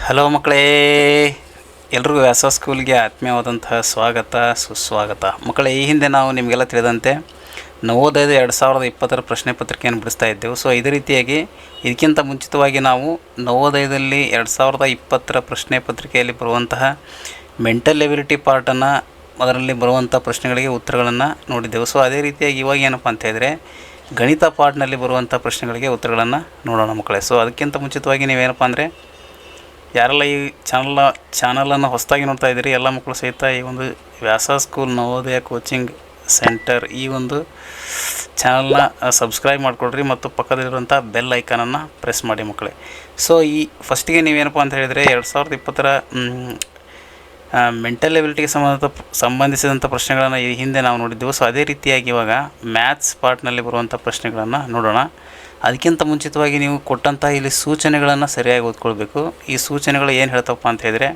Hello ಮಕ್ಕಳೇ, ಎಲ್ರಿಗೂ ವ್ಯಾಸ ಸ್ಕೂಲ್ಗೆ ಆತ್ಮೀಯವಾದಂತಹ ಸ್ವಾಗತ ಸುಸ್ವಾಗತ. ಮಕ್ಕಳೇ, ಈ ಹಿಂದೆ ನಾವು ನಿಮಗೆಲ್ಲ ತಿಳಿದಂತೆ ನವೋದಯದ 2020 ಪ್ರಶ್ನೆ ಪತ್ರಿಕೆಯನ್ನು ಬಿಡಿಸ್ತಾ ಇದ್ದೆವು. ಸೊ ಇದೇ ರೀತಿಯಾಗಿ ಇದಕ್ಕಿಂತ ಮುಂಚಿತವಾಗಿ ನಾವು ನವೋದಯದಲ್ಲಿ 2020 ಪ್ರಶ್ನೆ ಪತ್ರಿಕೆಯಲ್ಲಿ ಬರುವಂತಹ ಮೆಂಟಲ್ ಎಬಿಲಿಟಿ ಪಾರ್ಟನ್ನು, ಅದರಲ್ಲಿ ಬರುವಂಥ ಪ್ರಶ್ನೆಗಳಿಗೆ ಉತ್ತರಗಳನ್ನು ನೋಡಿದ್ದೆವು. ಸೊ ಅದೇ ರೀತಿಯಾಗಿ ಇವಾಗ ಏನಪ್ಪ ಅಂತ ಹೇಳಿದರೆ ಗಣಿತ ಪಾರ್ಟ್ನಲ್ಲಿ ಬರುವಂಥ ಪ್ರಶ್ನೆಗಳಿಗೆ ಉತ್ತರಗಳನ್ನು ನೋಡೋಣ ಮಕ್ಕಳೇ. ಸೊ ಅದಕ್ಕಿಂತ ಮುಂಚಿತವಾಗಿ ನೀವೇನಪ್ಪ ಅಂದರೆ ಯಾರೆಲ್ಲ ಈ ಚಾನಲನ್ನು ಹೊಸದಾಗಿ ನೋಡ್ತಾ ಇದ್ದೀರಿ, ಎಲ್ಲ ಮಕ್ಕಳು ಸಹಿತ ಈ ಒಂದು ವ್ಯಾಸ ಸ್ಕೂಲ್ ನವೋದಯ ಕೋಚಿಂಗ್ ಸೆಂಟರ್ ಈ ಒಂದು ಚಾನಲ್ನ ಸಬ್ಸ್ಕ್ರೈಬ್ ಮಾಡಿಕೊಡ್ರಿ ಮತ್ತು ಪಕ್ಕದಲ್ಲಿರುವಂಥ ಬೆಲ್ ಐಕಾನನ್ನು ಪ್ರೆಸ್ ಮಾಡಿ ಮಕ್ಕಳೇ. ಸೊ ಈ ಫಸ್ಟಿಗೆ ನೀವೇನಪ್ಪ ಅಂತ ಹೇಳಿದರೆ 2020 ಮೆಂಟಲ್ ಎಬಿಲಿಟಿಗೆ ಸಂಬಂಧಿಸಿದಂಥ ಪ್ರಶ್ನೆಗಳನ್ನು ಈ ಹಿಂದೆ ನಾವು ನೋಡಿದ್ದೆವು. ಸೊ ಅದೇ ರೀತಿಯಾಗಿ ಇವಾಗ ಮ್ಯಾಥ್ಸ್ ಪಾರ್ಟ್ನಲ್ಲಿ ಬರುವಂಥ ಪ್ರಶ್ನೆಗಳನ್ನು ನೋಡೋಣ. ಅದಕ್ಕಿಂತ ಮುಂಚಿತವಾಗಿ ನೀವು ಕೊಟ್ಟಂಥ ಇಲ್ಲಿ ಸೂಚನೆಗಳನ್ನು ಸರಿಯಾಗಿ ಓದ್ಕೊಳ್ಬೇಕು. ಈ ಸೂಚನೆಗಳು ಏನು ಹೇಳ್ತಪ್ಪ ಅಂತ ಹೇಳಿದರೆ,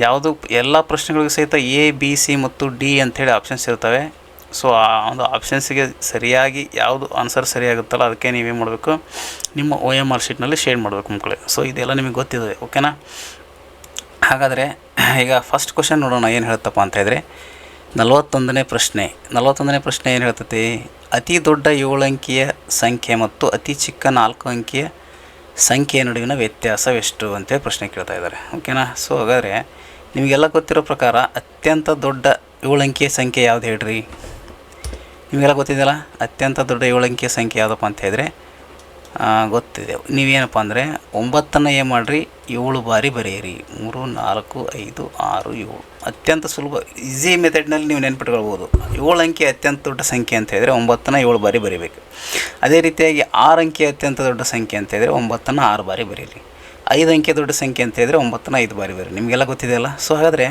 ಯಾವುದು ಎಲ್ಲ ಪ್ರಶ್ನೆಗಳಿಗೂ ಸಹಿತ A, B, C ಮತ್ತು D ಅಂಥೇಳಿ ಆಪ್ಷನ್ಸ್ ಇರ್ತವೆ. ಸೊ ಆ ಒಂದು ಆಪ್ಷನ್ಸಿಗೆ ಸರಿಯಾಗಿ ಯಾವುದು ಆನ್ಸರ್ ಸರಿಯಾಗುತ್ತಲ್ಲ ಅದಕ್ಕೆ ನೀವೇನು ಮಾಡಬೇಕು, ನಿಮ್ಮ OMR ಶೀಟ್ನಲ್ಲಿ ಶೇರ್ ಮಾಡಬೇಕು ಮಕ್ಕಳೇ. ಸೊ ಇದೆಲ್ಲ ನಿಮಗೆ ಗೊತ್ತಿದೆ, ಓಕೆನಾ? ಹಾಗಾದರೆ ಈಗ ಫಸ್ಟ್ ಕ್ವಶನ್ ನೋಡೋಣ. ಏನು ಹೇಳ್ತಪ್ಪ ಅಂತ ಹೇಳಿದರೆ 41ನೇ ಪ್ರಶ್ನೆ ಏನು ಹೇಳ್ತೈತಿ, ಅತಿ ದೊಡ್ಡ 7 ಅಂಕಿಯ ಸಂಖ್ಯೆ ಮತ್ತು ಅತಿ ಚಿಕ್ಕ 4 ಅಂಕಿಯ ಸಂಖ್ಯೆಯ ನಡುವಿನ ವ್ಯತ್ಯಾಸವೆಷ್ಟು ಅಂತೇಳಿ ಪ್ರಶ್ನೆ ಕೇಳ್ತಾ ಇದ್ದಾರೆ, ಓಕೆನಾ? ಸೊ ಹಾಗಾದರೆ ನಿಮಗೆಲ್ಲ ಗೊತ್ತಿರೋ ಪ್ರಕಾರ ಅತ್ಯಂತ ದೊಡ್ಡ 7 ಅಂಕಿಯ ಸಂಖ್ಯೆ ಯಾವುದು ಹೇಳ್ರಿ? ನಿಮಗೆಲ್ಲ ಗೊತ್ತಿದೆಯಲ್ಲ, ಅತ್ಯಂತ ದೊಡ್ಡ 7 ಅಂಕಿಯ ಸಂಖ್ಯೆ ಯಾವುದಪ್ಪ ಅಂತ ಹೇಳಿದರೆ ಗೊತ್ತಿದೆ. ನೀವೇನಪ್ಪ ಅಂದರೆ 9ನ್ನು ಏನು ಮಾಡಿರಿ, 7 ಬಾರಿ ಬರೆಯಿರಿ. 3, 4, 5, 6, 7. ಅತ್ಯಂತ ಸುಲಭ ಈಸಿ ಮೆಥಡ್ನಲ್ಲಿ ನೀವು ನೆನ್ಪಿಟ್ಕೊಳ್ಬೋದು. 7 ಅಂಕಿ ಅತ್ಯಂತ ದೊಡ್ಡ ಸಂಖ್ಯೆ ಅಂತ ಹೇಳಿದರೆ 9ನ್ನು 7 ಬಾರಿ ಬರೀಬೇಕು. ಅದೇ ರೀತಿಯಾಗಿ 6 ಅಂಕಿ ಅತ್ಯಂತ ದೊಡ್ಡ ಸಂಖ್ಯೆ ಅಂತ ಹೇಳಿದರೆ 9ನ್ನು 6 ಬಾರಿ ಬರೀರಿ. 5 ಅಂಕಿ ದೊಡ್ಡ ಸಂಖ್ಯೆ ಅಂತ ಹೇಳಿದರೆ 9ನ್ನು 5 ಬಾರಿ ಬರೀರಿ. ನಿಮಗೆಲ್ಲ ಗೊತ್ತಿದೆಯಲ್ಲ. ಸೊ ಹಾಗಾದರೆ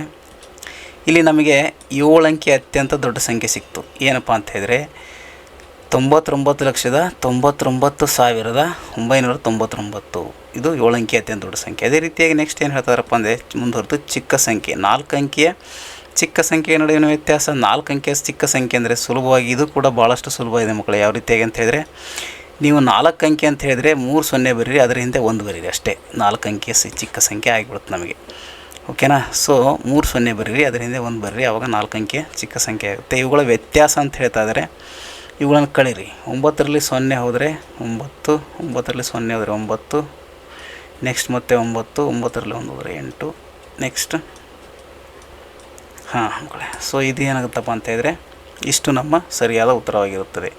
ಇಲ್ಲಿ ನಮಗೆ 7 ಅಂಕಿ ಅತ್ಯಂತ ದೊಡ್ಡ ಸಂಖ್ಯೆ ಸಿಕ್ತು. ಏನಪ್ಪ ಅಂತ ಹೇಳಿದರೆ 99,99,999. ಇದು 7 ಅಂಕಿ ಅತ್ಯಂತ ದೊಡ್ಡ ಸಂಖ್ಯೆ. ಅದೇ ರೀತಿಯಾಗಿ ನೆಕ್ಸ್ಟ್ ಏನು ಹೇಳ್ತಾರಪ್ಪ ಅಂದರೆ ಮುಂದುವರೆದು ಚಿಕ್ಕ ಸಂಖ್ಯೆ 4 ಅಂಕಿಯ ಚಿಕ್ಕ ಸಂಖ್ಯೆಯ ನಡುವಿನ ವ್ಯತ್ಯಾಸ. 4 ಅಂಕಿಯ ಚಿಕ್ಕ ಸಂಖ್ಯೆ ಅಂದರೆ ಸುಲಭವಾಗಿ ಇದು ಕೂಡ ಭಾಳಷ್ಟು ಸುಲಭ ಇದೆ ಮಕ್ಕಳು. ಯಾವ ರೀತಿಯಾಗಿ ಅಂತ ಹೇಳಿದರೆ, ನೀವು 4 ಅಂಕಿ ಅಂತ ಹೇಳಿದರೆ 3 0 ಬರೀರಿ, ಅದರ ಹಿಂದೆ 1 ಬರೀರಿ ಅಷ್ಟೇ. 4 ಅಂಕಿಯ ಚಿಕ್ಕ ಸಂಖ್ಯೆ ಆಗಿಬಿಡುತ್ತೆ ನಮಗೆ, ಓಕೆನಾ? ಸೊ 3 0 ಬರೀರಿ, ಅದರ ಹಿಂದೆ 1 ಬರೀರಿ, ಆವಾಗ 4 ಅಂಕಿಯ ಚಿಕ್ಕ ಸಂಖ್ಯೆ ಆಗುತ್ತೆ. ಇವುಗಳ ವ್ಯತ್ಯಾಸ ಅಂತ ಹೇಳ್ತಾ ಇದ್ದಾರೆ. ಇವುಗಳನ್ನು ಕಳೀರಿ. 9ರಲ್ಲಿ 0 ಹೋದರೆ 9, 9ರಲ್ಲಿ 0 ಹೋದರೆ 9, ನೆಕ್ಸ್ಟ್ ಮತ್ತೆ 9, 9ರಲ್ಲಿ 1 ಹೋದರೆ 8, ನೆಕ್ಸ್ಟ್ ಮಕ್ಕಳೇ. ಸೊ ಇದು ಏನಾಗುತ್ತಪ್ಪ ಅಂತ ಹೇಳಿದರೆ ಇಷ್ಟು ನಮ್ಮ ಸರಿಯಾದ ಉತ್ತರವಾಗಿರುತ್ತದೆ.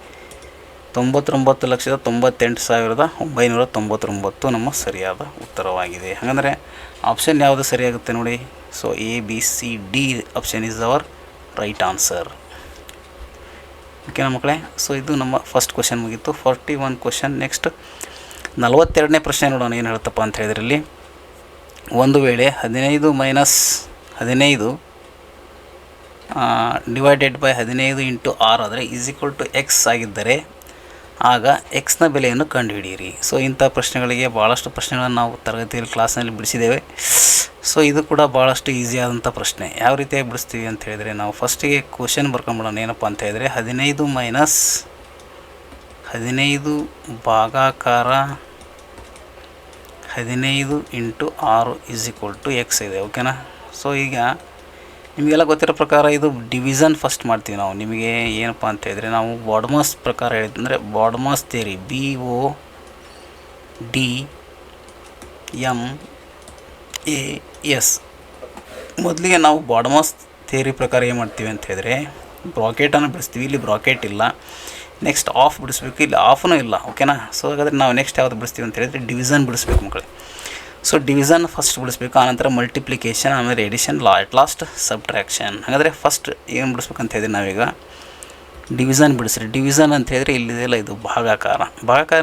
99,98,999 ನಮ್ಮ ಸರಿಯಾದ ಉತ್ತರವಾಗಿದೆ. ಹಾಗಂದರೆ ಆಪ್ಷನ್ ಯಾವುದು ಸರಿಯಾಗುತ್ತೆ ನೋಡಿ. So A, B, C, D option is our right answer, ಓಕೆನಾ ಮಕ್ಕಳೇ? ಸೊ ಇದು ನಮ್ಮ ಫಸ್ಟ್ ಕ್ವಶನ್ ಮುಗೀತು. 41 ಕ್ವಶನ್. ನೆಕ್ಸ್ಟ್ 42ನೇ ಪ್ರಶ್ನೆ ನೋಡೋಣ. ಏನು ಹೇಳ್ತಪ್ಪ ಅಂತ ಹೇಳಿದ್ರೆ ಇಲ್ಲಿ, ಒಂದು ವೇಳೆ 15 - 15 ಡಿವೈಡೆಡ್ ಬೈ 15 ಇಂಟು 6 ಆದರೆ X ಆಗಿದ್ದರೆ ಆಗ Xನ ಬೆಲೆಯನ್ನು ಕಂಡುಹಿಡಿಯಿರಿ. ಸೊ ಇಂಥ ಪ್ರಶ್ನೆಗಳಿಗೆ ಭಾಳಷ್ಟು ಪ್ರಶ್ನೆಗಳನ್ನು ನಾವು ತರಗತಿಯಲ್ಲಿ ಕ್ಲಾಸ್ನಲ್ಲಿ ಬಿಡಿಸಿದ್ದೇವೆ. ಸೊ ಇದು ಕೂಡ ಭಾಳಷ್ಟು ಈಸಿಯಾದಂಥ ಪ್ರಶ್ನೆ. ಯಾವ ರೀತಿಯಾಗಿ ಬಿಡಿಸ್ತೀವಿ ಅಂತ ಹೇಳಿದರೆ, ನಾವು ಫಸ್ಟಿಗೆ ಕ್ವಶನ್ ಬರ್ಕೊಂಬಿಡೋಣ. ಏನಪ್ಪ ಅಂತ ಹೇಳಿದರೆ 15 - 15 ಭಾಗಾಕಾರ 15 ಇಂಟು 6 X ಇದೆ, ಓಕೆನಾ? ಸೊ ಈಗ ನಿಮಗೆಲ್ಲ ಗೊತ್ತಿರೋ ಪ್ರಕಾರ ಇದು ಡಿವಿಷನ್ ಫಸ್ಟ್ ಮಾಡ್ತೀವಿ ನಾವು. ನಿಮಗೆ ಏನಪ್ಪ ಅಂತ ಹೇಳಿದರೆ, ನಾವು ಬಾಡ್ಮಾಸ್ ಪ್ರಕಾರ ಹೇಳಿದ್ರೆ ಬಾಡ್ಮಾಸ್ ಥಿಯರಿ BODMAS. ಮೊದಲಿಗೆ ನಾವು ಬಾಡ್ಮಾಸ್ ಥಿಯರಿ ಪ್ರಕಾರ ಏನು ಮಾಡ್ತೀವಿ ಅಂತ ಹೇಳಿದರೆ ಬ್ರಾಕೆಟನ್ನು ಬಿಡಿಸ್ತೀವಿ. ಇಲ್ಲಿ ಬ್ರಾಕೆಟ್ ಇಲ್ಲ. ನೆಕ್ಸ್ಟ್ ಆಫ್ ಬಿಡಿಸ್ಬೇಕು, ಇಲ್ಲಿ ಆಫ್ನೂ ಇಲ್ಲ, ಓಕೆನಾ? ಸೊ ಹಾಗಾದರೆ ನಾವು ನೆಕ್ಸ್ಟ್ ಯಾವುದು ಬಿಡಿಸ್ತೀವಿ ಅಂತ ಹೇಳಿದರೆ ಡಿವಿಷನ್ ಬಿಡಿಸ್ಬೇಕು ಮಕ್ಕಳೇ. ಸೊ ಡಿವಿಷನ್ ಫಸ್ಟ್ ಬಿಡಿಸ್ಬೇಕು, ಆನಂತರ ಮಲ್ಟಿಪ್ಲಿಕೇಶನ್, ಆಮೇಲೆ ಎಡಿಷನ್, ಅಟ್ ಲಾಸ್ಟ್ ಸಬ್ಟ್ರಾಕ್ಷನ್. ಹಾಗಾದರೆ ಫಸ್ಟ್ ಏನು ಬಿಡಿಸ್ಬೇಕಂತ ಹೇಳಿದ್ರೆ ನಾವೀಗ ಡಿವಿಷನ್ ಬಿಡಿಸ್ರಿ. ಡಿವಿಷನ್ ಅಂತ ಹೇಳಿದರೆ ಇಲ್ಲಿದೆಲ್ಲ ಇದು ಭಾಗಾಕಾರ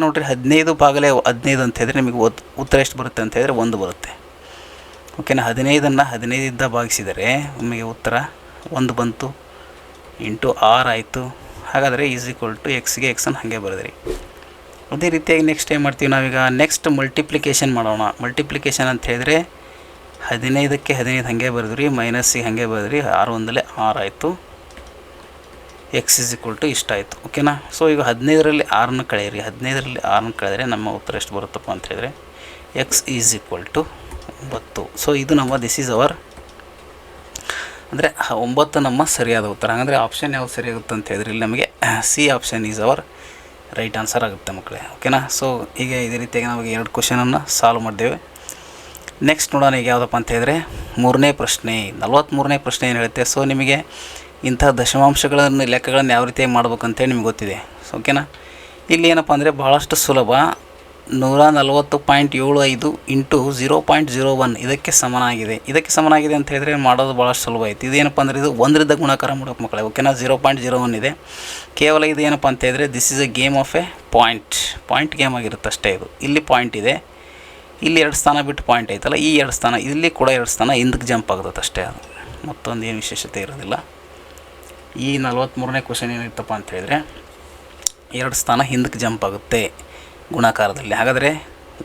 ನೋಡಿರಿ. 15 ಭಾಗಲೇ 15 ಅಂತ ಹೇಳಿದರೆ ನಿಮಗೆ ಉತ್ತರ ಎಷ್ಟು ಬರುತ್ತೆ ಅಂತ ಹೇಳಿದರೆ 1 ಬರುತ್ತೆ, ಓಕೆನಾ? 15ನ್ನು 15 ಭಾಗಿಸಿದರೆ ನಿಮಗೆ ಉತ್ತರ 1 ಬಂತು, ಇಂಟು 6 ಆಯಿತು. ಹಾಗಾದರೆ Xಗೆ Xನ್ನು ಹಾಗೆ ಬರೆದ್ರಿ. ಅದೇ ರೀತಿಯಾಗಿ ನೆಕ್ಸ್ಟ್ ಏನು ಮಾಡ್ತೀವಿ ನಾವೀಗ, ನೆಕ್ಸ್ಟ್ ಮಲ್ಟಿಪ್ಲಿಕೇಶನ್ ಮಾಡೋಣ. ಮಲ್ಟಿಪ್ಲಿಕೇಶನ್ ಅಂತ ಹೇಳಿದರೆ 15ಕ್ಕೆ 15 ಹಾಗೆ ಬರೆದ್ರಿ, ಮೈನಸ್ಸಿಗೆ ಹಾಗೆ ಬರೆದ್ರಿ, 6 1 6 ಆಯಿತು. X ಇಷ್ಟಾಯಿತು, ಓಕೆನಾ? ಸೊ ಈಗ 15ರಲ್ಲಿ 6ನ್ನು ಕಳೆಯಿರಿ. 15ರಲ್ಲಿ 6ನ್ನು ಕಳೆದರೆ ನಮ್ಮ ಉತ್ತರ ಎಷ್ಟು ಬರುತ್ತಪ್ಪ ಅಂತ ಹೇಳಿದರೆ X = 9. ಸೊ ಇದು ನಮ್ಮ ದಿಸ್ ಈಸ್ ಅವರ್ ಅಂದರೆ 9 ನಮ್ಮ ಸರಿಯಾದ ಉತ್ತರ. ಹಾಗಂದರೆ ಆಪ್ಷನ್ ಯಾವ್ದು ಸರಿಯಾಗುತ್ತೆ ಅಂತ ಹೇಳಿದ್ರೆ ಇಲ್ಲಿ ನಮಗೆ C option is our right answer ಆಗುತ್ತೆ ಮಕ್ಕಳೇ. ಓಕೆನಾ. ಸೊ ಹೀಗೆ ಇದೇ ರೀತಿಯಾಗಿ ನಾವು 2 ಕ್ವಶನನ್ನು ಸಾಲ್ವ್ ಮಾಡಿದ್ದೇವೆ. ನೆಕ್ಸ್ಟ್ ನೋಡೋಣ ಈಗ ಯಾವುದಪ್ಪ ಅಂತ ಹೇಳಿದ್ರೆ 3ನೇ ಪ್ರಶ್ನೆ, 43ನೇ ಪ್ರಶ್ನೆ ಏನು ಹೇಳುತ್ತೆ. ಸೊ ನಿಮಗೆ ಇಂಥ ದಶಮಾಂಶಗಳನ್ನು ಲೆಕ್ಕಗಳನ್ನು ಯಾವ ರೀತಿಯಾಗಿ ಮಾಡ್ಬೇಕಂತೇಳಿ ನಿಮ್ಗೆ ಗೊತ್ತಿದೆ. ಓಕೆನಾ. ಇಲ್ಲಿ ಏನಪ್ಪ ಅಂದರೆ ಭಾಳಷ್ಟು ಸುಲಭ. 140.75 ಇಂಟು 0.01 ಇದಕ್ಕೆ ಸಮನಾಗಿದೆ. ಇದಕ್ಕೆ ಸಮನಾಗಿದೆ ಅಂತ ಹೇಳಿದ್ರೆ ಮಾಡೋದು ಭಾಳಷ್ಟು ಸುಲಭ ಐತಿ. ಇದೇನಪ್ಪ ಅಂದರೆ ಇದು 1ರಿಂದ ಗುಣಾಕಾರ ಮಾಡೋಕೆ ಮಕ್ಕಳೇ. ಓಕೆನಾ. 0.01 ಇದೆ. ಕೇವಲ ಇದು ಏನಪ್ಪ ಅಂತ ಹೇಳಿದ್ರೆ this is A game of A point game ಆಗಿರುತ್ತೆ ಅಷ್ಟೇ. ಇದು ಇಲ್ಲಿ ಪಾಯಿಂಟ್ ಇದೆ, ಇಲ್ಲಿ 2 ಸ್ಥಾನ ಬಿಟ್ಟು ಪಾಯಿಂಟ್ ಐತಲ್ಲ, ಈ 2 ಸ್ಥಾನ, ಇಲ್ಲಿ ಕೂಡ 2 ಸ್ಥಾನ ಹಿಂದಕ್ಕೆ ಜಂಪ್ ಆಗುತ್ತೆ ಅಷ್ಟೇ. ಅದು ಮತ್ತೊಂದು ಏನು ವಿಶೇಷತೆ ಇರೋದಿಲ್ಲ. ಈ 43ನೇ ಕ್ವಶನ್ ಏನಿತ್ತಪ್ಪ ಅಂತ ಹೇಳಿದ್ರೆ 2 ಸ್ಥಾನ ಹಿಂದಕ್ಕೆ ಜಂಪ್ ಆಗುತ್ತೆ ಗುಣಾಕಾರದಲ್ಲಿ. ಹಾಗಾದರೆ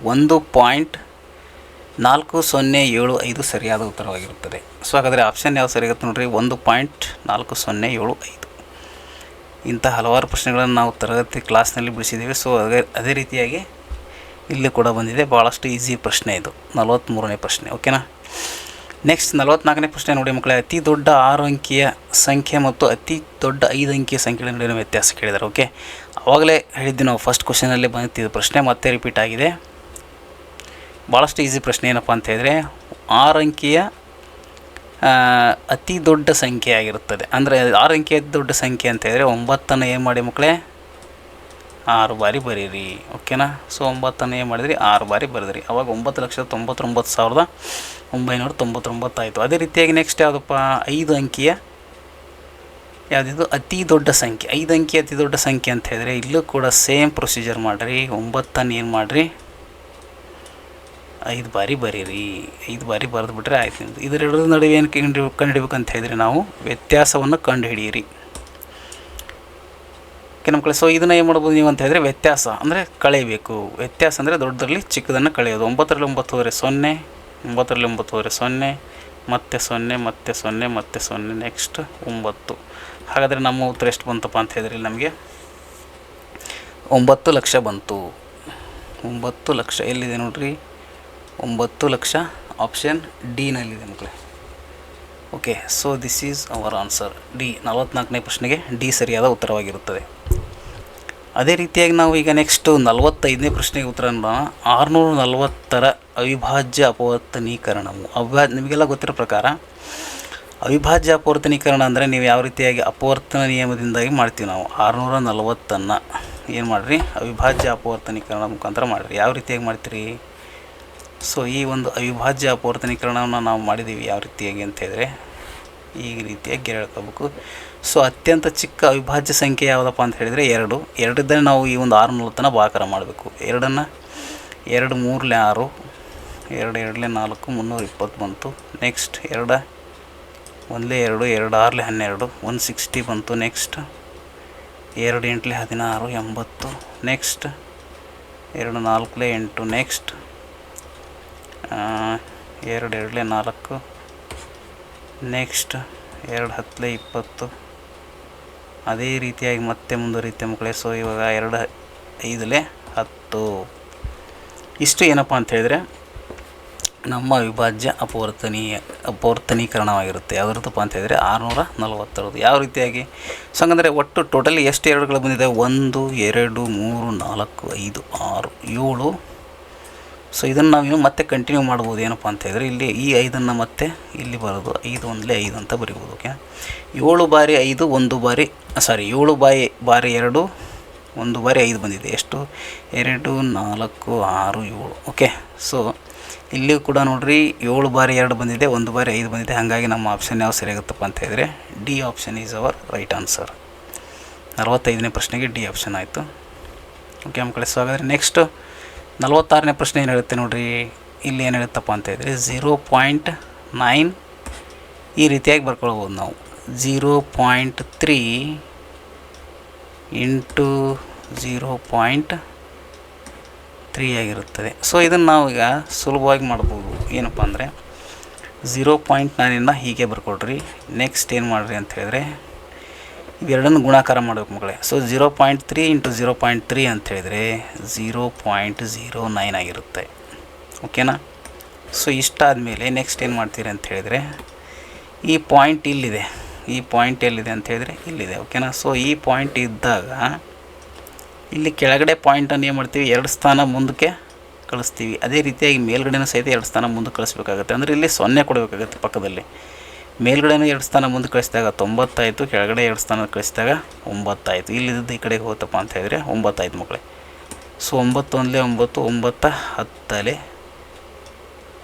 1.4075 ಸರಿಯಾದ ಉತ್ತರವಾಗಿರುತ್ತದೆ. ಸೊ ಹಾಗಾದರೆ ಆಪ್ಷನ್ ಯಾವುದು ಸರಿಯಾಗುತ್ತೆ ನೋಡಿರಿ, 1.4075. ಇಂಥ ಹಲವಾರು ಪ್ರಶ್ನೆಗಳನ್ನು ನಾವು ತರಗತಿ ಕ್ಲಾಸ್ನಲ್ಲಿ ಬಿಡಿಸಿದ್ದೀವಿ. ಸೊ ಅದೇ ರೀತಿಯಾಗಿ ಇಲ್ಲಿ ಕೂಡ ಬಂದಿದೆ. ಭಾಳಷ್ಟು ಈಸಿ ಪ್ರಶ್ನೆ ಇದು, 43ನೇ ಪ್ರಶ್ನೆ. ಓಕೆನಾ. ನೆಕ್ಸ್ಟ್ 44ನೇ ಪ್ರಶ್ನೆ ನೋಡಿ ಮಕ್ಕಳೇ. ಅತಿ ದೊಡ್ಡ 6 ಅಂಕಿಯ ಸಂಖ್ಯೆ ಮತ್ತು ಅತಿ ದೊಡ್ಡ 5 ಅಂಕಿಯ ಸಂಖ್ಯೆಗಳ ನಡುವಿನ ವ್ಯತ್ಯಾಸ ಕೇಳಿದ್ದಾರೆ. ಓಕೆ, ಆವಾಗಲೇ ಹೇಳಿದ್ವಿ ನಾವು ಫಸ್ಟ್ ಕ್ವಶನಲ್ಲಿ ಬಂದಿದ್ದು ಪ್ರಶ್ನೆ ಮತ್ತೆ ರಿಪೀಟ್ ಆಗಿದೆ. ಭಾಳಷ್ಟು ಈಸಿ ಪ್ರಶ್ನೆ. ಏನಪ್ಪ ಅಂತ ಹೇಳಿದ್ರೆ 6 ಅಂಕಿಯ ಅತಿ ದೊಡ್ಡ ಸಂಖ್ಯೆ ಆಗಿರುತ್ತದೆ. ಅಂದರೆ 6 ಅಂಕಿಯ ಅತಿ ದೊಡ್ಡ ಸಂಖ್ಯೆ ಅಂತ ಹೇಳಿದ್ರೆ 9 ಏನು ಮಾಡಿ ಮಕ್ಕಳೇ 6 ಬಾರಿ ಬರೀರಿ. ಓಕೆನಾ. ಸೊ 9 ಏನು ಮಾಡಿದ್ರಿ 6 ಬಾರಿ ಬರೆದ್ರಿ. ಅವಾಗ 9,99,999 ಆಯಿತು. ಅದೇ ರೀತಿಯಾಗಿ ನೆಕ್ಸ್ಟ್ ಯಾವುದಪ್ಪ 5 ಅಂಕಿಯ ಯಾವುದಿದು ಅತಿ ದೊಡ್ಡ ಸಂಖ್ಯೆ. 5 ಅಂಕಿ ಅತಿ ದೊಡ್ಡ ಸಂಖ್ಯೆ ಅಂತ ಹೇಳಿದ್ರೆ ಇಲ್ಲೂ ಕೂಡ ಸೇಮ್ ಪ್ರೊಸೀಜರ್ ಮಾಡಿರಿ. 9 ಏನು ಮಾಡಿರಿ 5 ಬಾರಿ ಬರೀರಿ. 5 ಬಾರಿ ಬರೆದುಬಿಟ್ರೆ ಆಯ್ತು ನಿಮ್ಮದು. ಇದೆರಡರ ನಡುವೆ ಏನು ಕಂಡುಹಿಡಿಬೇಕಂತ ಹೇಳಿದರೆ ನಾವು ವ್ಯತ್ಯಾಸವನ್ನು ಕಂಡುಹಿಡಿಯಿರಿ. ಓಕೆ ನಮ್ಮ ಕಡೆ. ಸೊ ಇದನ್ನು ಏನು ಮಾಡ್ಬೋದು ನೀವು ಅಂತ ಹೇಳಿದ್ರೆ ವ್ಯತ್ಯಾಸ ಅಂದರೆ ಕಳೆಯಬೇಕು. ವ್ಯತ್ಯಾಸ ಅಂದರೆ ದೊಡ್ಡದರಲ್ಲಿ ಚಿಕ್ಕದನ್ನು ಕಳೆಯೋದು. 9ರಲ್ಲಿ 9 ಹೋದರೆ 0, 9ರಲ್ಲಿ 9 ಹೋದರೆ 0, ಮತ್ತೆ 0, ಮತ್ತೆ 0, ಮತ್ತೆ 0, ನೆಕ್ಸ್ಟ್ 9. ಹಾಗಾದರೆ ನಮ್ಮ ಉತ್ತರ ಎಷ್ಟು ಬಂತಪ್ಪ ಅಂತ ಹೇಳಿದ್ರೆ ಇಲ್ಲಿ ನಮಗೆ 9 ಲಕ್ಷ ಬಂತು. 9 ಲಕ್ಷ ಎಲ್ಲಿದೆ ನೋಡಿರಿ, 9 ಲಕ್ಷ ಆಪ್ಷನ್ ಡಿನಲ್ಲಿದೆ ಮಕ್ಕಳೇ. Okay. So this is our answer D. 44ನೇ ಪ್ರಶ್ನೆಗೆ ಡಿ ಸರಿಯಾದ ಉತ್ತರವಾಗಿರುತ್ತದೆ. ಅದೇ ರೀತಿಯಾಗಿ ನಾವು ಈಗ ನೆಕ್ಸ್ಟು 45ನೇ ಪ್ರಶ್ನೆಗೆ ಉತ್ತರ ನೋಡೋಣ. 640ರ ಅವಿಭಾಜ್ಯ ಅಪವರ್ತನೀಕರಣವು. ನಿಮಗೆಲ್ಲ ಗೊತ್ತಿರೋ ಪ್ರಕಾರ ಅವಿಭಾಜ್ಯ ಅಪವರ್ತನೀಕರಣ ಅಂದರೆ ನೀವು ಯಾವ ರೀತಿಯಾಗಿ ಅಪವರ್ತನ ನಿಯಮದಿಂದಾಗಿ ಮಾಡ್ತೀವಿ ನಾವು. 640ನ್ನು ಏನು ಮಾಡಿರಿ ಅವಿಭಾಜ್ಯ ಅಪವರ್ತನೀಕರಣ ಮುಖಾಂತರ ಮಾಡಿರಿ. ಯಾವ ರೀತಿಯಾಗಿ ಮಾಡ್ತೀರಿ. ಸೊ ಈ ಒಂದು ಅವಿಭಾಜ್ಯ ಅಪವರ್ತನೀಕರಣವನ್ನು ನಾವು ಮಾಡಿದ್ದೀವಿ ಯಾವ ರೀತಿಯಾಗಿ ಅಂತ ಹೇಳಿದ್ರೆ ಈ ರೀತಿಯಾಗಿ ಹೇಳ್ಕೋಬೇಕು. ಸೊ ಅತ್ಯಂತ ಚಿಕ್ಕ ಅವಿಭಾಜ್ಯ ಸಂಖ್ಯೆ ಯಾವುದಪ್ಪ ಅಂತ ಹೇಳಿದರೆ 2. 2 ನಾವು ಈ ಒಂದು 640ನ್ನು ಭಾಗಾಕಾರ ಮಾಡಬೇಕು. 2ನ್ನು 2 3ಲೆ 6, 2 2ಲೆ 4, 320 ಬಂತು. ನೆಕ್ಸ್ಟ್ 2 1ಲೆ 2, 2 6ಲೆ 12, 160 ಬಂತು. ನೆಕ್ಸ್ಟ್ 2 8ಲೆ 16, 80. Next 2 4ಲೆ 8, next 2 2ಲೆ 4, next 2 10ಲೆ 20. ಅದೇ ರೀತಿಯಾಗಿ ಮತ್ತೆ ಮುಂದುವರಿಯುತ್ತೆ ಮಕ್ಕಳೇ. ಸೊ ಇವಾಗ 2 5ಲೆ 10. ಇಷ್ಟು ಏನಪ್ಪ ಅಂತ ಹೇಳಿದರೆ ನಮ್ಮ ಅವಿಭಾಜ್ಯ ಅಪವರ್ತನೀಕರಣವಾಗಿರುತ್ತೆ. ಯಾವುದ್ರದ್ದಪ್ಪ ಅಂತ ಹೇಳಿದರೆ 640. ಯಾವ ರೀತಿಯಾಗಿ ಸೊ ಹಂಗಂದರೆ ಒಟ್ಟು ಟೋಟಲಿ ಎಷ್ಟು 2ಗಳು ಬಂದಿದೆ 1 2 3 4 5 6 7. ಸೊ ಇದನ್ನು ನಾವು ಮತ್ತೆ ಕಂಟಿನ್ಯೂ ಮಾಡ್ಬೋದು. ಏನಪ್ಪ ಅಂತ ಹೇಳಿದ್ರೆ ಇಲ್ಲಿ ಈ 5ನ್ನು ಮತ್ತೆ ಇಲ್ಲಿ ಬರೋದು 5 1ಲೆ 5 ಅಂತ ಬರಿಬೋದು. ಓಕೆ. 7 ಬಾರಿ 5 1 ಬಾರಿ 7 ಬಾರಿ 2 1 ಬಾರಿ 5 ಬಂದಿದೆ. ಎಷ್ಟು 2 4 6 7. ಓಕೆ. ಸೊ ಇಲ್ಲಿಯೂ ಕೂಡ ನೋಡಿರಿ 7 ಬಾರಿ 2 ಬಂದಿದೆ, 1 ಬಾರಿ 5 ಬಂದಿದೆ. ಹಾಗಾಗಿ ನಮ್ಮ ಆಪ್ಷನ್ ಯಾವ ಸರಿಯಾಗುತ್ತಪ್ಪ ಅಂತ ಹೇಳಿದರೆ D option is our right answer. 45ನೇ ಪ್ರಶ್ನೆಗೆ ಡಿ ಆಪ್ಷನ್ ಆಯಿತು. ಓಕೆ ಮಕ್ಕಳೇ. ಸೊ ಹಾಗಾದರೆ ನೆಕ್ಸ್ಟ್ 46ನೇ ಪ್ರಶ್ನೆ ಏನು ಹೇಳುತ್ತೆ ನೋಡಿರಿ. ಇಲ್ಲಿ ಏನು ಹೇಳುತ್ತಪ್ಪ ಅಂತ ಹೇಳಿದರೆ 0.9 ಈ ರೀತಿಯಾಗಿ ಬರ್ಕೊಳ್ಬೋದು ನಾವು. 0.3 ಇಂಟು 0.3 ಆಗಿರುತ್ತದೆ. ಸೊ ಇದನ್ನು ನಾವು ಈಗ ಸುಲಭವಾಗಿ ಮಾಡ್ಬೋದು. ಏನಪ್ಪ ಅಂದರೆ 0.9ನ್ನು ಹೀಗೆ ಬರ್ಕೊಳ್ರಿ. ನೆಕ್ಸ್ಟ್ ಏನು ಮಾಡಿರಿ ಅಂತ ಹೇಳಿದ್ರೆ ಇವೆರಡನ್ನು ಗುಣಾಕಾರ ಮಾಡಬೇಕು ಮಕ್ಕಳೇ. ಸೊ 0.3 ಇಂಟು 0.3 ಅಂತ ಹೇಳಿದರೆ 0.09 ಆಗಿರುತ್ತೆ. ಓಕೆನಾ. ಸೊ ಇಷ್ಟಾದಮೇಲೆ ನೆಕ್ಸ್ಟ್ ಏನು ಮಾಡ್ತೀರಿ ಅಂತ ಹೇಳಿದರೆ, ಈ ಪಾಯಿಂಟ್ ಇಲ್ಲಿದೆ, ಈ ಪಾಯಿಂಟ್ ಎಲ್ಲಿದೆ ಅಂತ ಹೇಳಿದರೆ ಇಲ್ಲಿದೆ. ಓಕೆನಾ. ಸೊ ಈ ಪಾಯಿಂಟ್ ಇದ್ದಾಗ ಇಲ್ಲಿ ಕೆಳಗಡೆ ಪಾಯಿಂಟನ್ನು ಏನು ಮಾಡ್ತೀವಿ, 2 ಸ್ಥಾನ ಮುಂದಕ್ಕೆ ಕಳಿಸ್ತೀವಿ. ಅದೇ ರೀತಿಯಾಗಿ ಮೇಲ್ಗಡೆನೂ ಸಹಿತ 2 ಸ್ಥಾನ ಮುಂದಕ್ಕೆ ಕಳಿಸ್ಬೇಕಾಗುತ್ತೆ. ಅಂದರೆ ಇಲ್ಲಿ 0 ಕೊಡಬೇಕಾಗುತ್ತೆ ಪಕ್ಕದಲ್ಲಿ. ಮೇಲ್ಗಡೆನೂ 2 ಸ್ಥಾನ ಮುಂದೆ ಕಳಿಸಿದಾಗ 90 ಆಯಿತು, ಕೆಳಗಡೆ 2 ಸ್ಥಾನ ಕಳಿಸಿದಾಗ 9 ಆಯಿತು. ಇಲ್ಲಿದ್ದು ಈ ಕಡೆಗೆ ಹೋತಪ್ಪ ಅಂತ ಹೇಳಿದರೆ 9 ಆಯ್ತು ಮಕ್ಕಳೇ. ಸೊ 9 ಒಂದಲೇ 9, 9 10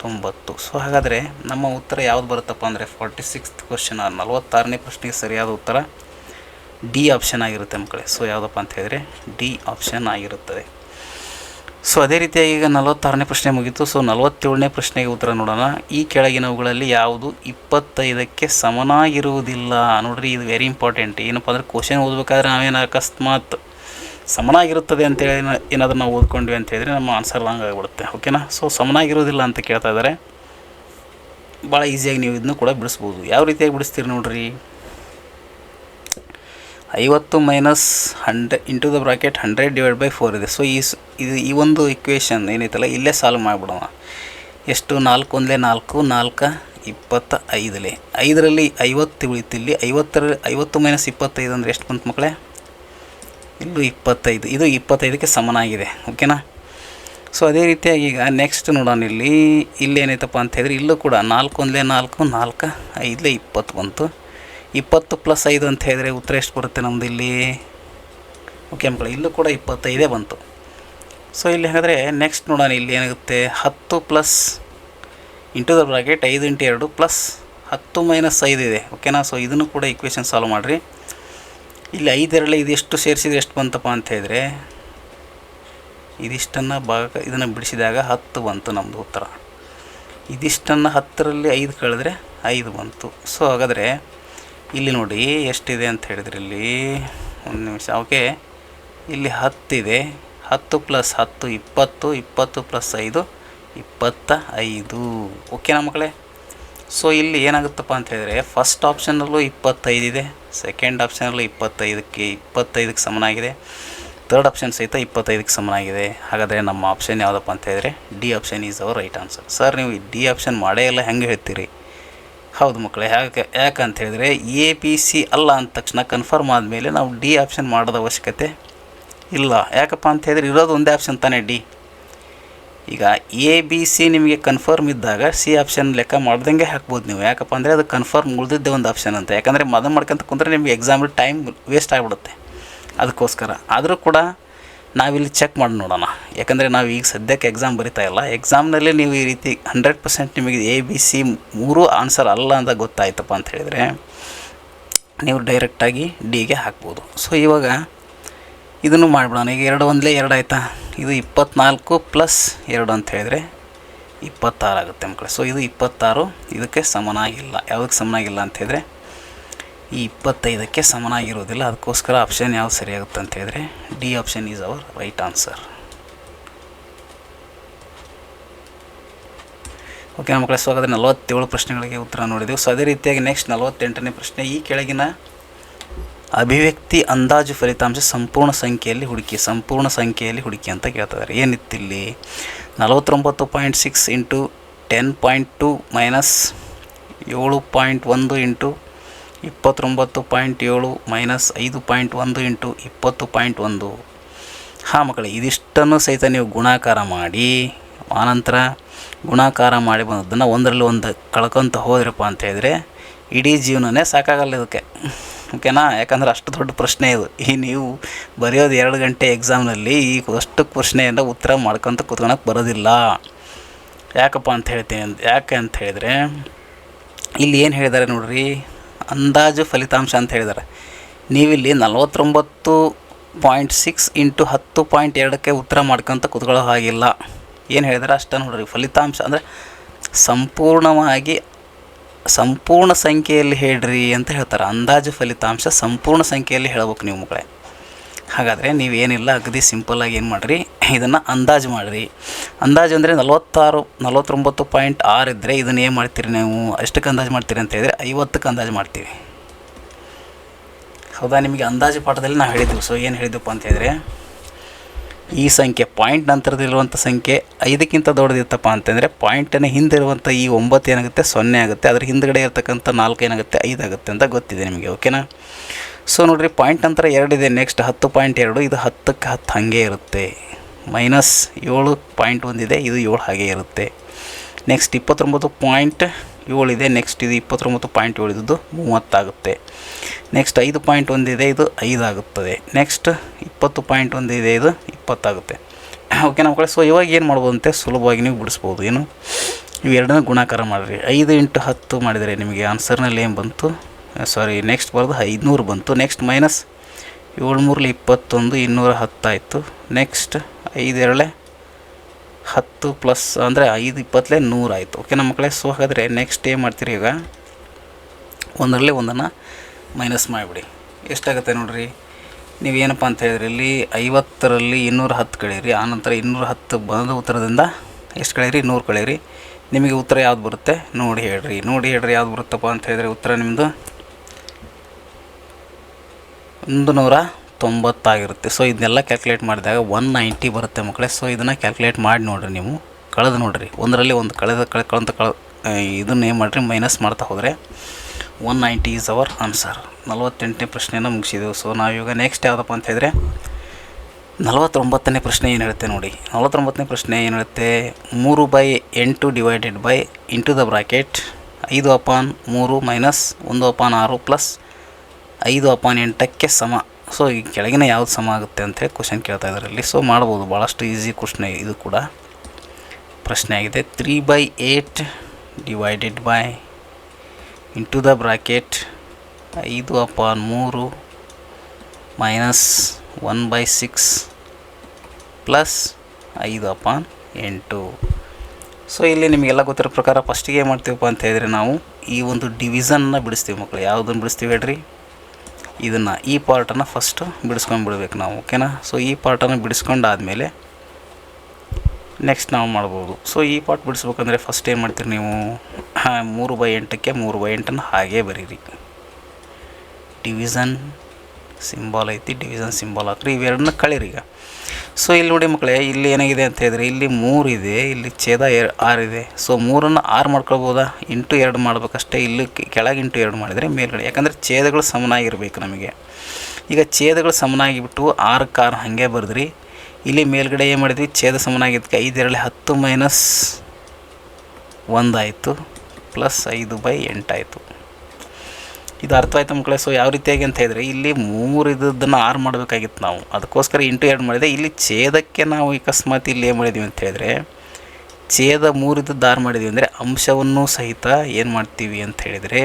90. ಸೊ ಹಾಗಾದರೆ ನಮ್ಮ ಉತ್ತರ ಯಾವ್ದು ಬರುತ್ತಪ್ಪ ಅಂದರೆ 46th ಕ್ವಶನ್, 46ನೇ ಪ್ರಶ್ನೆಗೆ ಸರಿಯಾದ ಉತ್ತರ ಡಿ ಆಪ್ಷನ್ ಆಗಿರುತ್ತೆ ಮಕ್ಕಳೇ. ಸೊ ಯಾವುದಪ್ಪ ಅಂತ ಹೇಳಿದರೆ ಡಿ ಆಪ್ಷನ್ ಆಗಿರುತ್ತದೆ. ಸೊ ಅದೇ ರೀತಿಯಾಗಿ ಈಗ 46ನೇ ಪ್ರಶ್ನೆ ಮುಗೀತು. ಸೊ 47ನೇ ಪ್ರಶ್ನೆಗೆ ಉತ್ತರ ನೋಡೋಣ. ಈ ಕೆಳಗಿನವುಗಳಲ್ಲಿ ಯಾವುದು 25ಕ್ಕೆ ಸಮನಾಗಿರುವುದಿಲ್ಲ? ನೋಡ್ರಿ, ಇದು ವೆರಿ ಇಂಪಾರ್ಟೆಂಟ್. ಏನಪ್ಪ ಅಂದರೆ ಕ್ವಶನ್ ಓದಬೇಕಾದ್ರೆ ನಾವೇನು ಅಕಸ್ಮಾತ್ ಸಮನಾಗಿರುತ್ತದೆ ಅಂತೇಳಿ ಏನಾದರೂ ನಾವು ಓದ್ಕೊಂಡ್ವಿ ಅಂತ ಹೇಳಿದರೆ ನಮ್ಮ ಆನ್ಸರ್ ರಾಂಗ್ ಆಗಿಬಿಡುತ್ತೆ. ಓಕೆನಾ. ಸೊ ಸಮನಾಗಿರೋದಿಲ್ಲ ಅಂತ ಕೇಳ್ತಾ ಇದ್ದಾರೆ. ಭಾಳ ಈಸಿಯಾಗಿ ನೀವು ಇದನ್ನು ಕೂಡ ಬಿಡಿಸ್ಬೋದು. ಯಾವ ರೀತಿಯಾಗಿ ಬಿಡಿಸ್ತೀರಿ ನೋಡ್ರಿ. 50 ಮೈನಸ್ 100 ಇಂಟು ದ ಬ್ರಾಕೆಟ್ 100/4 ಇದೆ. ಸೊ ಈ ಒಂದು ಇಕ್ವೇಷನ್ ಏನೈತಲ್ಲ ಇಲ್ಲೇ ಸಾಲ್ವ್ ಮಾಡಿಬಿಡೋಣ. ಎಷ್ಟು? 4 ಒಂದಲೇ 4, 4 25. 5ರಲ್ಲಿ 50 ಉಳಿತು. ಇಲ್ಲಿ 50 ಮೈನಸ್ 25 ಅಂದರೆ ಎಷ್ಟು ಬಂತು ಮಕ್ಕಳೇ? ಇಲ್ಲೂ 25. ಇದು 25ಕ್ಕೆ ಸಮನಾಗಿದೆ. ಓಕೆನಾ. ಸೊ ಅದೇ ರೀತಿಯಾಗಿ ಈಗ ನೆಕ್ಸ್ಟ್ ನೋಡೋಣ. ಇಲ್ಲೇನೈತಪ್ಪ ಅಂತ ಹೇಳಿದ್ರೆ ಇಲ್ಲೂ ಕೂಡ 4 ಒಂದಲೇ 4, 4 5 20 ಬಂತು. 20 + 5 ಅಂತ ಹೇಳಿದರೆ ಉತ್ತರ ಎಷ್ಟು ಬರುತ್ತೆ ನಮ್ಮದು ಇಲ್ಲಿ? ಓಕೆ ಮಕ್ಕಳು, ಇಲ್ಲೂ ಕೂಡ 25 ಬಂತು. ಸೊ ಇಲ್ಲಿ ಹಾಗಾದರೆ ನೆಕ್ಸ್ಟ್ ನೋಡೋಣ. ಇಲ್ಲಿ ಏನಾಗುತ್ತೆ? 10 plus into the bracket 5 × 2 plus 10 minus 5 ಇದೆ. ಓಕೆನಾ. ಸೊ ಇದನ್ನು ಕೂಡ ಇಕ್ವೇಷನ್ ಸಾಲ್ವ್ ಮಾಡಿರಿ. ಇಲ್ಲಿ 5ರಲ್ಲಿ ಇದೆಷ್ಟು ಸೇರಿಸಿದ್ರೆ ಎಷ್ಟು ಬಂತಪ್ಪ ಅಂತ ಹೇಳಿದರೆ ಇದಿಷ್ಟನ್ನು ಇದನ್ನು ಬಿಡಿಸಿದಾಗ 10 ಬಂತು ನಮ್ಮದು ಉತ್ತರ. ಇದಿಷ್ಟನ್ನು 10ರಲ್ಲಿ 5 ಕಳೆದ್ರೆ 5 ಬಂತು. ಸೊ ಹಾಗಾದರೆ ಇಲ್ಲಿ ನೋಡಿ ಎಷ್ಟಿದೆ ಅಂತ ಹೇಳಿದ್ರೆ ಇಲ್ಲಿ ಒಂದು ನಿಮಿಷ. ಓಕೆ, ಇಲ್ಲಿ 10 ಇದೆ. 10 + 10 20, 20 + 5 25. ಓಕೆನಾ ಮಕ್ಕಳೇ. ಸೊ ಇಲ್ಲಿ ಏನಾಗುತ್ತಪ್ಪ ಅಂತ ಹೇಳಿದರೆ ಫಸ್ಟ್ ಆಪ್ಷನಲ್ಲೂ 25 ಇದೆ, ಸೆಕೆಂಡ್ ಆಪ್ಷನಲ್ಲೂ 25ಕ್ಕೆ ಸಮನಾಗಿದೆ, ಥರ್ಡ್ ಆಪ್ಷನ್ ಸಹಿತ 25ಕ್ಕೆ ಸಮನಾಗಿದೆ. ಹಾಗಾದರೆ ನಮ್ಮ ಆಪ್ಷನ್ ಯಾವುದಪ್ಪ ಅಂತ ಹೇಳಿದರೆ D option is our right answer. Sir ನೀವು ಡಿ ಆಪ್ಷನ್ ಮಾಡೇ ಇಲ್ಲ ಹೆಂಗೆ ಹೇಳ್ತೀರಿ? ಹೌದು ಮಕ್ಕಳೇ. ಯಾಕಂತ ಹೇಳಿದರೆ ABC ಅಲ್ಲ ಅಂದ ತಕ್ಷಣ ಕನ್ಫರ್ಮ್ ಆದಮೇಲೆ ನಾವು ಡಿ ಆಪ್ಷನ್ ಮಾಡೋದ ಅವಶ್ಯಕತೆ ಇಲ್ಲ. ಯಾಕಪ್ಪ ಅಂತ ಹೇಳಿದ್ರೆ ಇರೋದು ಒಂದೇ ಆಪ್ಷನ್ ತಾನೇ ಡಿ. ಈಗ ABC ನಿಮಗೆ ಕನ್ಫರ್ಮ್ ಇದ್ದಾಗ ಸಿ ಆಪ್ಷನ್ ಲೆಕ್ಕ ಮಾಡ್ದಂಗೆ ಹಾಕ್ಬೋದು ನೀವು. ಯಾಕಪ್ಪ ಅಂದರೆ ಅದು ಕನ್ಫರ್ಮ್ ಉಳಿದಿದ್ದೆ ಒಂದು ಆಪ್ಷನ್ ಅಂತ. ಯಾಕಂದರೆ ಮೊದಲು ಮಾಡ್ಕೊಂತ ಕುಂತ್ರೆ ನಿಮಗೆ ಎಕ್ಸಾಮಲ್ಲಿ ಟೈಮ್ ವೇಸ್ಟ್ ಆಗಿಬಿಡುತ್ತೆ. ಅದಕ್ಕೋಸ್ಕರ ಆದರೂ ಕೂಡ ನಾವಿಲ್ಲಿ ಚೆಕ್ ಮಾಡಿ ನೋಡೋಣ. ಯಾಕಂದರೆ ನಾವು ಈಗ ಸದ್ಯಕ್ಕೆ ಎಕ್ಸಾಮ್ ಬರಿತಾ ಇಲ್ಲ. ಎಕ್ಸಾಮ್ನಲ್ಲಿ ನೀವು ಈ ರೀತಿ 100% ನಿಮಗೆ ABC 3 ಆನ್ಸರ್ ಅಲ್ಲ ಅಂತ ಗೊತ್ತಾಯ್ತಪ್ಪ ಅಂತ ಹೇಳಿದರೆ ನೀವು ಡೈರೆಕ್ಟಾಗಿ ಡಿಗೆ ಹಾಕ್ಬೋದು. ಸೊ ಇವಾಗ ಇದನ್ನು ಮಾಡಿಬಿಡೋಣ. ಈಗ 2 ಒಂದಲೇ 2 ಆಯಿತಾ? ಇದು 24 + 2 ಅಂತ ಹೇಳಿದರೆ 26 ಆಗುತ್ತೆ ಮಕ್ಕಳು. ಸೊ ಇದು 26 ಇದಕ್ಕೆ ಸಮನಾಗಿಲ್ಲ. ಯಾವುದಕ್ಕೆ ಸಮನಾಗಿಲ್ಲ ಅಂತ ಹೇಳಿದರೆ ಈ 25ಕ್ಕೆ ಸಮನಾಗಿರೋದಿಲ್ಲ. ಅದಕ್ಕೋಸ್ಕರ ಆಪ್ಷನ್ ಯಾವ್ದು ಸರಿಯಾಗುತ್ತೆ ಅಂತ ಹೇಳಿದರೆ D option is our right answer. Okay ಮಕ್ಕಳೇ. ಸೊ ಹಾಗಾದರೆ 47 ಪ್ರಶ್ನೆಗಳಿಗೆ ಉತ್ತರ ನೋಡಿದೆವು. ಸೊ ಅದೇ ರೀತಿಯಾಗಿ ನೆಕ್ಸ್ಟ್ 48ನೇ ಪ್ರಶ್ನೆ. ಈ ಕೆಳಗಿನ ಅಭಿವ್ಯಕ್ತಿ ಅಂದಾಜು ಫಲಿತಾಂಶ ಸಂಪೂರ್ಣ ಸಂಖ್ಯೆಯಲ್ಲಿ ಹುಡುಕಿ ಅಂತ ಕೇಳ್ತಿದ್ದಾರೆ. ಏನಿತ್ತಿಲ್ಲಿ? 49.6 into 10.2 minus 7.1 into 29.7 minus 5.1 into 20.1. ಹಾಂ ಮಕ್ಕಳೇ, ಇದಿಷ್ಟನ್ನು ಸಹಿತ ನೀವು ಗುಣಾಕಾರ ಮಾಡಿ ಆನಂತರ ಗುಣಾಕಾರ ಮಾಡಿ ಬಂದದ್ದನ್ನು ಒಂದರಲ್ಲಿ ಒಂದು ಕಳ್ಕೊತ ಹೋದ್ರಪ್ಪ ಅಂತ ಹೇಳಿದರೆ ಇಡೀ ಜೀವನನೇ ಸಾಕಾಗಲ್ಲ ಇದಕ್ಕೆ. ಓಕೆನಾ. ಯಾಕಂದ್ರೆ ಅಷ್ಟು ದೊಡ್ಡ ಪ್ರಶ್ನೆ ಇದು. ನೀವು ಬರೆಯೋದು 2 ಗಂಟೆ ಎಕ್ಸಾಮ್ನಲ್ಲಿ ಈ ಅಷ್ಟು ಪ್ರಶ್ನೆಯಿಂದ ಉತ್ತರ ಮಾಡ್ಕೊತ ಕೂತ್ಕೊಳಕ್ಕೆ ಬರೋದಿಲ್ಲ. ಯಾಕಪ್ಪ ಅಂತ ಹೇಳ್ತೀನಿ, ಯಾಕೆ ಅಂತ ಹೇಳಿದರೆ ಇಲ್ಲಿ ಏನು ಹೇಳಿದ್ದಾರೆ ನೋಡ್ರಿ, ಅಂದಾಜು ಫಲಿತಾಂಶ ಅಂತ ಹೇಳಿದ್ದಾರೆ. ನೀವಿಲ್ಲಿ 49.6 ಇಂಟು 10.2ಕ್ಕೆ ಉತ್ತರ ಮಾಡ್ಕೊತ ಕೂತ್ಕೊಳ್ಳೋ ಹಾಗಿಲ್ಲ. ಏನು ಹೇಳಿದ್ದಾರೆ ಅಷ್ಟೇ ನೋಡ್ರಿ. ಫಲಿತಾಂಶ ಅಂದರೆ ಸಂಪೂರ್ಣ ಸಂಖ್ಯೆಯಲ್ಲಿ ಹೇಳ್ರಿ ಅಂತ ಹೇಳ್ತಾರೆ. ಅಂದಾಜು ಫಲಿತಾಂಶ ಸಂಪೂರ್ಣ ಸಂಖ್ಯೆಯಲ್ಲಿ ಹೇಳ್ಬೇಕು ನೀವು ಮಕ್ಕಳೇ. ಹಾಗಾದರೆ ನೀವೇನಿಲ್ಲ, ಅಗದಿ ಸಿಂಪಲ್ಲಾಗಿ ಏನು ಮಾಡಿರಿ, ಇದನ್ನು ಅಂದಾಜು ಮಾಡಿರಿ. ಅಂದಾಜು ಅಂದರೆ 49.6 ಇದ್ದರೆ ಇದನ್ನು ಏನು ಮಾಡ್ತೀರಿ ನೀವು? ಎಷ್ಟಕ್ಕೆ ಅಂದಾಜು ಮಾಡ್ತೀರಿ ಅಂತ ಹೇಳಿದರೆ 50ಕ್ಕೆ ಅಂದಾಜು ಮಾಡ್ತೀವಿ. ಹೌದಾ? ನಿಮಗೆ ಅಂದಾಜು ಪಾಠದಲ್ಲಿ ನಾವು ಹೇಳಿದ್ವಿ. ಸೊ ಏನು ಹೇಳಿದ್ವಪ್ಪ ಅಂತ ಹೇಳಿದರೆ ಈ ಸಂಖ್ಯೆ ಪಾಯಿಂಟ್ ನಂತರದಲ್ಲಿರುವಂಥ ಸಂಖ್ಯೆ 5ಕ್ಕಿಂತ ದೊಡ್ಡದಿತ್ತಪ್ಪ ಅಂತಂದರೆ ಪಾಯಿಂಟನ್ನು ಹಿಂದಿರುವಂಥ ಈ 9 ಏನಾಗುತ್ತೆ 0 ಆಗುತ್ತೆ, ಅದ್ರ ಹಿಂದುಗಡೆ ಇರತಕ್ಕಂಥ 4 ಏನಾಗುತ್ತೆ 5 ಆಗುತ್ತೆ ಅಂತ ಗೊತ್ತಿದೆ ನಿಮಗೆ. ಓಕೆನಾ. ಸೊ ನೋಡಿರಿ, ಪಾಯಿಂಟ್ ನಂತರ 2 ಇದೆ, ನೆಕ್ಸ್ಟ್ 10.2, ಇದು 10ಕ್ಕೆ 10 ಹಾಗೆ ಇರುತ್ತೆ. -7.1 ಇದೆ, ಇದು 7 ಹಾಗೆ ಇರುತ್ತೆ. ನೆಕ್ಸ್ಟ್ 29.7 ಇದೆ, ನೆಕ್ಸ್ಟ್ ಇದು 29.7 ಇದ್ದು 30 ಆಗುತ್ತೆ. ನೆಕ್ಸ್ಟ್ 5.1 ಇದೆ, ಇದು 5 ಆಗುತ್ತದೆ. ನೆಕ್ಸ್ಟ್ 20.1 ಇದೆ, ಇದು 20 ಆಗುತ್ತೆ. ಓಕೆ ನಮ್ಮ ಕಡೆ. ಸೊ ಇವಾಗ ಏನು ಮಾಡ್ಬೋದು ಅಂತೆ ಸುಲಭವಾಗಿ ನೀವು ಬಿಡಿಸ್ಬೋದು. ಏನು, ಇವೆರಡನ್ನ ಗುಣಾಕಾರ ಮಾಡಿರಿ. 5 × 10 ಮಾಡಿದರೆ ನಿಮಗೆ ಆನ್ಸರ್ನಲ್ಲಿ ಏನು ಬಂತು, ಸಾರಿ ನೆಕ್ಸ್ಟ್ ಬರೋದು 500 ಬಂತು. ನೆಕ್ಸ್ಟ್ -7 × 3 = 21, 210 ಆಯಿತು. ನೆಕ್ಸ್ಟ್ 5 2 10 ಪ್ಲಸ್ ಅಂದರೆ 5 20 100 ಆಯಿತು. ಓಕೆ ನಮ್ಮ ಮಕ್ಕಳೇ. ಸೊ ಹಾಗಾದರೆ ನೆಕ್ಸ್ಟ್ ಏನು ಮಾಡ್ತೀರಿ, ಈಗ ಒಂದರಲ್ಲಿ ಒಂದನ್ನು ಮೈನಸ್ ಮಾಡಿಬಿಡಿ. ಎಷ್ಟಾಗುತ್ತೆ ನೋಡಿರಿ, ನೀವೇನಪ್ಪ ಅಂತ ಹೇಳಿದ್ರಿ, ಇಲ್ಲಿ 50ರಲ್ಲಿ 210 ಕಳೀರಿ, ಆನಂತರ 210 ಬಂದ ಉತ್ತರದಿಂದ ಎಷ್ಟು ಕಳೀರಿ, 100 ಕಳೀರಿ. ನಿಮಗೆ ಉತ್ತರ ಯಾವ್ದು ಬರುತ್ತೆ ನೋಡಿ ಹೇಳ್ರಿ ಯಾವ್ದು ಬರುತ್ತಪ್ಪ ಅಂತ ಹೇಳಿದ್ರೆ ಉತ್ತರ ನಿಮ್ಮದು 190 ಆಗಿರುತ್ತೆ. ಸೊ ಇದನ್ನೆಲ್ಲ ಕ್ಯಾಲ್ಕುಲೇಟ್ ಮಾಡಿದಾಗ 190 ಬರುತ್ತೆ ಮಕ್ಕಳೇ. ಸೊ ಇದನ್ನು ಕ್ಯಾಲ್ಕುಲೇಟ್ ಮಾಡಿ ನೋಡಿರಿ, ನೀವು ಕಳೆದು ನೋಡಿರಿ, ಒಂದರಲ್ಲಿ ಒಂದು ಇದನ್ನು ಏನು ಮಾಡಿರಿ, ಮೈನಸ್ ಮಾಡ್ತಾ ಹೋದರೆ 190 ಈಸ್ ಅವರ್ ಆನ್ಸರ್. 48ನೇ ಪ್ರಶ್ನೆಯನ್ನು ಮುಗಿಸಿದೆವು. ಸೊ ನಾವೀಗ ನೆಕ್ಸ್ಟ್ ಯಾವುದಪ್ಪ ಅಂತ ಹೇಳಿದ್ರೆ 49ನೇ ಪ್ರಶ್ನೆ ಏನು ಹೇಳುತ್ತೆ ನೋಡಿ. 49ನೇ ಪ್ರಶ್ನೆ ಏನು ಹೇಳುತ್ತೆ, 3/8 divided by into the bracket 5/3 minus 1/6 plus 5/8ಕ್ಕೆ ಸಮ. ಸೊ ಈ ಕೆಳಗಿನ ಯಾವ್ದು ಸಮ ಆಗುತ್ತೆ ಅಂತೇಳಿ ಕ್ವಶನ್ ಕೇಳ್ತಾ ಇದ್ದಾರೆ ಇಲ್ಲಿ. ಸೊ ಮಾಡ್ಬೋದು, ಭಾಳಷ್ಟು ಈಸಿ ಕ್ವಶ್ನೆ ಇದು ಕೂಡ ಪ್ರಶ್ನೆ ಆಗಿದೆ. 3/8 divided by into the bracket 5/3 minus 1/6 plus 5/8. So ಇಲ್ಲಿ ನಿಮಗೆಲ್ಲ ಗೊತ್ತಿರೋ ಪ್ರಕಾರ ಫಸ್ಟಿಗೆ ಏನು ಮಾಡ್ತೀವಪ್ಪ ಅಂತ ಹೇಳಿದರೆ ನಾವು ಈ ಒಂದು ಡಿವಿಷನ್ನ ಬಿಡಿಸ್ತೀವಿ ಮಕ್ಕಳು. ಯಾವುದನ್ನು ಬಿಡಿಸ್ತೀವಿ ಹೇಳ್ರಿ, ಇದನ್ನು, ಈ ಪಾರ್ಟನ್ನು ಫಸ್ಟು ಬಿಡಿಸ್ಕೊಂಡು ಬಿಡಬೇಕು ನಾವು. ಓಕೆನಾ. ಸೊ ಈ ಪಾರ್ಟನ್ನು ಬಿಡಿಸ್ಕೊಂಡಾದಮೇಲೆ ನೆಕ್ಸ್ಟ್ ನಾವು ಮಾಡ್ಬೋದು. ಸೊ ಈ ಪಾರ್ಟ್ ಬಿಡಿಸ್ಬೇಕಂದ್ರೆ ಫಸ್ಟ್ ಏನು ಮಾಡ್ತೀರಿ ನೀವು, 3/8ಕ್ಕೆ 3/8 ಹಾಗೇ ಬರೀರಿ. ಡಿವಿಷನ್ ಸಿಂಬಾಲ್ ಐತಿ, ಡಿವಿಷನ್ ಸಿಂಬಾಲ್ ಹಾಕ್ರಿ, ಇವೆರಡನ್ನ ಕಳೀರಿ ಈಗ. ಸೊ ಇಲ್ಲಿ ನೋಡಿ ಮಕ್ಕಳೇ, ಇಲ್ಲಿ ಏನಾಗಿದೆ ಅಂತ ಹೇಳಿದ್ರೆ ಇಲ್ಲಿ 3 ಇದೆ, ಇಲ್ಲಿ ಛೇದ 6 ಇದೆ. ಸೊ 3ನ್ನು 6 ಮಾಡ್ಕೊಳ್ಬೋದಾ, ಇಂಟು 2 ಮಾಡಬೇಕಷ್ಟೇ. ಇಲ್ಲಿ ಕೆಳಗೆ ಇಂಟು 2 ಮಾಡಿದರೆ ಮೇಲ್ಗಡೆ, ಯಾಕಂದರೆ ಛೇದಗಳು ಸಮನಾಗಿರಬೇಕು ನಮಗೆ. ಈಗ ಛೇದಗಳು ಸಮನಾಗಿಬಿಟ್ಟು 6ಕ್ಕೆ 6 ಹಾಗೆ ಬರೆದ್ರಿ. ಇಲ್ಲಿ ಮೇಲ್ಗಡೆ ಏನು ಮಾಡಿದ್ವಿ, ಛೇದ ಸಮನಾಗಿದ್ದಕ್ಕೆ 5 2 10 ಮೈನಸ್ 1 ಆಯಿತು ಪ್ಲಸ್ 5/8 ಆಯಿತು. ಇದು ಅರ್ಥ ಆಯ್ತು ಮಕ್ಕಳೇ. ಸೊ ಯಾವ ರೀತಿಯಾಗಿ ಅಂತ ಹೇಳಿದರೆ ಇಲ್ಲಿ 3 ಇದ್ದದ್ದನ್ನು 6 ಮಾಡಬೇಕಾಗಿತ್ತು ನಾವು, ಅದಕ್ಕೋಸ್ಕರ ಇಂಟು 2 ಮಾಡಿದೆ. ಇಲ್ಲಿ ಛೇದಕ್ಕೆ ನಾವು ಅಕಸ್ಮಾತ್ ಇಲ್ಲಿ ಏನು ಮಾಡಿದ್ವಿ ಅಂತ ಹೇಳಿದ್ರೆ, ಛೇದ 3 ಇದ್ದದ್ದು 6 ಮಾಡಿದ್ವಿ ಅಂದರೆ ಅಂಶವನ್ನು ಸಹಿತ ಏನು ಮಾಡ್ತೀವಿ ಅಂತ ಹೇಳಿದರೆ,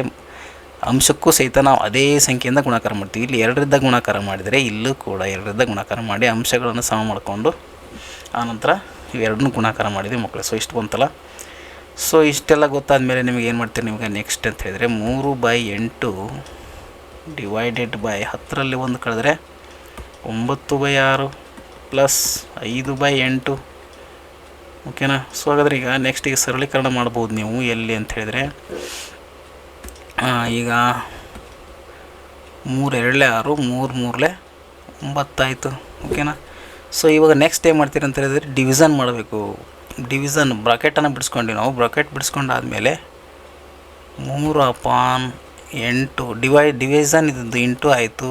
ಅಂಶಕ್ಕೂ ಸಹಿತ ನಾವು ಅದೇ ಸಂಖ್ಯೆಯಿಂದ ಗುಣಾಕಾರ ಮಾಡ್ತೀವಿ. ಇಲ್ಲಿ 2ರಿಂದ ಗುಣಾಕಾರ ಮಾಡಿದರೆ ಇಲ್ಲೂ ಕೂಡ 2ರಿಂದ ಗುಣಾಕಾರ ಮಾಡಿ ಅಂಶಗಳನ್ನು ಸಮ ಮಾಡಿಕೊಂಡು ಆನಂತರ ಇವೆರಡನ್ನೂ ಗುಣಾಕಾರ ಮಾಡಿದ್ವಿ ಮಕ್ಕಳೇ. ಸೊ ಇಷ್ಟು ಬಂತಲ್ಲ. ಸೊ ಇಷ್ಟೆಲ್ಲ ಗೊತ್ತಾದಮೇಲೆ ನಿಮಗೆ ಏನು ಮಾಡ್ತೀರಿ, ನಿಮಗೆ ನೆಕ್ಸ್ಟ್ ಅಂತ ಹೇಳಿದರೆ 3/8 ಡಿವೈಡೆಡ್ ಬೈ 10ರಲ್ಲಿ 1 ಕಳೆದ್ರೆ 9/6 ಪ್ಲಸ್ 5/8. ಓಕೆನಾ. ಸೊ ಹಾಗಾದರೆ ಈಗ ನೆಕ್ಸ್ಟ್ ಈಗ ಸರಳೀಕರಣ ಮಾಡ್ಬೋದು ನೀವು. ಎಲ್ಲಿ ಅಂತ ಹೇಳಿದರೆ ಈಗ 3 2 6 3 3 9 ಆಯಿತು. ಓಕೆನಾ. ಸೊ ಇವಾಗ ನೆಕ್ಸ್ಟ್ ಏನು ಮಾಡ್ತೀರಿ ಅಂತ ಹೇಳಿದರೆ ಡಿವಿಷನ್ ಮಾಡಬೇಕು. ಡಿವಿಷನ್ ಬ್ರಾಕೆಟನ್ನು ಬಿಡಿಸ್ಕೊಂಡು ನಾವು ಬ್ರಾಕೆಟ್ ಬಿಡಿಸ್ಕೊಂಡಾದಮೇಲೆ 3/8 ಡಿವಿಷನ್ ಇದ್ದದ್ದು ಇಂಟು ಆಯಿತು.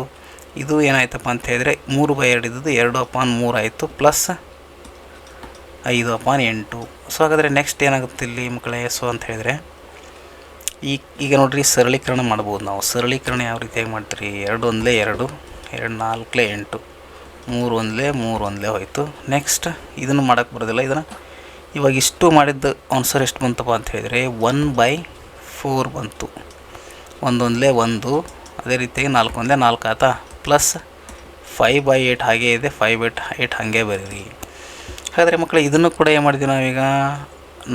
ಇದು ಏನಾಯ್ತಪ್ಪ ಅಂತ ಹೇಳಿದರೆ 3/2 ಇದ್ದದ್ದು 2/3 ಆಯಿತು ಪ್ಲಸ್ 5/8. ಸೊ ಹಾಗಾದರೆ ನೆಕ್ಸ್ಟ್ ಏನಾಗುತ್ತೆ ಇಲ್ಲಿ ಮಕ್ಕಳೇ, ಸೊ ಅಂತ ಹೇಳಿದರೆ ಈಗ ನೋಡಿರಿ ಸರಳೀಕರಣ ಮಾಡ್ಬೋದು ನಾವು. ಸರಳೀಕರಣ ಯಾವ ರೀತಿಯಾಗಿ ಮಾಡ್ತೀರಿ, 2 1 2 2 4 8 3 1 3 1 ಹೋಯಿತು. ನೆಕ್ಸ್ಟ್ ಇದನ್ನು ಮಾಡೋಕ್ಕೆ ಬರೋದಿಲ್ಲ. ಇದನ್ನು ಇವಾಗ ಇಷ್ಟು ಮಾಡಿದ್ದು ಆನ್ಸರ್ ಎಷ್ಟು ಬಂತಪ್ಪ ಅಂತ ಹೇಳಿದರೆ 1/4 ಬಂತು. 1 1 1, ಅದೇ ರೀತಿಯಾಗಿ 4 1 4 ಆಯ್ತಾ ಪ್ಲಸ್ 5/8 ಹಾಗೇ ಇದೆ, 5/8 ಹಾಗೆ ಬರೀರಿ. ಹಾಗಾದರೆ ಮಕ್ಕಳು ಇದನ್ನು ಕೂಡ ಏನು ಮಾಡಿದ್ವಿ ನಾವೀಗ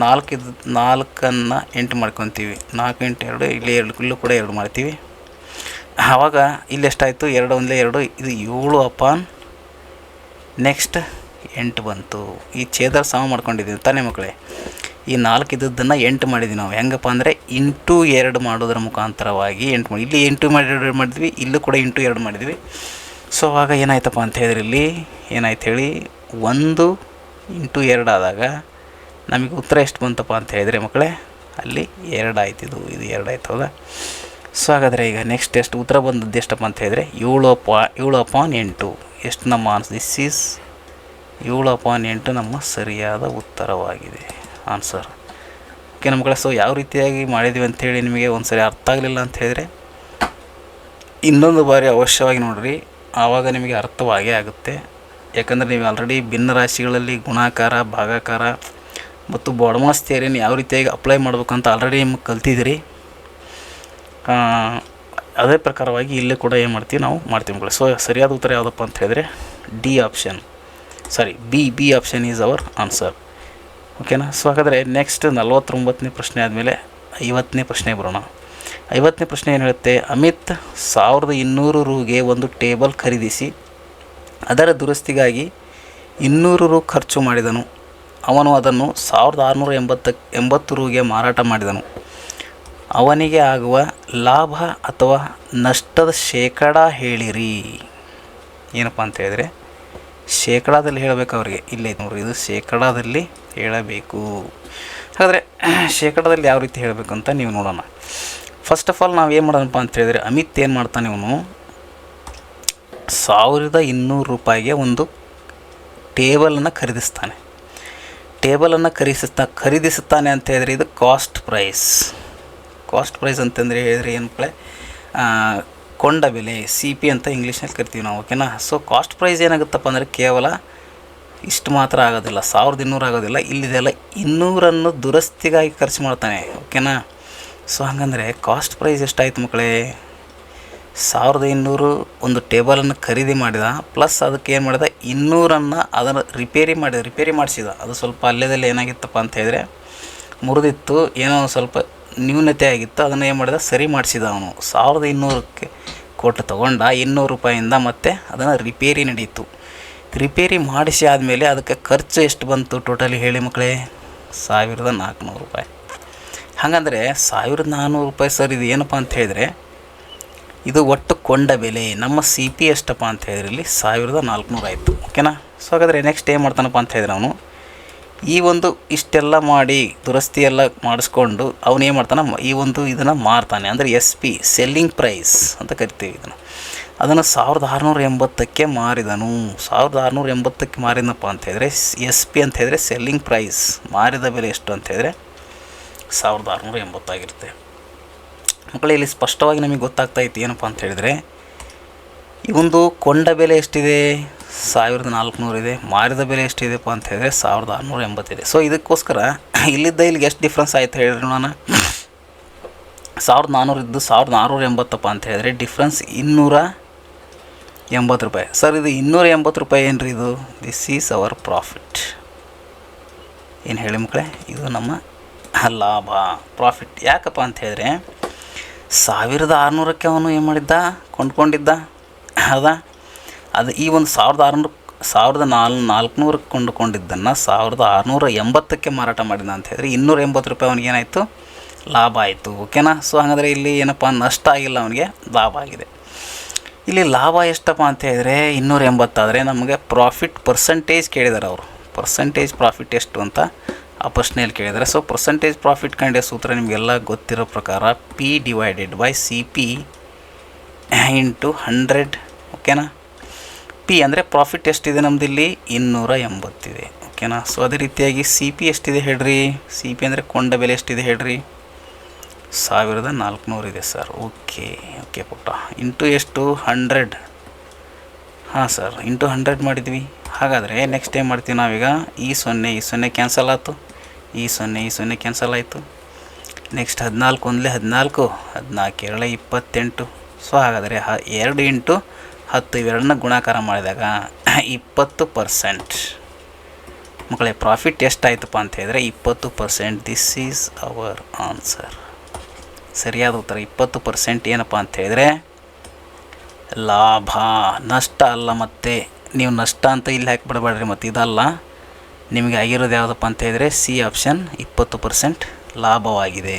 4ನ್ನು 8 ಮಾಡ್ಕೊತೀವಿ. 4 × 2 ಇಲ್ಲಿ 2, ಇಲ್ಲೂ ಕೂಡ 2 ಮಾಡ್ತೀವಿ. ಆವಾಗ ಇಲ್ಲಿ ಎಷ್ಟಾಯಿತು, 2 1 2, ಇದು 7/, ನೆಕ್ಸ್ಟ್ 8 ಬಂತು. ಈ ಛೇದ ಸಮ ಮಾಡ್ಕೊಂಡಿದ್ದೀವಿ ತಾನೇ ಮಕ್ಕಳೇ. ಈ 4 ಇದ್ದದ್ದನ್ನು 8 ಮಾಡಿದ್ವಿ ನಾವು. ಹೆಂಗಪ್ಪ ಅಂದರೆ ಇಂಟು 2 ಮಾಡೋದ್ರ ಮುಖಾಂತರವಾಗಿ 8 ಮಾಡಿ, ಇಲ್ಲಿ ಇಂಟು ಮಾಡಿ 2 ಮಾಡಿದ್ವಿ, ಇಲ್ಲೂ ಕೂಡ ಇಂಟು 2 ಮಾಡಿದ್ವಿ. ಸೊ ಆವಾಗ ಏನಾಯ್ತಪ್ಪ ಅಂತ ಹೇಳಿದ್ರೆ ಇಲ್ಲಿ ಏನಾಯ್ತು ಹೇಳಿ, 1 ಇಂಟು 2 ಆದಾಗ ನಮಗೆ ಉತ್ತರ ಎಷ್ಟು ಬಂತಪ್ಪ ಅಂತ ಹೇಳಿದರೆ ಮಕ್ಕಳೇ, ಅಲ್ಲಿ 2 ಆಯ್ತು. ಇದು 2 ಆಯ್ತು, ಹೌದಾ? ಸೊ ಹಾಗಾದರೆ ಈಗ ನೆಕ್ಸ್ಟ್ ಎಷ್ಟು ಉತ್ತರ ಬಂದದ್ದು ಎಷ್ಟಪ್ಪ ಅಂತ ಹೇಳಿದರೆ 7/8. ಎಷ್ಟು ನಮ್ಮ ದಿಸ್ ಈಸ್ 7/8 ನಮ್ಮ ಸರಿಯಾದ ಉತ್ತರವಾಗಿದೆ ಆನ್ಸರ್. ಓಕೆ ನಮ್ಮ ಮಕ್ಕಳೇ, ಸೊ ಯಾವ ರೀತಿಯಾಗಿ ಮಾಡಿದ್ವಿ ಅಂಥೇಳಿ ನಿಮಗೆ ಒಂದು ಸರಿ ಅರ್ಥ ಆಗಲಿಲ್ಲ ಅಂತ ಹೇಳಿದರೆ ಇನ್ನೊಂದು ಬಾರಿ ಅವಶ್ಯವಾಗಿ ನೋಡಿರಿ, ಆವಾಗ ನಿಮಗೆ ಅರ್ಥವಾಗೇ ಆಗುತ್ತೆ. ಯಾಕಂದರೆ ನೀವು ಆಲ್ರೆಡಿ ಭಿನ್ನ ರಾಶಿಗಳಲ್ಲಿ ಗುಣಾಕಾರ, ಭಾಗಾಕಾರ ಮತ್ತು ಬಾಡ್ಮಾಸ್ ಥಿಯರಿಯನ್ನು ಯಾವ ರೀತಿಯಾಗಿ ಅಪ್ಲೈ ಮಾಡ್ಬೇಕಂತ ಆಲ್ರೆಡಿ ನಿಮಗೆ ಕಲ್ತಿದ್ದೀರಿ. ಅದೇ ಪ್ರಕಾರವಾಗಿ ಇಲ್ಲೇ ಕೂಡ ಏನು ಮಾಡ್ತೀವಿ, ನಾವು ಮಾಡ್ತೀವಿ ಮಕ್ಕಳೇ. ಸೊ ಸರಿಯಾದ ಉತ್ತರ ಯಾವುದಪ್ಪ ಅಂತ ಹೇಳಿದರೆ D option, sorry B option is our answer. ಓಕೆನಾ? ಸೊ ಹಾಗಾದರೆ ನೆಕ್ಸ್ಟ್ 49ನೇ ಪ್ರಶ್ನೆ ಆದಮೇಲೆ 50ನೇ ಪ್ರಶ್ನೆ ಬರೋಣ. 50ನೇ ಪ್ರಶ್ನೆ ಏನು ಹೇಳುತ್ತೆ, ಅಮಿತ್ 1200 ರೂಗೆ ಒಂದು ಟೇಬಲ್ ಖರೀದಿಸಿ ಅದರ ದುರಸ್ತಿಗಾಗಿ 200 ರು ಖರ್ಚು ಮಾಡಿದನು. ಅವನು ಅದನ್ನು 1680 ರೂಗೆ ಮಾರಾಟ ಮಾಡಿದನು. ಅವನಿಗೆ ಆಗುವ ಲಾಭ ಅಥವಾ ನಷ್ಟದ ಶೇಕಡ ಹೇಳಿರಿ. ಏನಪ್ಪ ಅಂತ ಹೇಳಿದರೆ ಶೇಕಡಾದಲ್ಲಿ ಹೇಳಬೇಕು ಅವರಿಗೆ. ಇಲ್ಲೇ ನೋಡಿರಿ, ಇದು ಶೇಕಡಾದಲ್ಲಿ ಹೇಳಬೇಕು. ಹಾಗಾದರೆ ಶೇಕಡಾದಲ್ಲಿ ಯಾವ ರೀತಿ ಹೇಳಬೇಕು ಅಂತ ನೀವು ನೋಡೋಣ. ಫಸ್ಟ್ ಆಫ್ ಆಲ್ ನಾವು ಏನು ಮಾಡೋಣಪ್ಪ ಅಂತ ಹೇಳಿದರೆ, ಅಮಿತ್ ಏನು ಮಾಡ್ತಾನೆ, ಇವನು 1200 ರೂಪಾಯಿಗೆ ಒಂದು ಟೇಬಲನ್ನು ಖರೀದಿಸ್ತಾನೆ. ಟೇಬಲನ್ನು ಖರೀದಿಸುತ್ತಾನೆ ಅಂತ ಹೇಳಿದರೆ ಇದು ಕಾಸ್ಟ್ ಪ್ರೈಸ್. ಕಾಸ್ಟ್ ಪ್ರೈಸ್ ಅಂತಂದರೆ ಹೇಳಿದರೆ ಏನು ಮಕ್ಕಳೇ, ಕೊಂಡ ಬೆಲೆ, CP ಅಂತ ಇಂಗ್ಲೀಷ್ನಲ್ಲಿ ಕರಿತೀವಿ ನಾವು. ಓಕೆನಾ? ಸೊ ಕಾಸ್ಟ್ ಪ್ರೈಸ್ ಏನಾಗುತ್ತಪ್ಪ ಅಂದರೆ ಕೇವಲ ಇಷ್ಟು ಮಾತ್ರ ಆಗೋದಿಲ್ಲ, 1200 ಆಗೋದಿಲ್ಲ. ಇಲ್ಲಿದೆಲ್ಲ 200 ದುರಸ್ತಿಗಾಗಿ ಖರ್ಚು ಮಾಡ್ತಾನೆ. ಓಕೆನಾ? ಸೊ ಹಾಗಂದರೆ ಕಾಸ್ಟ್ ಪ್ರೈಸ್ ಎಷ್ಟಾಯಿತು ಮಕ್ಕಳೇ, 1200 ಒಂದು ಟೇಬಲನ್ನು ಖರೀದಿ ಮಾಡಿದ, ಪ್ಲಸ್ ಅದಕ್ಕೆ ಏನು ಮಾಡಿದ, 200 ಅದನ್ನು ರಿಪೇರಿ ಮಾಡಿಸಿದ. ಅದು ಸ್ವಲ್ಪ ಅಲ್ಲೇದಲ್ಲಿ ಏನಾಗಿತ್ತಪ್ಪ ಅಂತ ಹೇಳಿದರೆ ಮುರಿದಿತ್ತು, ಏನೋ ಸ್ವಲ್ಪ ನ್ಯೂನತೆ ಆಗಿತ್ತು, ಅದನ್ನು ಏನು ಮಾಡಿದ, ಸರಿ ಮಾಡಿಸಿದ. ಅವನು 1200ಕ್ಕೆ ಕೊಟ್ಟು ತೊಗೊಂಡ, 200 ರೂಪಾಯಿಂದ ಮತ್ತೆ ಅದನ್ನು ರಿಪೇರಿ ನಡೀತು. ರಿಪೇರಿ ಮಾಡಿಸಿ ಆದಮೇಲೆ ಅದಕ್ಕೆ ಖರ್ಚು ಎಷ್ಟು ಬಂತು ಟೋಟಲಿ ಹೇಳಿ ಮಕ್ಕಳೇ, 1400 ರೂಪಾಯಿ. ಹಾಗಂದರೆ 1400 ರೂಪಾಯಿ ಸರ್. ಇದು ಏನಪ್ಪ ಅಂತ ಹೇಳಿದರೆ ಇದು ಒಟ್ಟು ಕೊಂಡ ಬೆಲೆ. ನಮ್ಮ CP ಎಷ್ಟಪ್ಪ ಅಂತ ಹೇಳಿದ್ರೆ ಇಲ್ಲಿ 1400 ಆಯಿತು. ಓಕೆನಾ? ಸೊ ಹಾಗಾದರೆ ನೆಕ್ಸ್ಟ್ ಏನು ಮಾಡ್ತಾನಪ್ಪ ಅಂತ ಹೇಳಿದ್ರೆ ಅವನು ಈ ಒಂದು ಇಷ್ಟೆಲ್ಲ ಮಾಡಿ ದುರಸ್ತಿ ಎಲ್ಲ ಮಾಡಿಸ್ಕೊಂಡು ಅವನು ಏನು ಮಾಡ್ತಾನೆ, ಇದನ್ನು ಮಾರ್ತಾನೆ. ಅಂದರೆ SP ಸೆಲ್ಲಿಂಗ್ ಪ್ರೈಸ್ ಅಂತ ಕರಿತೀವಿ ಇದನ್ನು. ಅದನ್ನು 1680ಕ್ಕೆ ಮಾರಿದನು. 1680ಕ್ಕೆ ಮಾರಿದನಪ್ಪ ಅಂತ ಹೇಳಿದ್ರೆ SP ಅಂತ ಹೇಳಿದ್ರೆ ಸೆಲ್ಲಿಂಗ್ ಪ್ರೈಸ್, ಮಾರಿದ ಬೆಲೆ ಎಷ್ಟು ಅಂತ ಹೇಳಿದ್ರೆ 1680 ಆಗಿರುತ್ತೆ. ಮಕ್ಕಳೇ, ಇಲ್ಲಿ ಸ್ಪಷ್ಟವಾಗಿ ನಮಗೆ ಗೊತ್ತಾಗ್ತಾಯಿತ್ತು ಏನಪ್ಪ ಅಂತ ಹೇಳಿದರೆ ಈ ಒಂದು ಕೊಂಡ ಬೆಲೆ ಎಷ್ಟಿದೆ, 1400 ಇದೆ. ಮಾರಿದ ಬೆಲೆ ಎಷ್ಟಿದೆಪ್ಪ ಅಂತ ಹೇಳಿದ್ರೆ 1680 ಇದೆ. ಸೊ ಇದಕ್ಕೋಸ್ಕರ ಇಲ್ಲಿಗೆ ಎಷ್ಟು ಡಿಫ್ರೆನ್ಸ್ ಆಯಿತು ಹೇಳಿದ್ರೆ ನೋಡೋಣ. 1400 ಇದ್ದು 1680 ಅಂತ ಹೇಳಿದ್ರೆ ಡಿಫ್ರೆನ್ಸ್ 280 ರೂಪಾಯಿ. ಸರ್ ಇದು 280 ರೂಪಾಯಿ ಏನು ರೀ, ಇದು ದಿಸ್ ಈಸ್ ಅವರ್ ಪ್ರಾಫಿಟ್. ಏನು ಹೇಳಿ ಮಕ್ಕಳೇ, ಇದು ನಮ್ಮ ಲಾಭ, ಪ್ರಾಫಿಟ್. ಯಾಕಪ್ಪ ಅಂತ ಹೇಳಿದ್ರೆ 1600ಕ್ಕೆ ಅವನು ಏನು ಮಾಡಿದ್ದ, ಕೊಂಡ್ಕೊಂಡಿದ್ದ. ಹೌದಾ? ಅದು ಈ ಒಂದು 1400ಕ್ಕೆ ಕೊಂಡುಕೊಂಡಿದ್ದನ್ನು 1680ಕ್ಕೆ ಮಾರಾಟ ಮಾಡಿದ ಅಂತ ಹೇಳಿದ್ರೆ 280 ರೂಪಾಯಿ ಅವನಿಗೆ ಏನಾಯಿತು, ಲಾಭ ಆಯಿತು. ಓಕೆನಾ? ಸೊ ಹಾಗಾದರೆ ಇಲ್ಲಿ ಏನಪ್ಪ, ನಷ್ಟ ಆಗಿಲ್ಲ, ಅವನಿಗೆ ಲಾಭ ಆಗಿದೆ. ಇಲ್ಲಿ ಲಾಭ ಎಷ್ಟಪ್ಪ ಅಂತ ಹೇಳಿದರೆ 280 ಆದರೆ ನಮಗೆ ಪ್ರಾಫಿಟ್ ಪರ್ಸೆಂಟೇಜ್ ಕೇಳಿದ್ದಾರೆ ಅವರು. ಪರ್ಸೆಂಟೇಜ್ ಪ್ರಾಫಿಟ್ ಎಷ್ಟು ಅಂತ ಆ ಪ್ರಶ್ನೆಯಲ್ಲಿ ಕೇಳಿದ್ದಾರೆ. ಸೊ ಪರ್ಸೆಂಟೇಜ್ ಪ್ರಾಫಿಟ್ ಕಂಡಿದ್ದ ಸೂತ್ರ ನಿಮಗೆಲ್ಲ ಗೊತ್ತಿರೋ ಪ್ರಕಾರ P/CP ಇಂಟು 100. ಓಕೆನಾ? P ಅಂದರೆ ಪ್ರಾಫಿಟ್ ಎಷ್ಟಿದೆ ನಮ್ಮದಿಲ್ಲಿ 280 ಇದೆ. ಓಕೆನಾ? ಸೊ ಅದೇ ರೀತಿಯಾಗಿ CP ಎಷ್ಟಿದೆ ಹೇಳ್ರಿ, CP ಅಂದರೆ ಕೊಂಡ ಬೆಲೆ ಎಷ್ಟಿದೆ ಹೇಳ್ರಿ, 1400 ಇದೆ ಸರ್. ಓಕೆ ಪುಟ್ಟ. ಇಂಟು ಎಷ್ಟು, 100. ಹಾಂ ಸರ್, ಇಂಟು 100 ಮಾಡಿದ್ವಿ. ಹಾಗಾದರೆ ನೆಕ್ಸ್ಟ್ ಏನು ಮಾಡ್ತೀವಿ ನಾವೀಗ, ಈ 0 ಕ್ಯಾನ್ಸಲ್ ಆಯಿತು, ಈ 0 ಕ್ಯಾನ್ಸಲ್ ಆಯಿತು. ನೆಕ್ಸ್ಟ್ 14 1 14, 14 28. ಸೊ ಹಾಗಾದರೆ 2 ಇಂಟು 10 ಇವೆರಡನ್ನ ಗುಣಾಕಾರ ಮಾಡಿದಾಗ 20%. ಮಕ್ಕಳೇ, ಪ್ರಾಫಿಟ್ ಎಷ್ಟಾಯ್ತಪ್ಪ ಅಂತ ಹೇಳಿದರೆ 20%. This is our answer. ಸರಿಯಾದ ಉತ್ತರ 20% ಏನಪ್ಪ ಅಂತ ಹೇಳಿದರೆ ಲಾಭ, ನಷ್ಟ ಅಲ್ಲ. ಮತ್ತು ನೀವು ನಷ್ಟ ಅಂತ ಇಲ್ಲಿ ಹಾಕಿಬಿಡಬೇಡ್ರಿ, ಮತ್ತು ಇದಲ್ಲ. ನಿಮಗೆ ಆಗಿರೋದು ಯಾವುದಪ್ಪ ಅಂತ ಹೇಳಿದರೆ C ಆಪ್ಷನ್, 20% ಲಾಭವಾಗಿದೆ.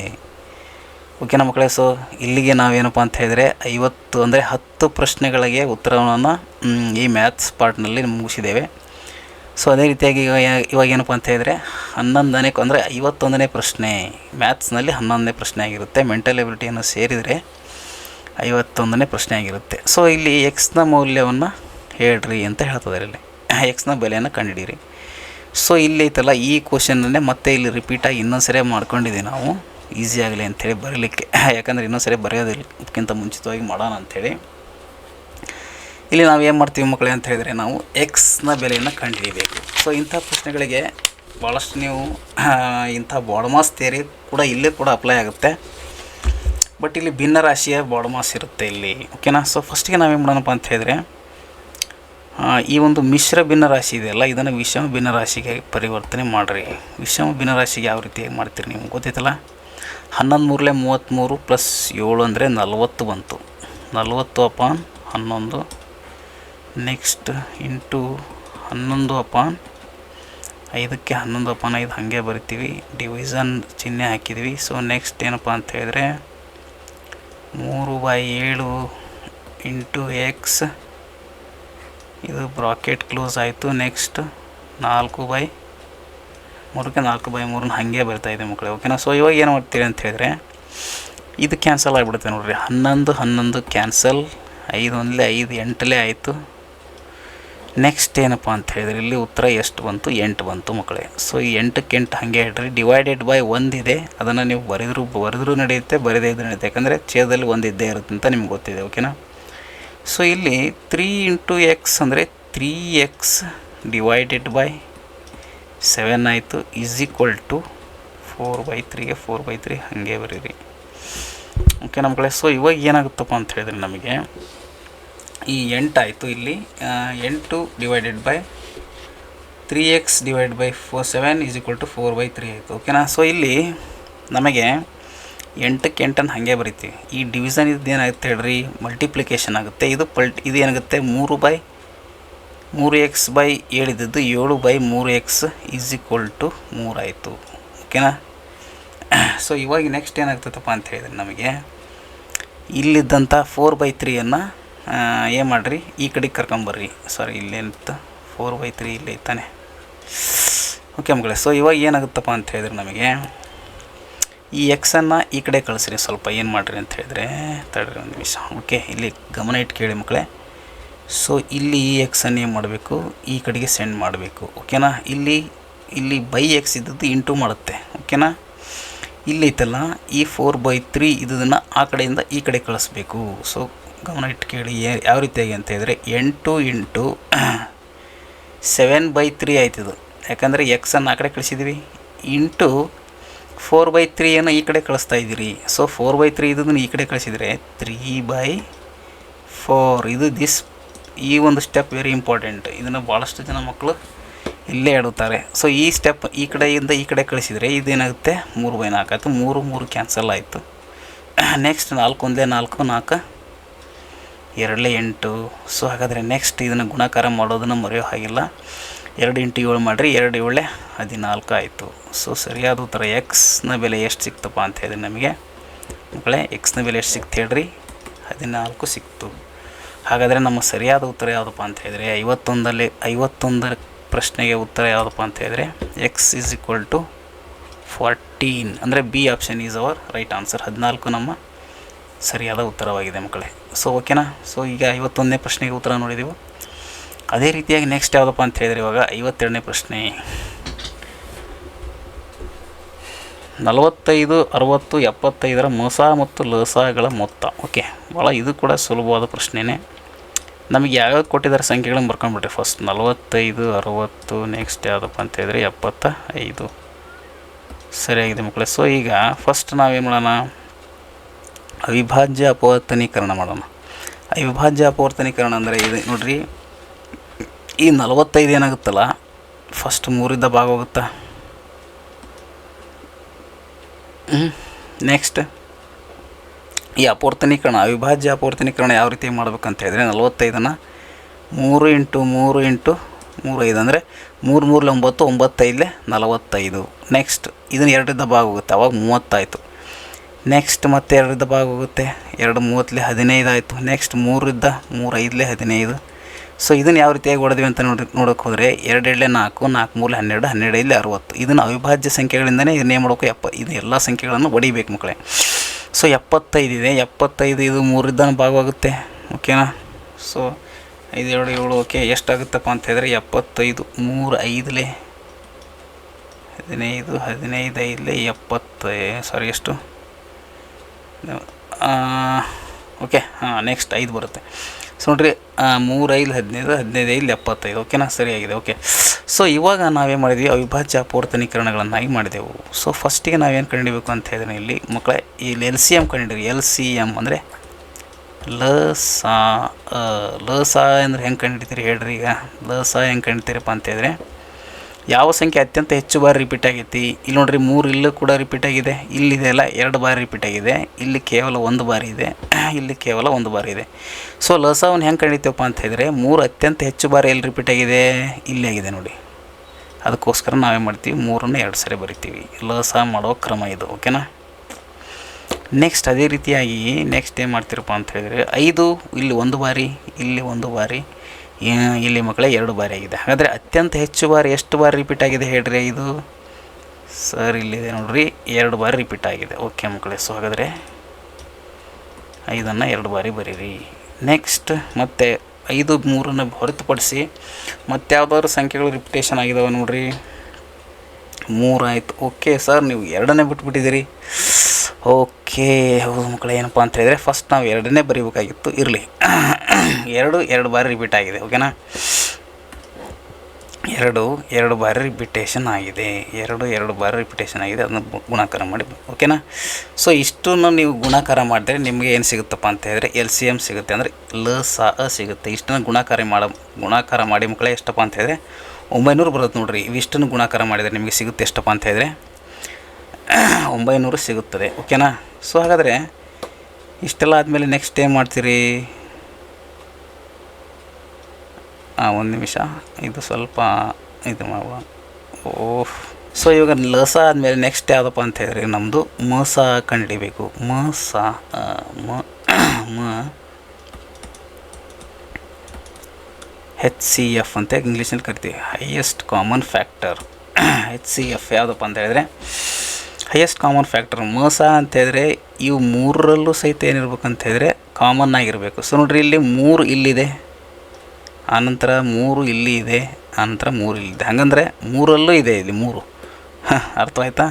ಓಕೆನಾ ಮಕ್ಕಳೇ? ಸೊ ಇಲ್ಲಿಗೆ ನಾವೇನಪ್ಪ ಅಂತ ಹೇಳಿದರೆ 50 ಅಂದರೆ 10 ಪ್ರಶ್ನೆಗಳಿಗೆ ಉತ್ತರವನ್ನು ಈ ಮ್ಯಾಥ್ಸ್ ಪಾರ್ಟ್ನಲ್ಲಿ ಮುಗಿಸಿದ್ದೇವೆ. ಸೊ ಅದೇ ರೀತಿಯಾಗಿ ಇವಾಗ ಏನಪ್ಪ ಅಂತ ಹೇಳಿದರೆ 11ನೇ ಅಂದರೆ 51ನೇ ಪ್ರಶ್ನೆ ಮ್ಯಾಥ್ಸ್ನಲ್ಲಿ 11ನೇ ಪ್ರಶ್ನೆ ಆಗಿರುತ್ತೆ. ಮೆಂಟಲ್ ಎಬಿಲಿಟಿಯನ್ನು ಸೇರಿದರೆ 51ನೇ ಪ್ರಶ್ನೆ ಆಗಿರುತ್ತೆ. ಸೊ ಇಲ್ಲಿ ಎಕ್ಸ್ನ ಮೌಲ್ಯವನ್ನು ಹೇಳ್ರಿ ಅಂತ ಹೇಳ್ತದೆ. ಇಲ್ಲಿ ಎಕ್ಸ್ನ ಬೆಲೆಯನ್ನು ಕಂಡುಹಿಡೀರಿ. ಸೊ ಇಲ್ಲಿ ಐತಲ್ಲ ಈ ಕ್ವಶನನ್ನೇ ಮತ್ತೆ ಇಲ್ಲಿ ರಿಪೀಟಾಗಿ ಇನ್ನೊಂದು ಸರಿ ಮಾಡ್ಕೊಂಡಿದ್ದೀವಿ ನಾವು, ಈಸಿ ಆಗಲಿ ಅಂಥೇಳಿ ಬರೀಲಿಕ್ಕೆ. ಯಾಕಂದರೆ ಇನ್ನೊಂದು ಸರಿ ಬರೆಯೋದಕ್ಕಿಂತ ಮುಂಚಿತವಾಗಿ ಮಾಡೋಣ ಅಂಥೇಳಿ. ಇಲ್ಲಿ ನಾವು ಏನು ಮಾಡ್ತೀವಿ ಮಕ್ಕಳೇ ಅಂತ ಹೇಳಿದರೆ, ನಾವು ಎಕ್ಸ್ನ ಬೆಲೆಯನ್ನು ಕಂಡುಹಿಡಿಯಬೇಕು. ಸೊ ಇಂಥ ಪ್ರಶ್ನೆಗಳಿಗೆ ಭಾಳಷ್ಟು ನೀವು ಇಂಥ ಬಾಡ್ಮಾಸ್ ಥಿಯರಿ ಕೂಡ ಇಲ್ಲೇ ಕೂಡ ಅಪ್ಲೈ ಆಗುತ್ತೆ. ಬಟ್ ಇಲ್ಲಿ ಭಿನ್ನರಾಶಿಯ ಬಾಡ್ಮಾಸ್ ಇರುತ್ತೆ ಇಲ್ಲಿ, ಓಕೆನಾ. ಸೊ ಫಸ್ಟಿಗೆ ನಾವೇನು ಮಾಡೋಣಪ್ಪ ಅಂತ ಹೇಳಿದರೆ, ಈ ಒಂದು ಮಿಶ್ರ ಭಿನ್ನರಾಶಿ ಇದೆಯಲ್ಲ, ಇದನ್ನು ವಿಷಮ ಭಿನ್ನರಾಶಿಗೆ ಪರಿವರ್ತನೆ ಮಾಡಿರಿ. ವಿಷಮ ಭಿನ್ನರಾಶಿಗೆ ಯಾವ ರೀತಿಯಾಗಿ ಮಾಡ್ತೀರಿ ನಿಮ್ಗೆ ಗೊತ್ತೈತಲ್ಲ. 11 × 33 + 7 ಅಂದರೆ 40 ಬಂತು. 40/11. ನೆಕ್ಸ್ಟ್ ಇಂಟು 11/5ಕ್ಕೆ 11/5 ಹಾಗೆ ಬರಿತೀವಿ. ಡಿವಿಷನ್ ಚಿಹ್ನೆ ಹಾಕಿದ್ವಿ. ಸೊ ನೆಕ್ಸ್ಟ್ ಏನಪ್ಪ ಅಂತ ಹೇಳಿದರೆ 3/7 ಇಂಟು ಎಕ್ಸ್, ಇದು ಬ್ರಾಕೆಟ್ ಕ್ಲೋಸ್ ಆಯಿತು. ನೆಕ್ಸ್ಟ್ 4/3ಕ್ಕೆ 4/3 ಹಾಗೆ ಬರ್ತಾಯಿದೆ ಮಕ್ಕಳೇ, ಓಕೆನಾ. ಸೊ ಇವಾಗ ಏನು ಮಾಡ್ತೀರಿ ಅಂತ ಹೇಳಿದ್ರೆ, ಇದು ಕ್ಯಾನ್ಸಲ್ ಆಗಿಬಿಡುತ್ತೆ ನೋಡಿರಿ. 11 ಕ್ಯಾನ್ಸಲ್, 5 1 5 8 ಆಯಿತು. ನೆಕ್ಸ್ಟ್ ಏನಪ್ಪ ಅಂತ ಹೇಳಿದ್ರೆ, ಇಲ್ಲಿ ಉತ್ತರ ಎಷ್ಟು ಬಂತು? 8 ಬಂತು ಮಕ್ಕಳೇ. ಸೊ ಈ 8ಕ್ಕೆ 8 ಹಾಗೆ ಹೇಳ್ರಿ. ಡಿವೈಡೆಡ್ ಬೈ 1 ಇದೆ, ಅದನ್ನು ನೀವು ಬರೆದ್ರೂ ನಡೆಯುತ್ತೆ, ಬರೆದೇ ಇದ್ರೂ ನಡೆಯುತ್ತೆ. ಯಾಕಂದರೆ ಛೇದದಲ್ಲಿ 1 ಇದ್ದೇ ಇರುತ್ತೆ ಅಂತ ನಿಮ್ಗೆ ಗೊತ್ತಿದೆ, ಓಕೆನಾ. ಸೊ ಇಲ್ಲಿ 3 ಇಂಟು ಎಕ್ಸ್ ಅಂದರೆ 3x ಡಿವೈಡೆಡ್ ಬೈ 7 ಆಯಿತು. ಈಸ್ ಈಕ್ವಲ್ ಟು 4/3ಗೆ 4/3 ಹಾಗೆ ಬರೀರಿ, ಓಕೆನಾ ಮಕ್ಕಳೇ. ಸೊ ಇವಾಗ ಏನಾಗುತ್ತಪ್ಪ ಅಂತ ಹೇಳಿದ್ರೆ, ನಮಗೆ ಈ 8 ಆಯಿತು. ಇಲ್ಲಿ 8 divided by 3x divide by 7 is equal to 4/3 ಆಯಿತು, ಓಕೆನಾ. ಸೊ ಇಲ್ಲಿ ನಮಗೆ 8ಕ್ಕೆ 8 ಹಾಗೆ ಬರಿತೀವಿ. ಈ ಡಿವಿಷನ್ ಇದ್ದೇನಾಗುತ್ತೆ ಹೇಳ್ರಿ, ಮಲ್ಟಿಪ್ಲಿಕೇಶನ್ ಆಗುತ್ತೆ. ಇದು ಏನಾಗುತ್ತೆ 3/3x/7 ಇದ್ದದ್ದು 7/3x ಈಸ್ ಈಕ್ವಲ್ ಟು 3 ಆಯಿತು, ಓಕೆನಾ. ಸೊ ಇವಾಗ ನೆಕ್ಸ್ಟ್ ಏನಾಗ್ತದಪ್ಪ ಅಂತ ಹೇಳಿದ್ರೆ, ನಮಗೆ ಇಲ್ಲಿದ್ದಂಥ 4/3ಯನ್ನು ಏನು ಮಾಡಿರಿ, ಈ ಕಡೆಗೆ ಕರ್ಕೊಂಬರ್ರಿ. ಸಾರಿ, ಇಲ್ಲೇನಿತ್ತು 4/3 ಇಲ್ಲೇ ಇತ್ತಾನೆ, ಓಕೆ ಮಕ್ಕಳೇ. ಸೊ ಇವಾಗ ಏನಾಗುತ್ತಪ್ಪ ಅಂತ ಹೇಳಿದ್ರೆ, ನಮಗೆ ಈ ಎಕ್ಸನ್ನು ಈ ಕಡೆ ಕಳಿಸ್ರಿ. ಸ್ವಲ್ಪ ಏನು ಮಾಡಿರಿ ಅಂತ ಹೇಳಿದ್ರೆ, ತಡ್ರಿ ಒಂದು ನಿಮಿಷ, ಓಕೆ. ಇಲ್ಲಿ ಗಮನ ಇಟ್ಟು ಕೇಳಿ ಮಕ್ಕಳೇ. ಸೊ ಇಲ್ಲಿ ಈ ಎಕ್ಸನ್ನು ಏನು ಮಾಡಬೇಕು, ಈ ಕಡೆಗೆ ಸೆಂಡ್ ಮಾಡಬೇಕು, ಓಕೆನಾ. ಇಲ್ಲಿ ಬೈ ಎಕ್ಸ್ ಇದ್ದದ್ದು ಇಂಟು ಮಾಡುತ್ತೆ, ಓಕೆನಾ. ಇಲ್ಲಿ ಐತಲ್ಲ ಈ 4/3 ಇದನ್ನು ಆ ಕಡೆಯಿಂದ ಈ ಕಡೆ ಕಳಿಸ್ಬೇಕು. ಸೊ ಗಮನ ಇಟ್ಟು ಕೇಳಿ ಯಾವ ರೀತಿಯಾಗಿ ಅಂತ ಹೇಳಿದರೆ, 8 ಇಂಟು 7/3 ಆಯ್ತಿದು. ಯಾಕಂದರೆ ಎಕ್ಸನ್ನು ಆ ಕಡೆ ಕಳಿಸಿದ್ವಿ, ಇಂಟು 4/3ಯನ್ನು ಈ ಕಡೆ ಕಳಿಸ್ತಾ ಇದ್ದೀರಿ. ಸೊ 4/3 ಇದನ್ನು ಈ ಕಡೆ ಕಳಿಸಿದರೆ 3/4. ಇದು ಈ ಒಂದು ಸ್ಟೆಪ್ ವೆರಿ ಇಂಪಾರ್ಟೆಂಟ್. ಇದನ್ನು ಭಾಳಷ್ಟು ಜನ ಮಕ್ಕಳು ಇಲ್ಲೇ ಆಡುತ್ತಾರೆ. ಸೊ ಈ ಸ್ಟೆಪ್ ಈ ಕಡೆಯಿಂದ ಈ ಕಡೆ ಕಳಿಸಿದರೆ ಇದೇನಾಗುತ್ತೆ 3/4 ಆಯಿತು. 3 ಕ್ಯಾನ್ಸಲ್ ಆಯಿತು. ನೆಕ್ಸ್ಟ್ 4 1 4 4 2 8. ಸೊ ಹಾಗಾದರೆ ನೆಕ್ಸ್ಟ್ ಇದನ್ನು ಗುಣಾಕಾರ ಮಾಡೋದನ್ನು ಮರೆಯೋ ಹಾಗಿಲ್ಲ. 2 × 7 ಮಾಡಿರಿ, 2 7 14 ಆಯಿತು. ಸೊ ಸರಿಯಾದ ಉತ್ತರ ಎಕ್ಸ್ನ ಬೆಲೆ ಎಷ್ಟು ಸಿಕ್ತಪ್ಪ ಅಂತ ಹೇಳಿದ್ರೆ, ನಮಗೆ ಮಕ್ಕಳೇ ಎಕ್ಸ್ನ ಬೆಲೆ ಎಷ್ಟು ಸಿಕ್ತು ಹೇಳ್ರಿ, 14 ಸಿಕ್ತು. ಹಾಗಾದರೆ ನಮ್ಮ ಸರಿಯಾದ ಉತ್ತರ ಯಾವುದಪ್ಪ ಅಂತ ಹೇಳಿದರೆ, 51 ಪ್ರಶ್ನೆಗೆ ಉತ್ತರ ಯಾವುದಪ್ಪ ಅಂತ ಹೇಳಿದರೆ, ಎಕ್ಸ್ ಈಸ್ ಈಕ್ವಲ್ ಟು 14 ಅಂದರೆ B option is our right answer. 14 ನಮ್ಮ ಸರಿಯಾದ ಉತ್ತರವಾಗಿದೆ ಮಕ್ಕಳೇ. ಸೊ ಓಕೆನಾ. ಸೊ ಈಗ 51ನೇ ಪ್ರಶ್ನೆಗೆ ಉತ್ತರ ನೋಡಿದೆವು. ಅದೇ ರೀತಿಯಾಗಿ ನೆಕ್ಸ್ಟ್ ಯಾವುದಪ್ಪ ಅಂತ ಹೇಳಿದರೆ, ಇವಾಗ 52ನೇ ಪ್ರಶ್ನೆ. 45, 60, 75ರ ಮೊಸ ಮತ್ತು ಲಸಗಳ ಮೊತ್ತ. ಓಕೆ, ಭಾಳ ಇದು ಕೂಡ ಸುಲಭವಾದ ಪ್ರಶ್ನೆನೇ. ನಮಗೆ ಯಾವ್ಯಾವ್ದು ಕೊಟ್ಟಿದ್ದಾರೆ ಸಂಖ್ಯೆಗಳನ್ನು ಬರ್ಕೊಂಡ್ಬಿಟ್ರೆ, ಫಸ್ಟ್ 45, 60, ನೆಕ್ಸ್ಟ್ ಯಾವುದಪ್ಪ ಅಂತ ಹೇಳಿದರೆ 75. ಸರಿಯಾಗಿದೆ ಮಕ್ಕಳೇ. ಸೊ ಈಗ ಫಸ್ಟ್ ನಾವೇನು ಮಾಡೋಣ, ಅವಿಭಾಜ್ಯ ಅಪವರ್ತನೀಕರಣ ಮಾಡೋಣ. ಅವಿಭಾಜ್ಯ ಅಪವರ್ತನೀಕರಣ ಅಂದರೆ ಇದು ನೋಡಿರಿ, ಈ 45 ಏನಾಗುತ್ತಲ್ಲ, ಫಸ್ಟ್ 3ರಿಂದ ಭಾಗ ಹೋಗುತ್ತಾ. ನೆಕ್ಸ್ಟ್ ಈ ಅಪವರ್ತನೀಕರಣ, ಅವಿಭಾಜ್ಯ ಅಪವರ್ತನೀಕರಣ ಯಾವ ರೀತಿ ಮಾಡ್ಬೇಕಂತ ಹೇಳಿದ್ರೆ, 45ನ್ನು 3 × 3 × 3 ಅಂದರೆ 3 3 9, 9 5 45. ನೆಕ್ಸ್ಟ್ ಇದನ್ನು 2ರಿಂದ ಭಾಗ ಹೋಗುತ್ತೆ, ಅವಾಗ 30 ಆಯಿತು. ನೆಕ್ಸ್ಟ್ ಮತ್ತೆ 2ರಿಂದ ಭಾಗ ಹೋಗುತ್ತೆ, 2 30 15 ಆಯಿತು. ನೆಕ್ಸ್ಟ್ 3 ರಿಂದ 3 5 15, ಸೊ ಇದನ್ನು ಯಾವ ರೀತಿಯಾಗಿ ಹೊಡೆದ್ವಿ ಅಂತ ನೋಡೋಕೆ ಹೋದರೆ 2 2 4, 4 3 12, 12 5 60. ಇದನ್ನು ಅವಿಭಾಜ್ಯ ಸಂಖ್ಯೆಗಳಿಂದನೇ ಇದನ್ನೇ ಮಾಡಬೇಕು. ಇದು ಎಲ್ಲ ಸಂಖ್ಯೆಗಳನ್ನು ಹೊಡಿಬೇಕು ಮಕ್ಕಳೇ. ಸೊ 75 ಇದೆ, 75 ಇದು 3 ಭಾಗವಾಗುತ್ತೆ. ಓಕೆನಾ. So 5 2 7 okay. ಎಷ್ಟಾಗುತ್ತಪ್ಪ ಅಂತ ಹೇಳಿದ್ರೆ 75 3 5 15 15 5 70 ಸಾರಿ ಎಷ್ಟು ಓಕೆ. ನೆಕ್ಸ್ಟ್ 5 ಬರುತ್ತೆ. ಸೊ ನೋಡಿರಿ 3 5 15 15 5 75. ಓಕೆನಾ, ಸರಿಯಾಗಿದೆ. ಓಕೆ. ಸೊ ಇವಾಗ ನಾವೇನು ಮಾಡಿದ್ವಿ, ಅವಿಭಾಜ್ಯ ಅಪೂರ್ತನೀಕರಣಗಳನ್ನಾಗಿ ಮಾಡಿದೆವು. ಸೊ ಫಸ್ಟಿಗೆ ನಾವೇನು ಕಂಡುಹಿಡಿಬೇಕು ಅಂತ ಹೇಳಿದ್ರೆ ಇಲ್ಲಿ ಮಕ್ಕಳೇ, ಇಲ್ಲಿ LCM ಕಂಡುಹಿಡಿರಿ. LCM ಅಂದರೆ ಲ ಸಾ ಅಂದರೆ ಹೆಂಗೆ ಕಂಡುಹಿಡಿತೀರಿ ಹೇಳ್ರಿ. ಈಗ ಲ ಸಾ ಹೆಂಗೆ ಕಂಡುಹಿಡಿತೀರಪ್ಪ ಅಂತ ಹೇಳಿದ್ರೆ, ಯಾವ ಸಂಖ್ಯೆ ಅತ್ಯಂತ ಹೆಚ್ಚು ಬಾರಿ ರಿಪೀಟ್ ಆಗೈತಿ. ಇಲ್ಲಿ ನೋಡಿರಿ 3 ಇಲ್ಲೂ ಕೂಡ ರಿಪೀಟ್ ಆಗಿದೆ, ಇಲ್ಲಿದೆ ಅಲ್ಲ 2 ಬಾರಿ ರಿಪೀಟ್ ಆಗಿದೆ, ಇಲ್ಲಿ ಕೇವಲ 1 ಬಾರಿ ಇದೆ, ಇಲ್ಲಿ ಕೇವಲ 1 ಬಾರಿ ಇದೆ. ಸೊ ಲಸಾವನ್ನು ಹೆಂಗೆ ಕಂಡಿತೀವಪ್ಪ ಅಂತ ಹೇಳಿದ್ರೆ, 3 ಅತ್ಯಂತ ಹೆಚ್ಚು ಬಾರಿ ಎಲ್ಲಿ ರಿಪೀಟ್ ಆಗಿದೆ, ಇಲ್ಲಿ ಆಗಿದೆ ನೋಡಿ. ಅದಕ್ಕೋಸ್ಕರ ನಾವೇನು ಮಾಡ್ತೀವಿ, 3ನ್ನು 2 ಸರಿ ಬರಿತೀವಿ. ಲಸ ಮಾಡೋ ಕ್ರಮ ಇದು. ಓಕೆನಾ. ನೆಕ್ಸ್ಟ್ ಅದೇ ರೀತಿಯಾಗಿ ನೆಕ್ಸ್ಟ್ ಏನು ಮಾಡ್ತೀರಪ್ಪ ಅಂತ ಹೇಳಿದ್ರೆ, 5 ಇಲ್ಲಿ 1 ಬಾರಿ, ಇಲ್ಲಿ 1 ಬಾರಿ, ಇಲ್ಲಿ ಮಕ್ಕಳೇ 2 ಬಾರಿ ಆಗಿದೆ. ಹಾಗಾದರೆ ಅತ್ಯಂತ ಹೆಚ್ಚು ಬಾರಿ ಎಷ್ಟು ಬಾರಿ ರಿಪೀಟ್ ಆಗಿದೆ ಹೇಳ್ರಿ. ಇದು ಸರ್ ಇಲ್ಲಿದೆ ನೋಡ್ರಿ, 2 ಬಾರಿ ರಿಪೀಟ್ ಆಗಿದೆ. ಓಕೆ ಮಕ್ಕಳೇ. ಸೊ ಹಾಗಾದರೆ 5ಅನ್ನು 2 ಬಾರಿ ಬರೀರಿ. ನೆಕ್ಸ್ಟ್ ಮತ್ತೆ 5 3ನ್ನು ಹೊರತುಪಡಿಸಿ ಮತ್ತೆ ಯಾವುದಾದ್ರು ಸಂಖ್ಯೆಗಳು ರಿಪಿಟೇಷನ್ ಆಗಿದಾವೆ ನೋಡ್ರಿ. 3 ಆಯಿತು. ಓಕೆ ಸರ್, ನೀವು 2ನೇ ಬಿಟ್ಬಿಟ್ಟಿದ್ದೀರಿ. ಓಕೆ ಹೌದು ಮಕ್ಕಳೇ. ಏನಪ್ಪ ಅಂತ ಹೇಳಿದರೆ ಫಸ್ಟ್ ನಾವು 2ನೇ ಬರೀಬೇಕಾಗಿತ್ತು. ಇರಲಿ, 2 ಬಾರಿ ರಿಪೀಟ್ ಆಗಿದೆ. ಓಕೆನಾ. 2 ಬಾರಿ ರಿಪಿಟೇಷನ್ ಆಗಿದೆ. 2 ಬಾರಿ ರಿಪಿಟೇಷನ್ ಆಗಿದೆ. ಅದನ್ನು ಗುಣಾಕಾರ ಮಾಡಿ. ಓಕೆನಾ. ಸೊ ಇಷ್ಟನ್ನು ನೀವು ಗುಣಾಕಾರ ಮಾಡಿದ್ರೆ ನಿಮಗೆ ಏನು ಸಿಗುತ್ತಪ್ಪ ಅಂತ ಹೇಳಿದ್ರೆ LCM ಸಿಗುತ್ತೆ. ಅಂದರೆ ಲ ಸಾ ಸಿಗುತ್ತೆ. ಇಷ್ಟನ್ನು ಗುಣಾಕಾರ ಮಾಡಿ ಮಕ್ಕಳೇ ಎಷ್ಟಪ್ಪ ಅಂತ ಹೇಳಿದ್ರೆ 900 ಬರುತ್ತೆ ನೋಡಿರಿ. ಇವಿಷ್ಟನ್ನು ಗುಣಾಕಾರ ಮಾಡಿದರೆ ನಿಮಗೆ ಸಿಗುತ್ತೆ ಎಷ್ಟಪ್ಪ ಅಂತ ಹೇಳಿದ್ರೆ 900 ಸಿಗುತ್ತದೆ. ಓಕೆನಾ. ಸೊ ಹಾಗಾದರೆ ಇಷ್ಟೆಲ್ಲ ಆದಮೇಲೆ ನೆಕ್ಸ್ಟ್ ಏನು ಮಾಡ್ತೀರಿ, ಒಂದು ನಿಮಿಷ, ಇದು ಸ್ವಲ್ಪ ಇದು ಮಾಡುವ. ಓಹ್. ಸೊ ಇವಾಗ ಲಸ ಆದಮೇಲೆ ನೆಕ್ಸ್ಟ್ ಯಾವುದಪ್ಪ ಅಂತ ಹೇಳಿದ್ರೆ ನಮ್ಮದು ಮಸ ಕಂಡುಹಿಡಿಬೇಕು. HCF ಅಂತ ಇಂಗ್ಲೀಷಲ್ಲಿ ಕರಿತೀವಿ, ಹೈಯೆಸ್ಟ್ ಕಾಮನ್ ಫ್ಯಾಕ್ಟರ್. HCF ಯಾವುದಪ್ಪ ಅಂತ ಹೇಳಿದ್ರೆ ಹೈಯೆಸ್ಟ್ ಕಾಮನ್ ಫ್ಯಾಕ್ಟರ್. ಮೋಸ ಅಂತ ಹೇಳಿದ್ರೆ ಇವು 3ರಲ್ಲೂ ಸಹಿತ ಏನಿರ್ಬೇಕಂತ ಹೇಳಿದ್ರೆ ಕಾಮನ್ ಆಗಿರಬೇಕು. ಸೊ ನೋಡಿರಿ, ಇಲ್ಲಿ 3 ಇಲ್ಲಿದೆ, ಆನಂತರ 3 ಇಲ್ಲಿ ಇದೆ, ಆನಂತರ 3 ಇಲ್ಲಿದೆ. ಹಾಗಂದರೆ 3ರಲ್ಲೂ ಇದೆ, ಇಲ್ಲಿ 3. ಅರ್ಥವಾಯ್ತಾ.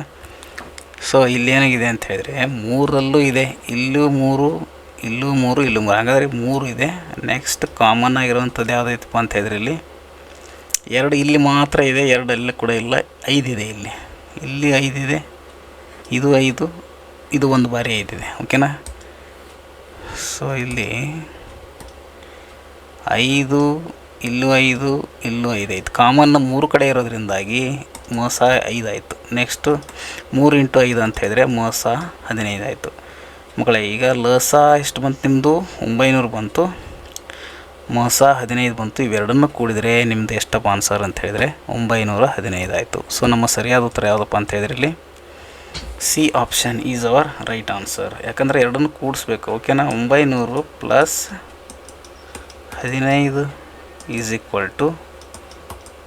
ಸೊ ಇಲ್ಲೇನಾಗಿದೆ ಅಂತ ಹೇಳಿದ್ರೆ 3ರಲ್ಲೂ ಇದೆ, ಇಲ್ಲೂ 3, ಇಲ್ಲೂ 3, ಇಲ್ಲೂ 3. ಹಾಗಾದರೆ 3 ಇದೆ. ನೆಕ್ಸ್ಟ್ ಕಾಮನ್ ಆಗಿರುವಂಥದ್ದು ಯಾವುದೈತಪ್ಪ ಅಂತ ಹೇಳಿದ್ರೆ ಇಲ್ಲಿ 2 ಇಲ್ಲಿ ಮಾತ್ರ ಇದೆ, 2 ಅಲ್ಲಿ ಕೂಡ ಇಲ್ಲ. 5 ಇದೆ, ಇಲ್ಲಿ 5 ಇದೆ, ಇದು 5, ಇದು 1 ಬಾರಿ 5 ಇದೆ. ಓಕೆನಾ. ಸೊ ಇಲ್ಲಿ 5, ಇಲ್ಲೂ 5, ಇಲ್ಲೂ 5 ಆಯಿತು. ಕಾಮನ್ 3 ಕಡೆ ಇರೋದ್ರಿಂದಾಗಿ ಮೋಸ 5 ಆಯಿತು. ನೆಕ್ಸ್ಟು 3 × 5 ಅಂತ ಹೇಳಿದ್ರೆ ಮೋಸ 15 ಆಯಿತು ಮಕ್ಕಳೇ. ಈಗ ಲಸ ಎಷ್ಟು ಬಂತು ನಿಮ್ಮದು, 900 ಬಂತು, ಮೋಸ 15 ಬಂತು. ಇವೆರಡನ್ನು ಕೂಡಿದರೆ ನಿಮ್ಮದು ಎಷ್ಟಪ್ಪ ಆನ್ಸರ್ ಅಂತ ಹೇಳಿದರೆ 915 ಆಯಿತು. ಸೊ ನಮ್ಮ ಸರಿಯಾದ ಉತ್ತರ ಯಾವುದಪ್ಪ ಅಂತ ಹೇಳಿದ್ರೆ ಇಲ್ಲಿ C option is our right answer. ಯಾಕಂದರೆ ಎರಡನ್ನು ಕೂಡಿಸ್ಬೇಕು. ಓಕೆನಾ. 900 + 15 is equal to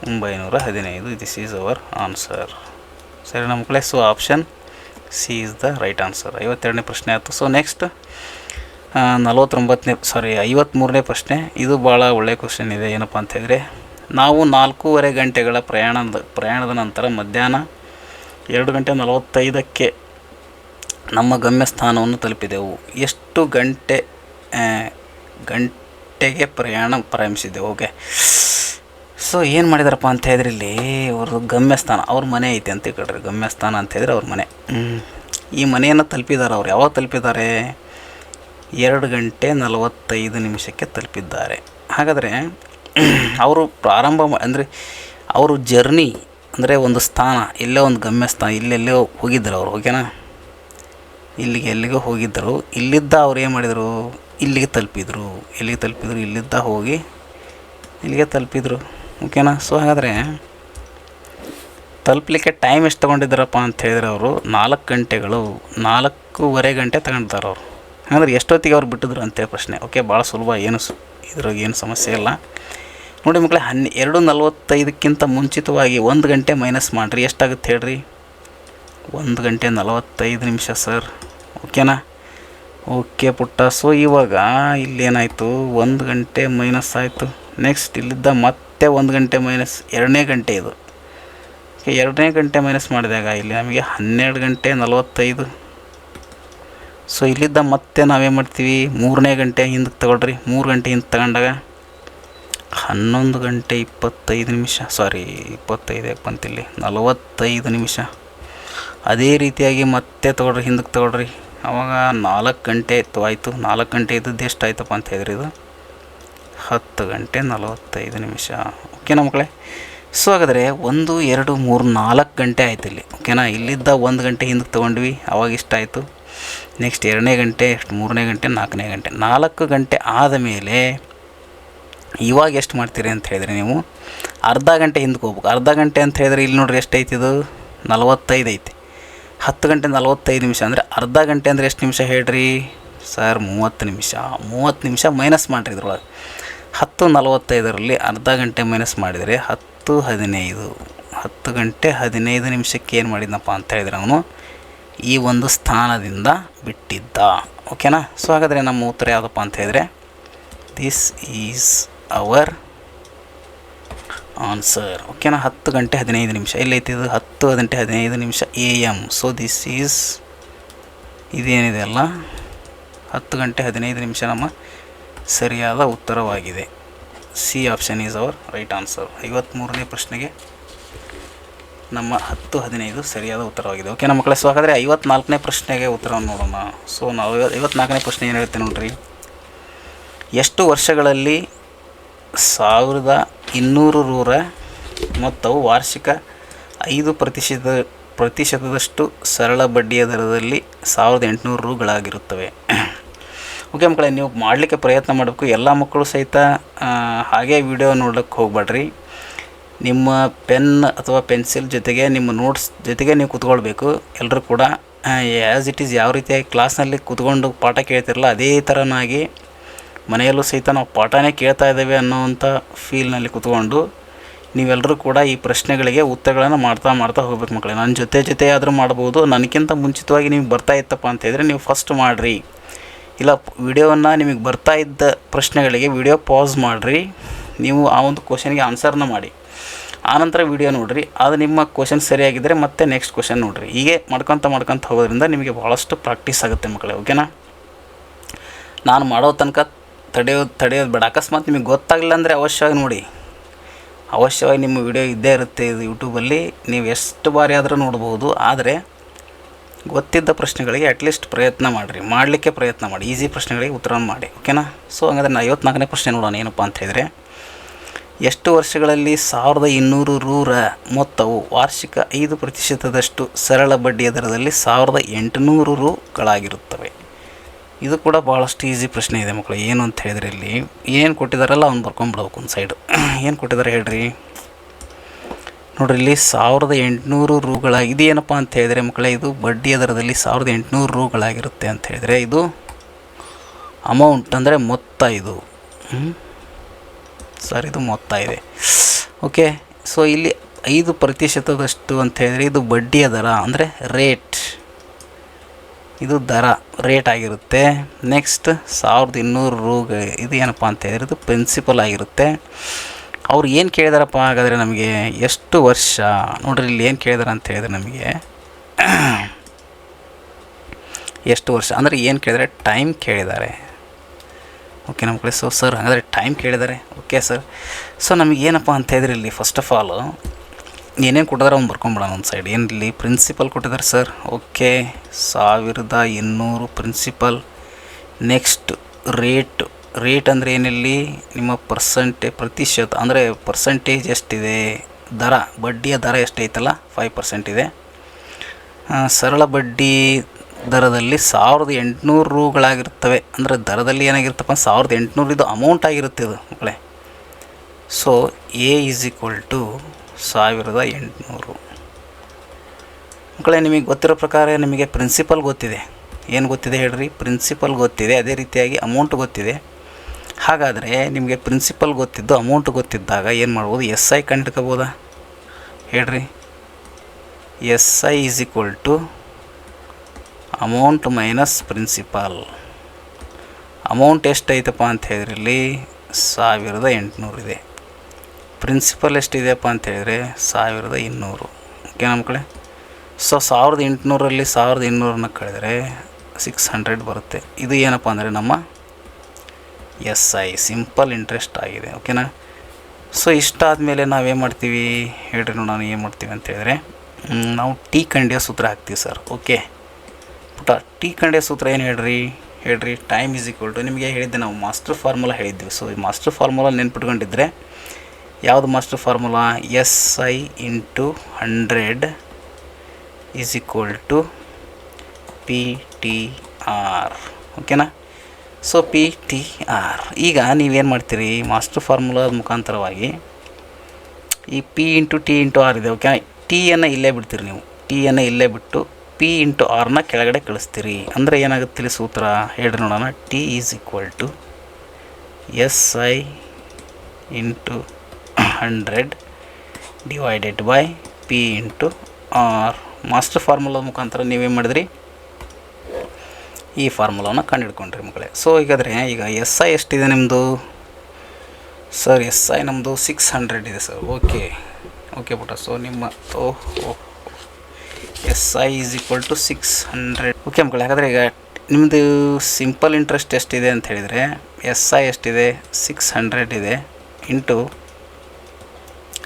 915. This is our answer. ಸರಿ ನಮ್ಮ ಮಕ್ಕಳೇ. So option C is the right answer. 52ನೇ ಪ್ರಶ್ನೆ ಆಯಿತು. ಸೊ ನೆಕ್ಸ್ಟ್ 53ನೇ ಪ್ರಶ್ನೆ. ಇದು ಭಾಳ ಒಳ್ಳೆಯ ಕ್ವಶನ್ ಇದೆ. ಏನಪ್ಪ ಅಂತ ಹೇಳಿದ್ರೆ, ನಾವು 4.5 ಗಂಟೆಗಳ ಪ್ರಯಾಣದ ನಂತರ ಮಧ್ಯಾಹ್ನ 2:45 ನಮ್ಮ ಗಮ್ಯಸ್ಥಾನವನ್ನು ತಲುಪಿದೆವು. ಎಷ್ಟು ಗಂಟೆಗೆ ಪ್ರಯಾಣ ಪ್ರಾರಂಭಿಸಿದೆವು. ಓಕೆ. ಸೊ ಏನು ಮಾಡಿದಾರಪ್ಪ ಅಂತ ಹೇಳಿದ್ರೆ ಇಲ್ಲಿ ಅವರು ಗಮ್ಯಸ್ಥಾನ, ಅವ್ರ ಮನೆ ಐತೆ ಅಂತ ಹೇಳ್ರಿ. ಗಮ್ಯಸ್ಥಾನ ಅಂತ ಹೇಳಿದ್ರೆ ಅವ್ರ ಮನೆ. ಈ ಮನೆಯನ್ನು ತಲುಪಿದ್ದಾರೆ. ಅವ್ರು ಯಾವಾಗ ತಲುಪಿದ್ದಾರೆ, 2:45 ತಲುಪಿದ್ದಾರೆ. ಹಾಗಾದರೆ ಅವರು ಪ್ರಾರಂಭ ಅಂದರೆ ಅವರು ಜರ್ನಿ ಅಂದರೆ ಒಂದು ಸ್ಥಾನ, ಎಲ್ಲೋ ಒಂದು ಗಮ್ಯಸ್ಥಾನ, ಇಲ್ಲೆಲ್ಲೋ ಹೋಗಿದ್ದರು ಅವರು. ಓಕೆನಾ. ಎಲ್ಲಿಗೋ ಹೋಗಿದ್ದರು. ಇಲ್ಲಿದ್ದ ಅವ್ರು ಏನು ಮಾಡಿದರು, ಇಲ್ಲಿಗೆ ತಲುಪಿದರು. ಇಲ್ಲಿದ್ದ ಹೋಗಿ ಇಲ್ಲಿಗೆ ತಲುಪಿದರು. ಓಕೆನಾ. ಸೊ ಹಾಗಾದರೆ ತಲುಪಲಿಕ್ಕೆ ಟೈಮ್ ಎಷ್ಟು ತೊಗೊಂಡಿದ್ದಾರಪ್ಪ ಅಂತ ಹೇಳಿದ್ರೆ ಅವರು 4.5 ಗಂಟೆ ತಗೊಂಡಿದ್ದಾರೆ ಅವರು. ಹಾಗಾದ್ರೆ ಎಷ್ಟೊತ್ತಿಗೆ ಅವ್ರು ಬಿಟ್ಟಿದ್ರು ಅಂತೇಳಿ ಪ್ರಶ್ನೆ. ಓಕೆ. ಭಾಳ ಸುಲಭ, ಇದ್ರಾಗ ಏನು ಸಮಸ್ಯೆ ಇಲ್ಲ. ನೋಡಿ ಮಕ್ಕಳೇ 2:45ಕ್ಕಿಂತ ಮುಂಚಿತವಾಗಿ 1 ಗಂಟೆ ಮೈನಸ್ ಮಾಡಿರಿ, ಎಷ್ಟಾಗುತ್ತೆ ಹೇಳ್ರಿ? 1 ಗಂಟೆ 45 ನಿಮಿಷ ಸರ್. ಓಕೆನಾ? ಓಕೆ ಪುಟ್ಟ. ಸೊ ಇವಾಗ ಇಲ್ಲೇನಾಯಿತು, 1 ಗಂಟೆ ಮೈನಸ್ ಆಯಿತು. ನೆಕ್ಸ್ಟ್ ಇಲ್ಲಿದ್ದ ಮತ್ತೆ 1 ಗಂಟೆ ಮೈನಸ್ 2ನೇ ಗಂಟೆ ಇದು. 2ನೇ ಗಂಟೆ ಮೈನಸ್ ಮಾಡಿದಾಗ ಇಲ್ಲಿ ನಮಗೆ 12 ಗಂಟೆ 45. ಸೊ ಇಲ್ಲಿದ್ದ ಮತ್ತೆ ನಾವೇನು ಮಾಡ್ತೀವಿ, 3ನೇ ಗಂಟೆ ಹಿಂದಕ್ಕೆ ತಗೊಳ್ರಿ. 3 ಗಂಟೆ ಹಿಂದೆ ತಗೊಂಡಾಗ 11 ಗಂಟೆ 25 ನಿಮಿಷ, ಸಾರಿ 25 ಯಾಕೆ ಬಂತಿಲ್ಲಿ, 45 ನಿಮಿಷ. ಅದೇ ರೀತಿಯಾಗಿ ಮತ್ತೆ ತೊಗೊಳ್ರಿ, ಹಿಂದಕ್ಕೆ ತೊಗೊಳ್ರಿ. ಆವಾಗ 4 ಗಂಟೆ ಆಯಿತು. 4 ಗಂಟೆ ಇದ್ದದ್ದು ಎಷ್ಟು ಆಯ್ತಪ್ಪ ಅಂತ ಹೇಳಿದ್ರಿ, ಇದು 10 ಗಂಟೆ 45 ನಿಮಿಷ. ಓಕೆನಾ ಮಕ್ಕಳೇ? ಸೊ ಹಾಗಾದರೆ 1 2 3 4 ಗಂಟೆ ಆಯ್ತು ಇಲ್ಲಿ. ಓಕೆನಾ? ಇಲ್ಲಿದ್ದ 1 ಗಂಟೆ ಹಿಂದಕ್ಕೆ ತೊಗೊಂಡ್ವಿ, ಆವಾಗ ಇಷ್ಟ ಆಯಿತು. ನೆಕ್ಸ್ಟ್ 2ನೇ ಗಂಟೆ, 3ನೇ ಗಂಟೆ, 4ನೇ ಗಂಟೆ. 4 ಗಂಟೆ ಆದಮೇಲೆ ಇವಾಗ ಎಷ್ಟು ಮಾಡ್ತೀರಿ ಅಂತ ಹೇಳಿದ್ರೆ, ನೀವು ಅರ್ಧ ಗಂಟೆ ಹಿಂದಕ್ಕೆ ಹೋಗ್ಬೇಕು. ಅರ್ಧ ಗಂಟೆ ಅಂತ ಹೇಳಿದ್ರೆ ಇಲ್ಲಿ ನೋಡ್ರಿ ಎಷ್ಟು ಐತಿ, ಇದು 45 ಐತಿ. 10 ಗಂಟೆ 45 ನಿಮಿಷ ಅಂದರೆ ಅರ್ಧ ಗಂಟೆ ಅಂದರೆ ಎಷ್ಟು ನಿಮಿಷ ಹೇಳ್ರಿ ಸರ್? 30 ನಿಮಿಷ. 30 ನಿಮಿಷ ಮೈನಸ್ ಮಾಡಿರಿ ಇದ್ರೊಳಗೆ. 10:45ರಲ್ಲಿ ಅರ್ಧ ಗಂಟೆ ಮೈನಸ್ ಮಾಡಿದರೆ 10:15. 10 ಗಂಟೆ 15 ನಿಮಿಷಕ್ಕೆ ಏನು ಮಾಡಿದ್ನಪ್ಪ ಅಂತ ಹೇಳಿದ್ರೆ ಅವನು ಈ ಒಂದು ಸ್ಥಾನದಿಂದ ಬಿಟ್ಟಿದ್ದ. ಓಕೆನಾ? ಸೊ ಹಾಗಾದರೆ ನಮ್ಮ ಉತ್ತರ ಯಾವುದಪ್ಪ ಅಂತ ಹೇಳಿದರೆ, ದಿಸ್ ಈಸ್ ಅವರ್ ಆನ್ಸರ್. ಓಕೆನಾ? 10 ಗಂಟೆ 15 ನಿಮಿಷ ಎಲ್ಲೈತಿ, ಇದು 10 ಗಂಟೆ 15 ನಿಮಿಷ AM. ಸೊ ದಿಸ್ ಈಸ್, ಇದೇನಿದೆ ಅಲ್ಲ, 10 ಗಂಟೆ 15 ನಿಮಿಷ ನಮ್ಮ ಸರಿಯಾದ ಉತ್ತರವಾಗಿದೆ. C option is our right answer. 53ನೇ ಪ್ರಶ್ನೆಗೆ ನಮ್ಮ 10:15 ಸರಿಯಾದ ಉತ್ತರವಾಗಿದೆ. ಓಕೆನಾ ಮಕ್ಕಳೇ? ಸೊ ಹಾಗಾದರೆ 54ನೇ ಪ್ರಶ್ನೆಗೆ ಉತ್ತರವನ್ನು ನೋಡೋಣ. ಸೊ ನಾವು 54ನೇ ಪ್ರಶ್ನೆ ಏನು ಹೇಳ್ತೇನೆ ನೋಡ್ರಿ. ಎಷ್ಟು ವರ್ಷಗಳಲ್ಲಿ 1200 ಮೊತ್ತವು ವಾರ್ಷಿಕ 5% ಸರಳ ಬಡ್ಡಿಯ ದರದಲ್ಲಿ 1800 ರೂಗಳಾಗಿರುತ್ತವೆ? ಓಕೆ ಮಕ್ಕಳೇ, ನೀವು ಮಾಡಲಿಕ್ಕೆ ಪ್ರಯತ್ನ ಮಾಡಬೇಕು. ಎಲ್ಲ ಮಕ್ಕಳು ಸಹಿತ ಹಾಗೆ ವಿಡಿಯೋ ನೋಡೋಕ್ಕೆ ಹೋಗಬೇಡ್ರಿ. ನಿಮ್ಮ ಪೆನ್ ಅಥವಾ ಪೆನ್ಸಿಲ್ ಜೊತೆಗೆ ನಿಮ್ಮ ನೋಟ್ಸ್ ಜೊತೆಗೆ ನೀವು ಕೂತ್ಕೊಳ್ಬೇಕು. ಎಲ್ಲರೂ ಕೂಡ ಆ್ಯಸ್ ಇಟ್ ಈಸ್ ಯಾವ ರೀತಿಯಾಗಿ ಕ್ಲಾಸ್ನಲ್ಲಿ ಕೂತ್ಕೊಂಡು ಪಾಠ ಕೇಳ್ತಿರಲ್ಲ, ಅದೇ ಥರನಾಗಿ ಮನೆಯಲ್ಲೂ ಸಹಿತ ನಾವು ಪಾಠನೇ ಕೇಳ್ತಾ ಇದ್ದೇವೆ ಅನ್ನೋವಂಥ ಫೀಲ್ನಲ್ಲಿ ಕೂತ್ಕೊಂಡು ನೀವೆಲ್ಲರೂ ಕೂಡ ಈ ಪ್ರಶ್ನೆಗಳಿಗೆ ಉತ್ತರಗಳನ್ನು ಮಾಡ್ತಾ ಹೋಗ್ಬೇಕು ಮಕ್ಕಳೇ. ನನ್ನ ಜೊತೆ ಆದರೂ ಮಾಡ್ಬೋದು. ನನಗಿಂತ ಮುಂಚಿತವಾಗಿ ನಿಮಗೆ ಬರ್ತಾ ಇತ್ತಪ್ಪ ಅಂತ ಹೇಳಿದರೆ ನೀವು ಫಸ್ಟ್ ಮಾಡಿರಿ. ಇಲ್ಲ ವಿಡಿಯೋವನ್ನು ನಿಮಗೆ ಬರ್ತಾ ಇದ್ದ ಪ್ರಶ್ನೆಗಳಿಗೆ ವಿಡಿಯೋ ಪಾಸ್ ಮಾಡಿರಿ, ನೀವು ಆ ಒಂದು ಕ್ವಶನ್ಗೆ ಆನ್ಸರ್ನ ಮಾಡಿ, ಆನಂತರ ವಿಡಿಯೋ ನೋಡಿರಿ. ಅದು ನಿಮ್ಮ ಕ್ವಶನ್ ಸರಿಯಾಗಿದ್ದರೆ ಮತ್ತೆ ನೆಕ್ಸ್ಟ್ ಕ್ವಶನ್ ನೋಡಿರಿ. ಹೀಗೆ ಮಾಡ್ಕೊತ ಹೋಗೋದ್ರಿಂದ ನಿಮಗೆ ಭಾಳಷ್ಟು ಪ್ರಾಕ್ಟೀಸ್ ಆಗುತ್ತೆ ಮಕ್ಕಳೇ. ಓಕೆನಾ? ನಾನು ಮಾಡೋ ತನಕ ತಡೆಯೋದು ಬೇಡ. ಅಕಸ್ಮಾತ್ ನಿಮಗೆ ಗೊತ್ತಾಗಲಿಲ್ಲ ಅಂದರೆ ಅವಶ್ಯವಾಗಿ ನೋಡಿ, ಅವಶ್ಯವಾಗಿ ನಿಮ್ಮ ವಿಡಿಯೋ ಇದ್ದೇ ಇರುತ್ತೆ ಇದು ಯೂಟ್ಯೂಬಲ್ಲಿ. ನೀವು ಎಷ್ಟು ಬಾರಿ ಆದರೂ ನೋಡ್ಬೋದು. ಆದರೆ ಗೊತ್ತಿದ್ದ ಪ್ರಶ್ನೆಗಳಿಗೆ ಅಟ್ಲೀಸ್ಟ್ ಪ್ರಯತ್ನ ಮಾಡಿರಿ, ಮಾಡಲಿಕ್ಕೆ ಪ್ರಯತ್ನ ಮಾಡಿ, ಈಸಿ ಪ್ರಶ್ನೆಗಳಿಗೆ ಉತ್ತರ ಮಾಡಿ. ಓಕೆನಾ? ಸೊ ಹಾಗಾದರೆ ನಾನು 54ನೇ ಪ್ರಶ್ನೆ ನೋಡೋಣ. ಏನಪ್ಪ ಅಂತ ಹೇಳಿದರೆ, ಎಷ್ಟು ವರ್ಷಗಳಲ್ಲಿ 1200 ರೂರ ಮೊತ್ತವು ವಾರ್ಷಿಕ 5% ಸರಳ ಬಡ್ಡಿಯ ದರದಲ್ಲಿ 1800 ರೂಗಳಾಗಿರುತ್ತವೆ? ಇದು ಕೂಡ ಭಾಳಷ್ಟು ಈಸಿ ಪ್ರಶ್ನೆ ಇದೆ ಮಕ್ಕಳು. ಏನು ಅಂತ ಹೇಳಿದ್ರೆ ಇಲ್ಲಿ ಏನು ಕೊಟ್ಟಿದ್ದಾರಲ್ಲ ಅವ್ನು ಬರ್ಕೊಂಡ್ಬಿಡ್ಬೇಕು ಒಂದು ಸೈಡು. ಏನು ಕೊಟ್ಟಿದ್ದಾರೆ ಹೇಳ್ರಿ ನೋಡಿರಿ, ಇಲ್ಲಿ 1800 ರೂಗಳಾಗಿ ಇದು ಏನಪ್ಪ ಅಂತ ಹೇಳಿದರೆ ಮಕ್ಕಳೇ, ಇದು ಬಡ್ಡಿಯ ದರದಲ್ಲಿ 1800 ರೂಗಳಾಗಿರುತ್ತೆ ಅಂತ ಹೇಳಿದರೆ ಇದು ಅಮೌಂಟ್ ಅಂದರೆ ಮೊತ್ತ. ಇದು ಸರ್ ಇದು ಮೊತ್ತ ಇದೆ. ಓಕೆ, ಸೊ ಇಲ್ಲಿ 5% ಅಂತ ಹೇಳಿದರೆ ಇದು ಬಡ್ಡಿಯ ದರ ಅಂದರೆ ರೇಟ್, ಇದು ದರ ರೇಟ್ ಆಗಿರುತ್ತೆ. ನೆಕ್ಸ್ಟ್ 1200 ರೂಗ ಇದು ಏನಪ್ಪ ಅಂತ ಹೇಳಿದ್ರೆ ಇದು ಪ್ರಿನ್ಸಿಪಲ್ ಆಗಿರುತ್ತೆ. ಅವ್ರು ಏನು ಕೇಳಿದಾರಪ್ಪ ಹಾಗಾದರೆ ನಮಗೆ ಎಷ್ಟು ವರ್ಷ ನೋಡ್ರಿ, ಇಲ್ಲಿ ಏನು ಕೇಳಿದಾರೆ ಅಂತ ಹೇಳಿದ್ರೆ ನಮಗೆ ಎಷ್ಟು ವರ್ಷ ಅಂದರೆ ಏನು ಕೇಳಿದರೆ ಟೈಮ್ ಕೇಳಿದ್ದಾರೆ. ಓಕೆ ನಮ್ಮ ಕಡೆ. ಸೊ ಸರ್ ಹಾಗಾದರೆ ಟೈಮ್ ಕೇಳಿದ್ದಾರೆ. Okay sir. ಸೊ ನಮಗೆ ಏನಪ್ಪ ಅಂತ ಹೇಳಿದ್ರೆ ಇಲ್ಲಿ ಫಸ್ಟ್ ಆಫ್ ಆಲು ಏನೇನು ಕೊಟ್ಟಿದ್ದಾರೆ ಅವ್ನು ಬರ್ಕೊಂಬಿಡೋಣ ಒಂದು ಸೈಡ್. ಏನಿಲ್ಲಿ ಪ್ರಿನ್ಸಿಪಲ್ ಕೊಟ್ಟಿದ್ದಾರೆ sir. Okay, 1200 principal. Next rate ಅಂದರೆ ಏನಿಲ್ಲಿ ನಿಮ್ಮ ಪ್ರತಿಶತ ಅಂದರೆ ಪರ್ಸೆಂಟೇಜ್ ಎಷ್ಟಿದೆ, ದರ ಬಡ್ಡಿಯ ದರ ಎಷ್ಟೈತಲ್ಲ 5% ಇದೆ. ಸರಳ ಬಡ್ಡಿ ದರದಲ್ಲಿ 1800 ರೂಗಳಾಗಿರ್ತವೆ. ಅಂದರೆ ದರದಲ್ಲಿ ಏನಾಗಿರುತ್ತಪ್ಪ 1800 ಇದು ಅಮೌಂಟ್ ಆಗಿರುತ್ತೆ ಇದು ಮಕ್ಕಳೇ. So A is equal to 1800 ಮಕ್ಕಳೇ. ನಿಮಗೆ ಗೊತ್ತಿರೋ ಪ್ರಕಾರ ನಿಮಗೆ ಪ್ರಿನ್ಸಿಪಲ್ ಗೊತ್ತಿದೆ. ಏನು ಗೊತ್ತಿದೆ ಹೇಳ್ರಿ? ಪ್ರಿನ್ಸಿಪಲ್ ಗೊತ್ತಿದೆ. ಅದೇ ರೀತಿಯಾಗಿ ಅಮೌಂಟ್ ಗೊತ್ತಿದೆ. ಹಾಗಾದರೆ ನಿಮಗೆ ಪ್ರಿನ್ಸಿಪಲ್ ಗೊತ್ತಿದ್ದು ಅಮೌಂಟ್ ಗೊತ್ತಿದ್ದಾಗ ಏನು ಮಾಡ್ಬೋದು, ಎಸ್ ಐ ಕಂಡುಕೋಬೋದಾ ಹೇಳ್ರಿ. S I is equal to amount minus principal. Amount ಎಷ್ಟೈತಪ್ಪ ಅಂತ ಹೇಳಿದ್ರೆ ಇಲ್ಲಿ 1800 ಇದೆ. ಪ್ರಿನ್ಸಿಪಲ್ ಎಷ್ಟಿದೆಯಪ್ಪ ಅಂತ ಹೇಳಿದರೆ 1200. ಓಕೆ ನಮ್ಮ ಕಡೆ. ಸೊ 1800ರಲ್ಲಿ 1200 ಕಳೆದರೆ 600 ಬರುತ್ತೆ. ಇದು ಏನಪ್ಪ ಅಂದರೆ ನಮ್ಮ ಎಸ್ ಐ ಸಿಂಪಲ್ ಇಂಟ್ರೆಸ್ಟ್ ಆಗಿದೆ. ಓಕೆನಾ. ಸೊ ಇಷ್ಟಾದಮೇಲೆ ನಾವೇನು ಮಾಡ್ತೀವಿ ಹೇಳ್ರಿ ನೋಡೋಣ, ಏನು ಮಾಡ್ತೀವಿ ಅಂತ ಹೇಳಿದ್ರೆ ನಾವು ಟಿ ಕಂಡಿಯೋ ಸೂತ್ರ ಹಾಕ್ತೀವಿ ಸರ್. ಓಕೆ ಪುಟ, ಟಿ ಕಂಡಿಯೋ ಸೂತ್ರ ಏನು ಹೇಳ್ರಿ ಟೈಮ್ ಈಸ್ ಈಕ್ವಲ್ ಟು, ನಿಮಗೆ ಹೇಳಿದ್ದೆ ನಾವು ಮಾಸ್ಟರ್ ಫಾರ್ಮುಲಾ ಹೇಳಿದ್ವಿ. ಸೊ ಈ ಮಾಸ್ಟರ್ ಫಾರ್ಮುಲಾ ನೆನ್ಪಿಟ್ಕೊಂಡಿದ್ರೆ ಯಾವುದು master formula, S I into 100 is equal to P T R. ಓಕೆನಾ. So P T R. ಈಗ ನೀವೇನು ಮಾಡ್ತೀರಿ, ಮಾಸ್ಟರ್ ಫಾರ್ಮುಲಾದ ಮುಖಾಂತರವಾಗಿ ಈ P into T into R ಇದೆ. ಓಕೆ, ಟಿಯನ್ನು ಇಲ್ಲೇ ಬಿಡ್ತೀರಿ ನೀವು. ಟಿಯನ್ನು ಇಲ್ಲೇ ಬಿಟ್ಟು ಪಿ ಇಂಟು ಆರ್ನ ಕೆಳಗಡೆ ಕಳಿಸ್ತೀರಿ. ಅಂದರೆ ಏನಾಗುತ್ತೆ ಇಲ್ಲಿ ಸೂತ್ರ ಹೇಳ್ರಿ ನೋಡೋಣ. T is equal to S I into 100 divided by P into R. Master formula ಮುಖಾಂತರ ನೀವೇನು ಮಾಡಿದ್ರಿ, ಈ ಫಾರ್ಮುಲಾವನ್ನು ಕಂಡುಹಿಡ್ಕೊಂಡ್ರಿ ಮಕ್ಕಳೇ. ಸೊ ಈಗ ಎಸ್ ಐ ಎಷ್ಟಿದೆ ನಿಮ್ಮದು ಸರ್? ಎಸ್ ಐ ನಮ್ಮದು 600 ಇದೆ ಸರ್. ಓಕೆ ಪುಟ. ಸೊ ನಿಮ್ಮ S I is equal to 600. Okay ಮಕ್ಕಳೇ. ಹಾಗಾದರೆ ಈಗ ನಿಮ್ಮದು ಸಿಂಪಲ್ ಇಂಟ್ರೆಸ್ಟ್ ಎಷ್ಟಿದೆ ಅಂತ ಹೇಳಿದರೆ ಎಸ್ ಐ ಎಷ್ಟಿದೆ 600 ಇದೆ into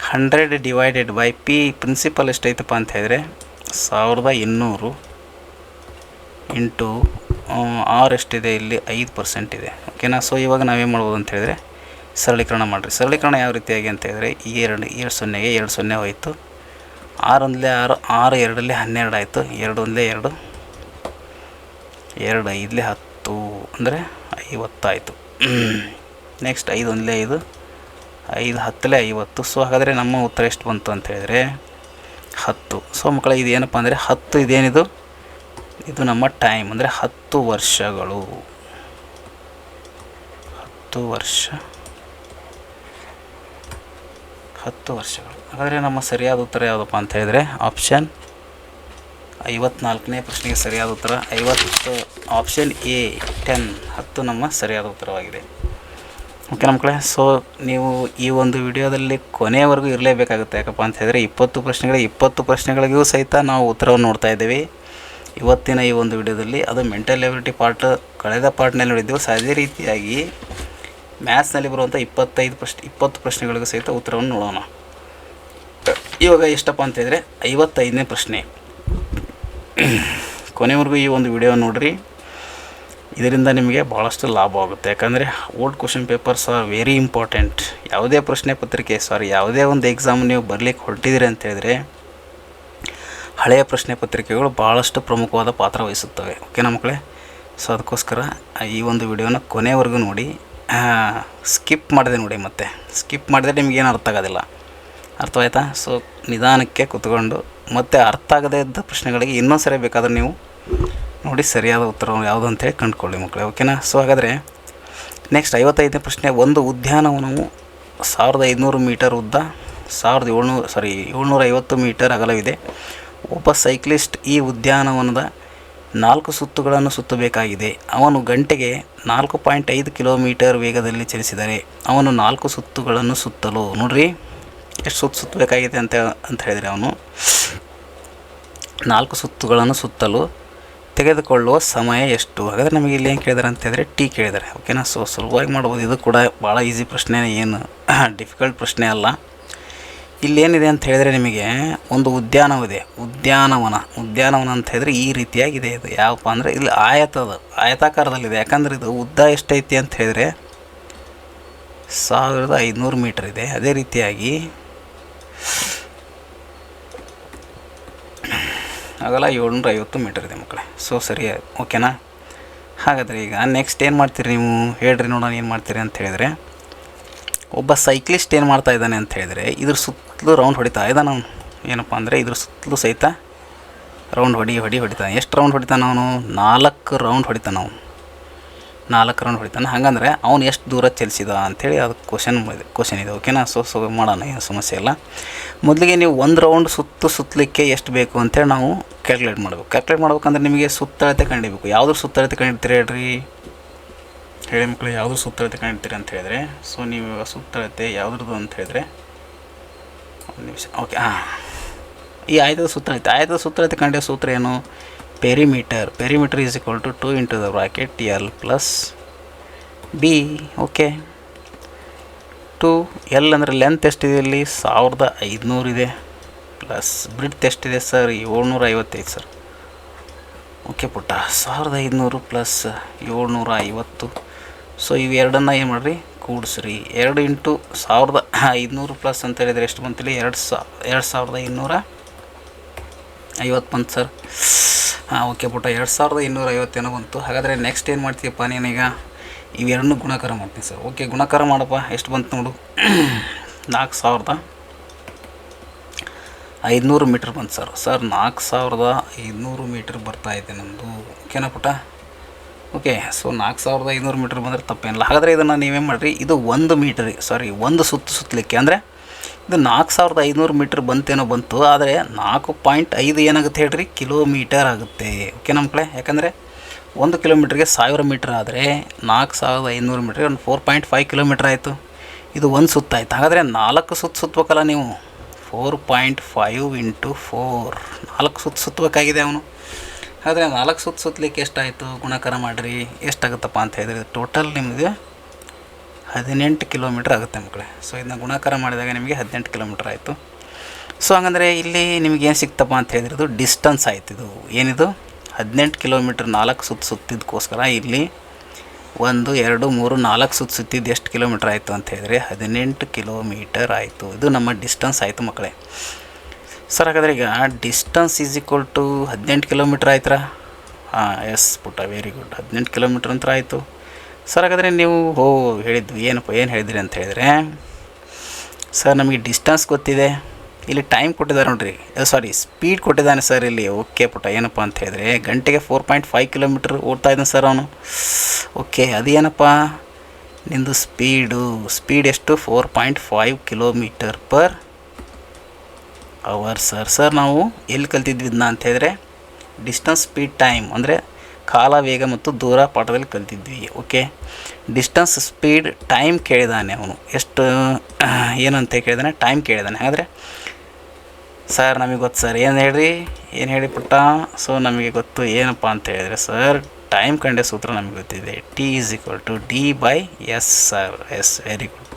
100 divided by P principal ಎಷ್ಟೈತಪ್ಪ ಅಂತ ಹೇಳಿದರೆ 1200 ಇಂಟು ಆರ್ ಎಷ್ಟಿದೆ ಇಲ್ಲಿ 5% ಇದೆ. ಓಕೆನಾ. ಸೊ ಇವಾಗ ನಾವೇನು ಮಾಡ್ಬೋದು ಅಂತ ಹೇಳಿದರೆ ಸರಳೀಕರಣ ಮಾಡಿರಿ. ಸರಳೀಕರಣ ಯಾವ ರೀತಿಯಾಗಿ ಅಂತ ಹೇಳಿದರೆ ಈ 2 ಸೊನ್ನೆಗೆ 2 0 ಹೋಯಿತು. 6 1 6, 6 2 12 ಆಯಿತು. 2 1 2, 2 5 10 ಅಂದರೆ 50 ಆಯಿತು. ನೆಕ್ಸ್ಟ್ 5 1 5, 5 10 50. ಸೊ ಹಾಗಾದರೆ ನಮ್ಮ ಉತ್ತರ ಎಷ್ಟು ಬಂತು ಅಂತ ಹೇಳಿದರೆ 10. ಸೊ ಮಕ್ಕಳ ಇದು ಏನಪ್ಪ ಅಂದರೆ 10 ಇದೇನಿದು, ಇದು ನಮ್ಮ ಟೈಮ್ ಅಂದರೆ 10 ವರ್ಷಗಳು. 10 ವರ್ಷಗಳು. ಹಾಗಾದರೆ ನಮ್ಮ ಸರಿಯಾದ ಉತ್ತರ ಯಾವುದಪ್ಪ ಅಂತ ಹೇಳಿದರೆ ಆಪ್ಷನ್ 54ನೇ ಪ್ರಶ್ನೆಗೆ ಸರಿಯಾದ ಉತ್ತರ 50. ಆಪ್ಷನ್ ಎ 10 ನಮ್ಮ ಸರಿಯಾದ ಉತ್ತರವಾಗಿದೆ. ಓಕೆ ಮಕ್ಕಳೇ. ಸೊ ನೀವು ಈ ಒಂದು ವಿಡಿಯೋದಲ್ಲಿ ಕೊನೆಯವರೆಗೂ ಇರಲೇಬೇಕಾಗುತ್ತೆ. ಯಾಕಪ್ಪ ಅಂತ ಹೇಳಿದರೆ 20 ಪ್ರಶ್ನೆಗಳಿಗೂ ಸಹಿತ ನಾವು ಉತ್ತರವನ್ನು ನೋಡ್ತಾ ಇದ್ದೇವೆ ಇವತ್ತಿನ ಈ ಒಂದು ವಿಡಿಯೋದಲ್ಲಿ. ಅದು ಮೆಂಟಲ್ ಎಬಿಲಿಟಿ ಪಾರ್ಟ್ ಕಳೆದ ಪಾರ್ಟ್ನಲ್ಲಿ ನೋಡಿದ್ದೆವು. ಸೊ ಅದೇ ರೀತಿಯಾಗಿ ಮ್ಯಾಥ್ಸ್ನಲ್ಲಿ ಬರುವಂಥ 20 ಪ್ರಶ್ನೆಗಳಿಗೂ ಸಹಿತ ಉತ್ತರವನ್ನು ನೋಡೋಣ. ಇವಾಗ ಎಷ್ಟಪ್ಪ ಅಂತ ಹೇಳಿದರೆ 55ನೇ ಪ್ರಶ್ನೆ. ಕೊನೆವರೆಗೂ ಈ ಒಂದು ವಿಡಿಯೋ ನೋಡಿರಿ. ಇದರಿಂದ ನಿಮಗೆ ಭಾಳಷ್ಟು ಲಾಭವಾಗುತ್ತೆ. ಯಾಕಂದರೆ old question papers are very important. ಯಾವುದೇ ಪ್ರಶ್ನೆ ಪತ್ರಿಕೆ ಯಾವುದೇ ಒಂದು ಎಕ್ಸಾಮ್ ನೀವು ಬರಲಿಕ್ಕೆ ಹೊರಟಿದ್ದೀರಿ ಅಂತ ಹೇಳಿದರೆ ಹಳೆಯ ಪ್ರಶ್ನೆ ಪತ್ರಿಕೆಗಳು ಭಾಳಷ್ಟು ಪ್ರಮುಖವಾದ ಪಾತ್ರ ವಹಿಸುತ್ತವೆ. ಓಕೆನಾ ಮಕ್ಕಳೇ. ಸೊ ಅದಕ್ಕೋಸ್ಕರ ಈ ಒಂದು ವಿಡಿಯೋನ ಕೊನೆವರೆಗೂ ನೋಡಿ. ಸ್ಕಿಪ್ ಮಾಡಿದೆ ನೋಡಿ, ಮತ್ತೆ ಸ್ಕಿಪ್ ಮಾಡಿದ್ರೆ ನಿಮಗೇನು ಅರ್ಥ ಆಗೋದಿಲ್ಲ. ಅರ್ಥವಾಯ್ತಾ? ಸೊ ನಿಧಾನಕ್ಕೆ ಕೂತ್ಕೊಂಡು ಮತ್ತೆ ಅರ್ಥ ಆಗದೇ ಇದ್ದ ಪ್ರಶ್ನೆಗಳಿಗೆ ಇನ್ನೊಂದು ಸರಿ ಬೇಕಾದ್ರೆ ನೀವು ನೋಡಿ ಸರಿಯಾದ ಉತ್ತರ ಯಾವುದು ಅಂತೇಳಿ ಕಂಡುಕೊಳ್ಳಿ ಮಕ್ಕಳೇ. ಓಕೆನಾ. ಸೊ ಹಾಗಾದರೆ ನೆಕ್ಸ್ಟ್ 55ನೇ ಪ್ರಶ್ನೆ. ಒಂದು ಉದ್ಯಾನವನವು 1500 ಮೀಟರ್ ಉದ್ದ, 750 ಮೀಟರ್ ಅಗಲವಿದೆ. ಒಬ್ಬ ಸೈಕ್ಲಿಸ್ಟ್ ಈ ಉದ್ಯಾನವನದ 4 ಸುತ್ತುಗಳನ್ನು ಸುತ್ತಬೇಕಾಗಿದೆ. ಅವನು ಗಂಟೆಗೆ 4.5 ಕಿಲೋಮೀಟರ್ ವೇಗದಲ್ಲಿ ಚಲಿಸಿದರೆ ಅವನು 4 ಸುತ್ತುಗಳನ್ನು ಸುತ್ತಲು ನೋಡ್ರಿ ಎಷ್ಟು ಸುತ್ತಬೇಕಾಗಿದೆ ಅಂತ ಹೇಳಿದರೆ ಅವನು 4 ಸುತ್ತುಗಳನ್ನು ಸುತ್ತಲು ತೆಗೆದುಕೊಳ್ಳುವ ಸಮಯ ಎಷ್ಟು? ಹಾಗಾದರೆ ನಮಗೆ ಇಲ್ಲಿ ಏನು ಕೇಳಿದಾರೆ ಅಂತ ಹೇಳಿದರೆ ಟಿ ಕೇಳಿದ್ದಾರೆ. ಓಕೆನಾ. ಸೊ ಸುಲಭವಾಗಿ ಮಾಡ್ಬೋದು. ಇದು ಕೂಡ ಭಾಳ ಈಸಿ ಪ್ರಶ್ನೆ, ಏನು ಡಿಫಿಕಲ್ಟ್ ಪ್ರಶ್ನೆ ಅಲ್ಲ. ಇಲ್ಲೇನಿದೆ ಅಂತ ಹೇಳಿದರೆ ನಿಮಗೆ ಒಂದು ಉದ್ಯಾನವಿದೆ. ಉದ್ಯಾನವನ ಅಂತ ಹೇಳಿದರೆ ಈ ರೀತಿಯಾಗಿದೆ. ಇದು ಯಾವಪ್ಪ ಅಂದರೆ ಇಲ್ಲಿ ಆಯತಾಕಾರದಲ್ಲಿದೆ. ಯಾಕಂದರೆ ಇದು ಉದ್ದ ಎಷ್ಟೈತಿ ಅಂತ ಹೇಳಿದರೆ 1500 ಮೀಟರ್ ಇದೆ. ಅದೇ ರೀತಿಯಾಗಿ ಅಗಲ 750 ಮೀಟರ್ ಇದೆ ಮಕ್ಕಳೇ. ಸೊ ಸರಿ, ಓಕೆನಾ. ಹಾಗಾದರೆ ಈಗ ನೆಕ್ಸ್ಟ್ ಏನು ಮಾಡ್ತೀರಿ ನೀವು ಹೇಳ್ರಿ ನೋಡೋಣ. ಏನು ಮಾಡ್ತೀರಿ ಅಂತ ಹೇಳಿದರೆ ಒಬ್ಬ ಸೈಕ್ಲಿಸ್ಟ್ ಏನು ಮಾಡ್ತಾ ಇದ್ದಾನೆ ಅಂತ ಹೇಳಿದರೆ ಇದ್ರ ಸುತ್ತಲೂ ರೌಂಡ್ ಹೊಡಿತಾ ಇದ್ದಾನೆ ಅವನು. ಏನಪ್ಪ ಅಂದರೆ ಇದ್ರ ಸುತ್ತಲೂ ಸಹಿತ ರೌಂಡ್ ಹೊಡಿತಾನೆ. ಎಷ್ಟು ರೌಂಡ್ ಹೊಡಿತಾನೆ ಅವನು? 4 ರೌಂಡ್ ಹೊಡಿತಾನೆ ಅವನು. 4 ರೌಂಡ್ ಹೊಡಿತಾನೆ. ಹಾಗಂದ್ರೆ ಅವ್ನು ಎಷ್ಟು ದೂರ ಚಲಿಸಿದ ಅಂಥೇಳಿ ಅದು ಕ್ವಶನ್ ಇದೆ. ಓಕೆನಾ. ಸೊ ಮಾಡೋಣ, ಏನು ಸಮಸ್ಯೆ ಇಲ್ಲ. ಮೊದಲಿಗೆ ನೀವು 1 ರೌಂಡ್ ಸುತ್ತಲಿಕ್ಕೆ ಎಷ್ಟು ಬೇಕು ಅಂತೇಳಿ ನಾವು ಕ್ಯಾಲ್ಕುಲೇಟ್ ಮಾಡಬೇಕು. ಕ್ಯಾಲ್ಕುಲೇಟ್ ಮಾಡ್ಬೇಕಂದ್ರೆ ನಿಮಗೆ ಸುತ್ತಳತೆ ಕಂಡಿಬೇಕು. ಯಾವುದ್ರ ಸುತ್ತಳತೆ ಕಂಡಿಡ್ತೀರಿ ಹೇಳಿ ಮಕ್ಕಳು, ಯಾವುದು ಸುತ್ತಳತೆ ಕಂಡಿಡ್ತೀರಿ ಅಂತ ಹೇಳಿದ್ರೆ, ಸೊ ನೀವು ಇವಾಗ ಸುತ್ತಳತೆ ಯಾವುದ್ರದ್ದು ಅಂತ ಹೇಳಿದ್ರೆ, ಒಂದು ನಿಮಿಷ. ಓಕೆ, ಈ ಆಯತದ ಸುತ್ತಳತೆ ಕಂಡಿರೋ ಸೂತ್ರ ಏನು? Perimeter is equal to 2 into the bracket L plus B. Okay, 2 L ಅಂದರೆ ಲೆಂತ್ ಎಷ್ಟಿದೆ ಇಲ್ಲಿ? 1500 ಇದೆ. ಪ್ಲಸ್ ಬ್ರಿಡ್ತ್ ಎಷ್ಟಿದೆ ಸರ್? 755 ಸರ್. ಓಕೆ ಪುಟ್ಟ, 1500 ಪ್ಲಸ್ 750. ಸೊ ಇವೆರಡನ್ನು ಏನು ಮಾಡಿರಿ, ಕೂಡಿಸ್ರಿ. 2 ಇಂಟು 1500 ಪ್ಲಸ್ ಅಂತ ಹೇಳಿದರೆ ಎಷ್ಟು ಬಂತಿಲ್ಲಿ? 2250 ಬಂತು ಸರ್. ಓಕೆ ಪುಟ್ಟ, 2250 ಏನೋ ಬಂತು. ಹಾಗಾದರೆ ನೆಕ್ಸ್ಟ್ ಏನು ಮಾಡ್ತೀಯಪ್ಪ ನೀನೀಗ? ಇವೆರಡನ್ನೂ ಗುಣಾಕಾರ ಮಾಡ್ತೀನಿ ಸರ್. ಓಕೆ, ಗುಣಾಕಾರ ಮಾಡಪ್ಪ. ಎಷ್ಟು ಬಂತು ನೋಡು? 4500 ಮೀಟ್ರ್ ಬಂತು ಸರ್. 4500 ಮೀಟ್ರ್ ಬರ್ತಾಯಿದೆ ನಮ್ಮದು. ಓಕೆನಾ ಪುಟ್ಟ? ಓಕೆ, ಸೊ 4500 ಮೀಟ್ರ್ ಬಂದರೆ ತಪ್ಪೇನಿಲ್ಲ. ಹಾಗಾದರೆ ಇದನ್ನು ನೀವೇನು ಮಾಡಿರಿ, ಇದು 1 ಮೀಟ್ರ್, ಒಂದು ಸುತ್ತಲಿಕ್ಕೆ ಅಂದರೆ ಇದು 4500 ಮೀಟ್ರ್ ಬಂತು. ಆದರೆ 4.5 ಏನಾಗುತ್ತೆ ಹೇಳ್ರಿ? ಕಿಲೋಮೀಟರ್ ಆಗುತ್ತೆ. ಓಕೆನಾ ಮಕ್ಕಳೇ? ಯಾಕಂದರೆ 1 ಕಿಲೋಮೀಟ್ರಿಗೆ 1000 ಮೀಟ್ರ್ ಆದರೆ 4500 ಮೀಟ್ರಿಗೆ ಒಂದು 4.5 ಕಿಲೋಮೀಟ್ರ್ ಆಯಿತು. ಇದು ಒಂದು ಸುತ್ತಾಯಿತು. ಹಾಗಾದರೆ 4 ಸುತ್ತಬೇಕಲ್ಲ ನೀವು? 4.5 ಇಂಟು 4, 4 ಸುತ್ತಬೇಕಾಗಿದೆ ಅವನು. ಹಾಗಾದರೆ 4 ಸುತ್ತಲಿಕ್ಕೆ ಎಷ್ಟಾಯಿತು? ಗುಣಾಕಾರ ಮಾಡಿರಿ. ಎಷ್ಟಾಗುತ್ತಪ್ಪ ಅಂತ ಹೇಳಿದ್ರೆ ಟೋಟಲ್ ನಿಮಗೆ 18 ಕಿಲೋಮೀಟ್ರ್ ಆಗುತ್ತೆ ಮಕ್ಕಳೇ. ಸೊ ಇದನ್ನ ಗುಣಾಕಾರ ಮಾಡಿದಾಗ ನಿಮಗೆ 18 ಕಿಲೋಮೀಟ್ರ್ ಆಯಿತು. ಸೊ ಹಂಗಂದರೆ ಇಲ್ಲಿ ನಿಮಗೇನು ಸಿಕ್ತಪ್ಪ ಅಂತ ಹೇಳಿದ್ರೆ ಇದು ಡಿಸ್ಟನ್ಸ್ ಆಯಿತು. ಇದು ಏನಿದು? 18 ಕಿಲೋಮೀಟ್ರ್ 4 ಸುತ್ತಿದ್ದಕ್ಕೋಸ್ಕರ ಇಲ್ಲಿ 1 2 3 4 ಸುತ್ತಿದ್ದು ಎಷ್ಟು ಕಿಲೋಮೀಟ್ರ್ ಆಯಿತು ಅಂತ ಹೇಳಿದರೆ 18 ಕಿಲೋಮೀಟರ್ ಆಯಿತು. ಇದು ನಮ್ಮ ಡಿಸ್ಟನ್ಸ್ ಆಯಿತು ಮಕ್ಕಳೇ. ಸರ್ ಹಾಗಾದರೆ ಈಗ distance is equal to 18 kilometre ಆಯ್ತರ? ಎಸ್ ಪುಟ್ಟ, ವೆರಿ ಗುಡ್. 18 ಕಿಲೋಮೀಟ್ರ್ ಅಂತ ಆಯಿತು. ಸರ್ ಹಾಗಾದರೆ ನೀವು ಏನು ಹೇಳಿದಿರಿ ಅಂತ ಹೇಳಿದರೆ, ಸರ್ ನಮಗೆ ಡಿಸ್ಟನ್ಸ್ ಗೊತ್ತಿದೆ, ಇಲ್ಲಿ ಟೈಮ್ ಕೊಟ್ಟಿದ್ದಾರೆ ನೋಡಿರಿ, ಸ್ಪೀಡ್ ಕೊಟ್ಟಿದ್ದಾನೆ ಸರ್ ಇಲ್ಲಿ. ಓಕೆ ಪುಟ್ಟ, ಏನಪ್ಪ ಅಂತ ಹೇಳಿದ್ರೆ ಗಂಟೆಗೆ 4.5 ಕಿಲೋಮೀಟ್ರ್ ಓಡ್ತಾ ಇದ್ದಾನೆ ಸರ್ ಅವನು. ಓಕೆ, ಅದೇನಪ್ಪ ನಿಂದು ಸ್ಪೀಡ್ ಎಷ್ಟು? 4.5 ಕಿಲೋಮೀಟರ್ ಪರ್ ಅವರ್ ಸರ್. ನಾವು ಎಲ್ಲಿ ಕಲ್ತಿದ್ವಿ ಇದನ್ನ ಅಂತ ಹೇಳಿದ್ರೆ ಡಿಸ್ಟನ್ಸ್, ಸ್ಪೀಡ್, ಟೈಮ್ ಅಂದರೆ ಕಾಲ, ವೇಗ ಮತ್ತು ದೂರ ಪಾಠದಲ್ಲಿ ಕಲ್ತಿದ್ವಿ. ಓಕೆ, ಡಿಸ್ಟನ್ಸ್, ಸ್ಪೀಡ್, ಟೈಮ್ ಕೇಳಿದಾನೆ ಅವನು. ಎಷ್ಟು ಏನಂತ ಕೇಳಿದಾನೆ? ಟೈಮ್ ಕೇಳಿದಾನೆ. ಹಾಗಾದರೆ ಸರ್ ನಮಗೆ ಗೊತ್ತು ಸರ್, ಏನು ಹೇಳಿ ಪುಟ್ಟ? ಸೊ ನಮಗೆ ಗೊತ್ತು ಏನಪ್ಪ ಅಂತ ಹೇಳಿದರೆ ಸರ್, ಟೈಮ್ ಕಂಡ ಸೂತ್ರ ನಮಗೆ ಗೊತ್ತಿದೆ. T=D/S sir. S, very good.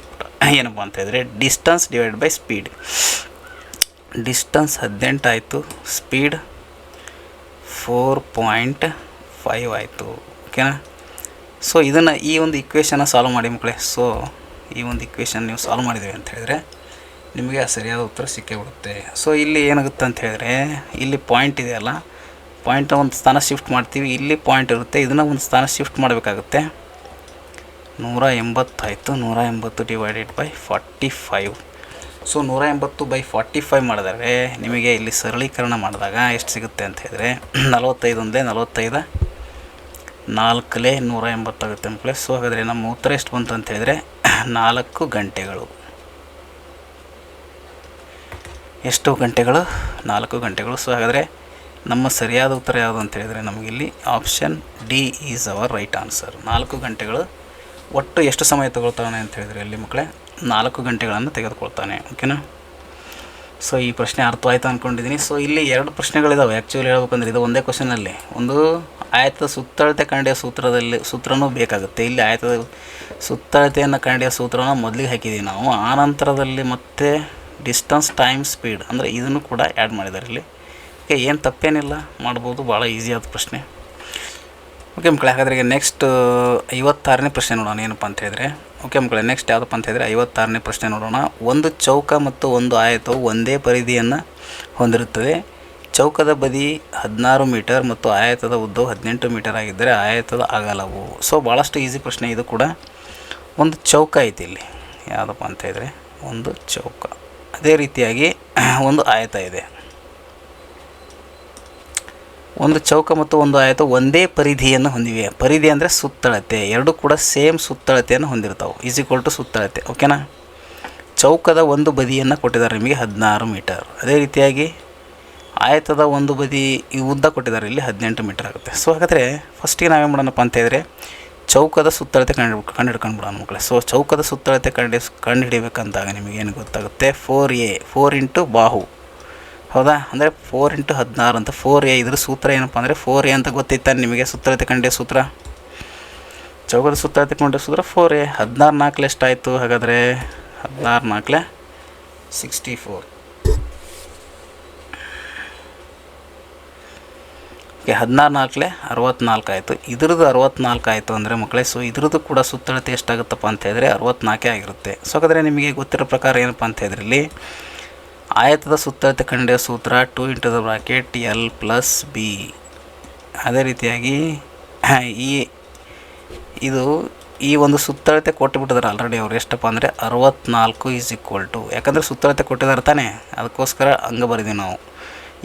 ಏನಪ್ಪ ಅಂತ ಹೇಳಿದ್ರೆ distance divide by speed. Distance 18 ಆಯಿತು, ಸ್ಪೀಡ್ 4.5 ಆಯಿತು. ಓಕೆನಾ? ಸೊ ಇದನ್ನು ಈ ಒಂದು ಇಕ್ವೇಷನ್ನ ಸಾಲ್ವ್ ಮಾಡಿ ಮಕ್ಕಳೇ. ಸೊ ಈ ಒಂದು ಇಕ್ವೇಷನ್ ನೀವು ಸಾಲ್ವ್ ಮಾಡಿದ್ದೀವಿ ಅಂತ ಹೇಳಿದ್ರೆ ನಿಮಗೆ ಸರಿಯಾದ ಉತ್ತರ ಸಿಕ್ಕೇ ಬಿಡುತ್ತೆ. ಸೊ ಇಲ್ಲಿ ಏನಾಗುತ್ತೆ ಅಂತ ಹೇಳಿದ್ರೆ, ಇಲ್ಲಿ ಪಾಯಿಂಟ್ ಇದೆಯಲ್ಲ, ಪಾಯಿಂಟ್ನ ಒಂದು ಸ್ಥಾನ ಶಿಫ್ಟ್ ಮಾಡ್ತೀವಿ. ಇಲ್ಲಿ ಪಾಯಿಂಟ್ ಇರುತ್ತೆ, ಇದನ್ನು ಒಂದು ಸ್ಥಾನ ಶಿಫ್ಟ್ ಮಾಡಬೇಕಾಗುತ್ತೆ. 180 ಆಯಿತು. 180 ಡಿವೈಡೆಡ್ ಬೈ 45. ಸೊ 180/45 ಮಾಡಿದರೆ ನಿಮಗೆ ಇಲ್ಲಿ ಸರಳೀಕರಣ ಮಾಡಿದಾಗ ಎಷ್ಟು ಸಿಗುತ್ತೆ ಅಂತ ಹೇಳಿದ್ರೆ 45 45 4 180 ಆಗುತ್ತೆ ಮಕ್ಕಳೇ. ಸೊ ಹಾಗಾದರೆ ನಮ್ಮ ಉತ್ತರ ಎಷ್ಟು ಬಂತು ಅಂತ ಹೇಳಿದ್ರೆ 4 ಗಂಟೆಗಳು. ಎಷ್ಟು ಗಂಟೆಗಳು? 4 ಗಂಟೆಗಳು. ಸೊ ಹಾಗಾದರೆ ನಮ್ಮ ಸರಿಯಾದ ಉತ್ತರ ಯಾವುದು ಅಂತ ಹೇಳಿದರೆ ನಮಗಿಲ್ಲಿ option D is our right answer. 4 ಗಂಟೆಗಳು. ಒಟ್ಟು ಎಷ್ಟು ಸಮಯ ತಗೊಳ್ತಾನೆ ಅಂತ ಹೇಳಿದರೆ ಇಲ್ಲಿ ಮಕ್ಕಳೇ 4 ಗಂಟೆಗಳನ್ನು ತೆಗೆದುಕೊಳ್ತಾನೆ. ಓಕೆನಾ? ಸೊ ಈ ಪ್ರಶ್ನೆ ಅರ್ಥ ಆಯಿತು ಅಂದ್ಕೊಂಡಿದ್ದೀನಿ. ಸೊ ಇಲ್ಲಿ 2 ಪ್ರಶ್ನೆಗಳಿದ್ದಾವೆ. ಆ್ಯಕ್ಚುಲಿ ಹೇಳ್ಬೇಕಂದ್ರೆ ಇದು ಒಂದೇ ಕ್ವಶನಲ್ಲಿ ಒಂದು ಆಯತದ ಸುತ್ತಳತೆ ಕಂಡಿಯ ಸೂತ್ರನೂ ಬೇಕಾಗುತ್ತೆ. ಇಲ್ಲಿ ಆಯತದ ಸುತ್ತಳತೆಯನ್ನು ಕಂಡಿಯ ಸೂತ್ರನ ಮೊದಲಿಗೆ ಹಾಕಿದ್ದೀವಿ ನಾವು. ಆನಂತರದಲ್ಲಿ ಮತ್ತೆ ಡಿಸ್ಟನ್ಸ್, ಟೈಮ್, ಸ್ಪೀಡ್ ಅಂದರೆ ಇದನ್ನು ಕೂಡ ಆ್ಯಡ್ ಮಾಡಿದ್ದಾರೆ ಇಲ್ಲಿ. ಓಕೆ, ಏನು ತಪ್ಪೇನಿಲ್ಲ, ಮಾಡ್ಬೋದು. ಭಾಳ ಈಸಿಯಾದ ಪ್ರಶ್ನೆ. ಓಕೆ ಮಕ್ಕಳೇ, ಹಾಗಾದ್ರೆ ಈಗ ನೆಕ್ಸ್ಟ್ 56ನೇ ಪ್ರಶ್ನೆ ನೋಡೋಣ. ಏನಪ್ಪ ಅಂತ ಹೇಳಿದರೆ, ಓಕೆ ಮಕ್ಕಳೇ, ನೆಕ್ಸ್ಟ್ ಯಾವುದಪ್ಪ ಅಂತ ಹೇಳಿದರೆ 56ನೇ ಪ್ರಶ್ನೆ ನೋಡೋಣ. ಒಂದು ಚೌಕ ಮತ್ತು ಒಂದು ಆಯತವು ಒಂದೇ ಪರಿಧಿಯನ್ನು ಹೊಂದಿರುತ್ತದೆ. ಚೌಕದ ಬದಿ 16 ಮೀಟರ್ ಮತ್ತು ಆಯತದ ಉದ್ದವು 18 ಮೀಟರ್ ಆಗಿದ್ದರೆ ಆಯತದ ಅಗಲವು. ಸೊ ಭಾಳಷ್ಟು ಈಸಿ ಪ್ರಶ್ನೆ ಇದು ಕೂಡ. ಒಂದು ಚೌಕ ಐತಿ ಇಲ್ಲಿ, ಯಾವುದಪ್ಪ ಅಂತ ಹೇಳಿದರೆ ಒಂದು ಚೌಕ. ಅದೇ ರೀತಿಯಾಗಿ ಒಂದು ಆಯತ ಇದೆ. ಒಂದು ಚೌಕ ಮತ್ತು ಒಂದು ಆಯತ ಒಂದೇ ಪರಿಧಿಯನ್ನು ಹೊಂದಿವೆ. ಪರಿಧಿ ಅಂದರೆ ಸುತ್ತಳತೆ, ಎರಡು ಕೂಡ ಸೇಮ್ ಸುತ್ತಳತೆಯನ್ನು ಹೊಂದಿರ್ತಾವೆ. ಈಸ್ ಸುತ್ತಳತೆ. ಓಕೆನಾ. ಚೌಕದ ಒಂದು ಬದಿಯನ್ನು ಕೊಟ್ಟಿದ್ದಾರೆ ನಿಮಗೆ 16 ಮೀಟರ್. ಅದೇ ರೀತಿಯಾಗಿ ಆಯತದ ಒಂದು ಬದಿ ಈ ಉದ್ದ ಕೊಟ್ಟಿದ್ದಾರೆ, ಇಲ್ಲಿ 18 ಮೀಟರ್ ಆಗುತ್ತೆ. ಸೊ ಹಾಗಾದರೆ ಫಸ್ಟಿಗೆ ನಾವೇನು ಮಾಡೋಣಪ್ಪ ಅಂತ ಹೇಳಿದರೆ ಚೌಕದ ಸುತ್ತಳತೆ ಕಂಡುಹಿಡ್ಕೊಂಡ್ಬಿಡೋಣ ಮಕ್ಕಳೇ. ಸೊ ಚೌಕದ ಸುತ್ತಳತೆ ಕಂಡುಹಿಡಿಬೇಕಂತಾಗ ನಿಮಗೇನು ಗೊತ್ತಾಗುತ್ತೆ, 4a 4 ಇಂಟು ಬಾಹು, ಹೌದಾ. ಅಂದರೆ 4 ಇಂಟು 16 ಅಂತ 4a. ಇದ್ರ ಸೂತ್ರ ಏನಪ್ಪ ಅಂದರೆ 4a ಅಂತ ಗೊತ್ತಿತ್ತಾನೆ ನಿಮಗೆ. ಸುತ್ತಳತೆ ಕಂಡಿಯ ಸೂತ್ರ, ಚೌಕದ ಸುತ್ತಳತೆ ಕಂಡಿಯ ಸೂತ್ರ 4a. 16 4 ಎಷ್ಟಾಯಿತು ಹಾಗಾದರೆ? 16 4 64. ಓಕೆ, 16 4 64 ಆಯಿತು. ಇದ್ರದ್ದು 64 ಆಯಿತು ಅಂದರೆ ಮಕ್ಕಳೇ, ಸೊ ಇದ್ರದ್ದು ಕೂಡ ಸುತ್ತಳತೆ ಎಷ್ಟಾಗುತ್ತಪ್ಪ ಅಂತ ಹೇಳಿದ್ರೆ 64 ಆಗಿರುತ್ತೆ. ಸೊ ಹಾಗಾದರೆ ನಿಮಗೆ ಗೊತ್ತಿರೋ ಪ್ರಕಾರ ಏನಪ್ಪ ಅಂತ ಹೇಳಿದ್ರೆ ಇಲ್ಲಿ ಆಯತದ ಸುತ್ತಳತೆ ಕಂಡಿಯ ಸೂತ್ರ 2 into the bracket L plus B. ಅದೇ ರೀತಿಯಾಗಿ ಈ ಒಂದು ಸುತ್ತಳತೆ ಕೊಟ್ಟುಬಿಟ್ಟಿದ್ದಾರೆ ಆಲ್ರೆಡಿ ಅವರು. ಎಷ್ಟಪ್ಪ ಅಂದರೆ 64 ಈಸ್ ಈಕ್ವಲ್ ಟು, ಯಾಕಂದರೆ ಸುತ್ತಳತೆ ಕೊಟ್ಟಿದ್ದಾರೆ ತಾನೇ, ಅದಕ್ಕೋಸ್ಕರ ಹಂಗೆ ಬರೀತೀವಿ ನಾವು.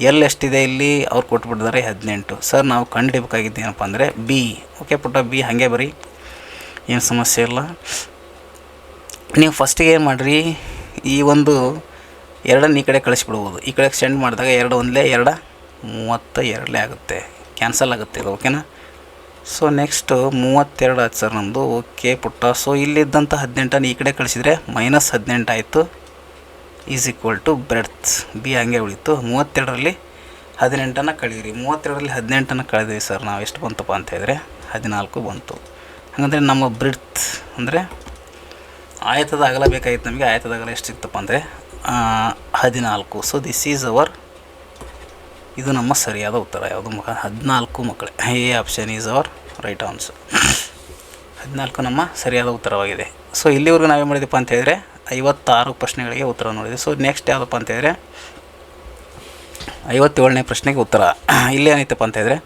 ಎಲ್ ಎಷ್ಟಿದೆ ಇಲ್ಲಿ ಅವ್ರು ಕೊಟ್ಬಿಟ್ಟಿದ್ದಾರೆ 18. ಸರ್ ನಾವು ಕಂಡುಹಿಡಬೇಕಾಗಿದ್ದು ಏನಪ್ಪ ಅಂದರೆ ಬಿ. ಓಕೆ ಪುಟ್ಟ, ಬಿ ಹಾಗೆ ಬರೀ, ಏನು ಸಮಸ್ಯೆ ಇಲ್ಲ. ನೀವು ಫಸ್ಟಿಗೆ ಏನು ಮಾಡಿರಿ, ಈ ಒಂದು 2 ಈ ಕಡೆ ಕಳಿಸ್ಬಿಡ್ಬೋದು. ಈ ಕಡೆ ಸೆಂಡ್ ಮಾಡಿದಾಗ 2 1 2 32 ಆಗುತ್ತೆ, ಕ್ಯಾನ್ಸಲ್ ಆಗುತ್ತೆ ಇದು. ಓಕೆನಾ. ಸೊ ನೆಕ್ಸ್ಟು 32 ಆಯ್ತು ಸರ್ ನಮ್ಮದು. ಓಕೆ ಪುಟ್ಟ. ಸೊ ಇಲ್ಲಿದ್ದಂಥ 18 ಈ ಕಡೆ ಕಳಿಸಿದರೆ -18 ಆಯಿತು, is equal to breadth. B ಹಂಗೆ ಉಳಿತು. 32ರಲ್ಲಿ 18 ಕಳೀರಿ. 32ರಲ್ಲಿ 18 ಕಳೆದಿವಿ ಸರ್ ನಾವು. ಎಷ್ಟು ಬಂತಪ್ಪ ಅಂತ ಹೇಳಿದ್ರೆ 14 ಬಂತು. ಹಾಗಂದರೆ ನಮ್ಮ ಬ್ರೆಡ್ತ್ ಅಂದರೆ ಆಯತದ ಅಗಲ ಬೇಕಾಗಿತ್ತು ನಮಗೆ. ಆಯತದ ಅಗಲ ಎಷ್ಟು ಸಿಕ್ತಪ್ಪ ಅಂದರೆ 14. ಸೊ ದಿಸ್ ಈಸ್ ಅವರ್, ಇದು ನಮ್ಮ ಸರಿಯಾದ ಉತ್ತರ. ಯಾವುದು 14 ಮಕ್ಕಳೇ. A option is our right answer. 14 ನಮ್ಮ ಸರಿಯಾದ ಉತ್ತರವಾಗಿದೆ. ಸೊ ಇಲ್ಲಿವರೆಗೂ ನಾವೇನು ಮಾಡಿದಪ್ಪ ಅಂತ ಹೇಳಿದ್ರೆ 56 ಪ್ರಶ್ನೆಗಳಿಗೆ ಉತ್ತರ ನೋಡಿದೆ. ಸೊ ನೆಕ್ಸ್ಟ್ ಯಾವುದಪ್ಪ ಅಂತ ಹೇಳಿದ್ರೆ 57ನೇ ಪ್ರಶ್ನೆಗೆ ಉತ್ತರ. ಇಲ್ಲಿ ಏನೈತಪ್ಪ ಅಂತ ಹೇಳಿದ್ರೆ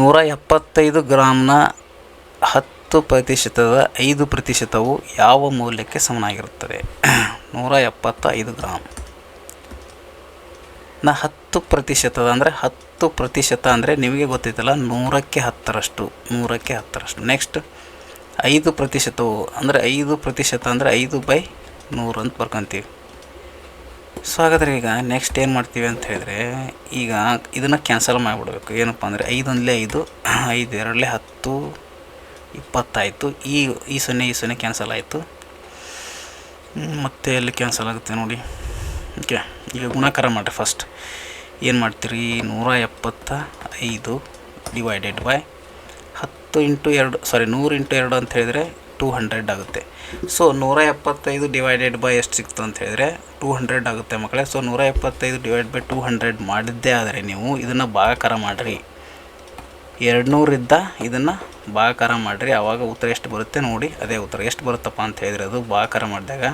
175 ಗ್ರಾಮ್ನ 10% 5% ಯಾವ ಮೌಲ್ಯಕ್ಕೆ ಸಮನಾಗಿರುತ್ತದೆ? 175 ಗ್ರಾಮ್ ನ 10% ಅಂದರೆ 10% ಅಂದರೆ ನಿಮಗೆ ಗೊತ್ತೈತಲ್ಲ 100ಕ್ಕೆ 10ರಷ್ಟು. 100ಕ್ಕೆ 10ರಷ್ಟು. ನೆಕ್ಸ್ಟ್ 5% ಅಂದರೆ 5% ಅಂದರೆ 5/100 ಅಂತ ಬರ್ಕೊತೀವಿ. ಸೊ ಹಾಗಾದರೆ ಈಗ ನೆಕ್ಸ್ಟ್ ಏನು ಮಾಡ್ತೀವಿ ಅಂತ ಹೇಳಿದ್ರೆ, ಈಗ ಇದನ್ನು ಕ್ಯಾನ್ಸಲ್ ಮಾಡಿಬಿಡ್ಬೇಕು. ಏನಪ್ಪ ಅಂದರೆ 5 1 5, 5 2 10, 20 ಆಯಿತು. ಈ 0 ಕ್ಯಾನ್ಸಲ್ ಆಯಿತು. ಮತ್ತೆ ಎಲ್ಲಿ ಕ್ಯಾನ್ಸಲ್ ಆಗುತ್ತೆ ನೋಡಿ. ಓಕೆ, ಈಗ ಗುಣಾಕಾರ ಮಾಡಿರಿ. ಫಸ್ಟ್ ಏನು ಮಾಡ್ತೀರಿ, 175 divided by 10 into 2, sorry 100 into 2 ಅಂತ ಹೇಳಿದರೆ 200 ಆಗುತ್ತೆ. ಸೊ 175 ಡಿವೈಡೆಡ್ ಬೈ ಎಷ್ಟು ಸಿಕ್ತು ಅಂತ ಹೇಳಿದರೆ 200 ಆಗುತ್ತೆ ಮಕ್ಕಳೇ. ಸೊ 175 ಡಿವೈಡ್ ಬೈ 200 ಮಾಡಿದ್ದೇ ಆದರೆ ನೀವು ಇದನ್ನು ಭಾಗಾಕಾರ ಮಾಡಿರಿ. 200 ಇದನ್ನು ಭಾಗಾಕಾರ ಮಾಡಿರಿ, ಆವಾಗ ಉತ್ತರ ಎಷ್ಟು ಬರುತ್ತೆ ನೋಡಿ. ಅದೇ ಉತ್ತರ ಎಷ್ಟು ಬರುತ್ತಪ್ಪ ಅಂತ ಹೇಳಿದರೆ ಅದು ಭಾಗಾಕಾರ ಮಾಡಿದಾಗ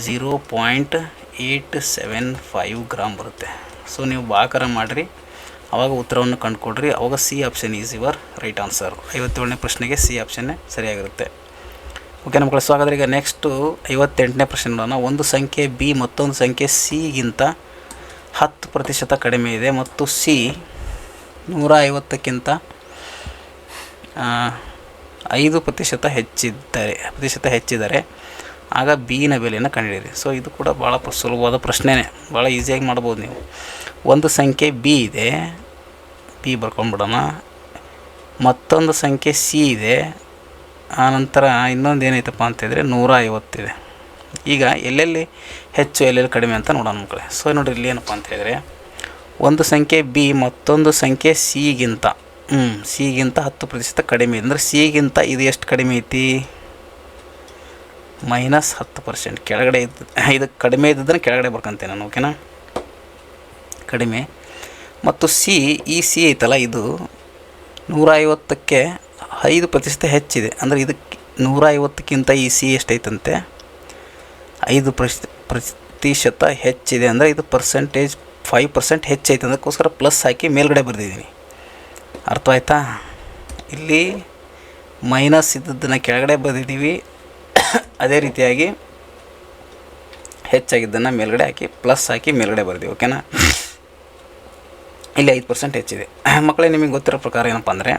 0.875 ಗ್ರಾಮ್ ಬರುತ್ತೆ. ಸೊ ನೀವು ಭಾಗಾಕಾರ ಮಾಡಿರಿ, ಆವಾಗ ಉತ್ತರವನ್ನು ಕಂಡುಕೊಡ್ರಿ. ಆವಾಗ C option is your right answer. 57ನೇ ಪ್ರಶ್ನೆಗೆ ಸಿ ಆಪ್ಷನ್ನೇ ಸರಿಯಾಗಿರುತ್ತೆ. ಓಕೆ ನಮ್ಮ ಮಕ್ಕಳು. ಸೊ ಹಾಗಾದರೆ ಈಗ ನೆಕ್ಸ್ಟು 58ನೇ ಪ್ರಶ್ನೆ ನೋಡೋಣ. ಒಂದು ಸಂಖ್ಯೆ ಬಿ ಮತ್ತೊಂದು ಸಂಖ್ಯೆ ಸಿಗಿಂತ 10% ಕಡಿಮೆ ಇದೆ ಮತ್ತು ಸಿ 150ಕ್ಕಿಂತ 5% ಹೆಚ್ಚಿದ್ದಾರೆ, ಆಗ ಬಿನ ಬೆಲೆಯನ್ನು ಕಂಡುಹಿಡಿಯಿರಿ. ಸೊ ಇದು ಕೂಡ ಭಾಳ ಸುಲಭವಾದ ಪ್ರಶ್ನೆನೇ, ಭಾಳ ಈಸಿಯಾಗಿ ಮಾಡ್ಬೋದು ನೀವು. ಒಂದು ಸಂಖ್ಯೆ ಬಿ ಇದೆ, ಬಿ ಬರ್ಕೊಂಡ್ಬಿಡೋಣ. ಮತ್ತೊಂದು ಸಂಖ್ಯೆ ಸಿ ಇದೆ, ಆನಂತರ ಇನ್ನೊಂದು ಏನೈತಪ್ಪ ಅಂತಂದರೆ 150 ಇದೆ. ಈಗ ಎಲ್ಲೆಲ್ಲಿ ಹೆಚ್ಚು ಎಲ್ಲೆಲ್ಲಿ ಕಡಿಮೆ ಅಂತ ನೋಡೋಣ ಮಕ್ಕಳೇ. ಸೊ ನೋಡಿರಿ ಇಲ್ಲಿ ಏನಪ್ಪ ಅಂತ ಹೇಳಿದರೆ, ಒಂದು ಸಂಖ್ಯೆ ಬಿ ಮತ್ತೊಂದು ಸಂಖ್ಯೆ ಸಿಗಿಂತ 10% ಕಡಿಮೆ ಇದೆ. ಅಂದರೆ ಸಿಗಿಂತ ಇದು ಎಷ್ಟು ಕಡಿಮೆ ಐತಿ? -10%. ಕೆಳಗಡೆ ಇದು ಕಡಿಮೆ ಇದ್ದಿದ್ದನ್ನು ಕೆಳಗಡೆ ಬರ್ಕೊಂತೇನೆ ನಾನು. ಓಕೆನಾ, ಕಡಿಮೆ. ಮತ್ತು ಈ ಸಿ ಐತಲ್ಲ, ಇದು 150ಕ್ಕೆ 5% ಹೆಚ್ಚಿದೆ. ಅಂದರೆ ಇದಕ್ಕೆ 150ಕ್ಕಿಂತ ಈ ಸಿ ಎಷ್ಟೈತಂತೆ 5% ಹೆಚ್ಚಿದೆ. ಅಂದರೆ ಇದು 5% ಹೆಚ್ಚೈತೆ. ಅದಕ್ಕೋಸ್ಕರ ಪ್ಲಸ್ ಹಾಕಿ ಮೇಲ್ಗಡೆ ಬರೆದಿದ್ದೀನಿ. ಅರ್ಥ ಆಯ್ತಾ? ಇಲ್ಲಿ ಮೈನಸ್ ಇದ್ದದ್ದನ್ನು ಕೆಳಗಡೆ ಬರೆದಿದ್ದೀವಿ, ಅದೇ ರೀತಿಯಾಗಿ ಹೆಚ್ಚಾಗಿದ್ದನ್ನು ಮೇಲ್ಗಡೆ ಹಾಕಿ ಪ್ಲಸ್ ಹಾಕಿ ಮೇಲ್ಗಡೆ ಬರ್ತೀವಿ. ಓಕೆನಾ. ಇಲ್ಲಿ 5% ಹೆಚ್ಚಿದೆ. ಮಕ್ಕಳೇ, ನಿಮಗೆ ಗೊತ್ತಿರೋ ಪ್ರಕಾರ ಏನಪ್ಪ ಅಂದರೆ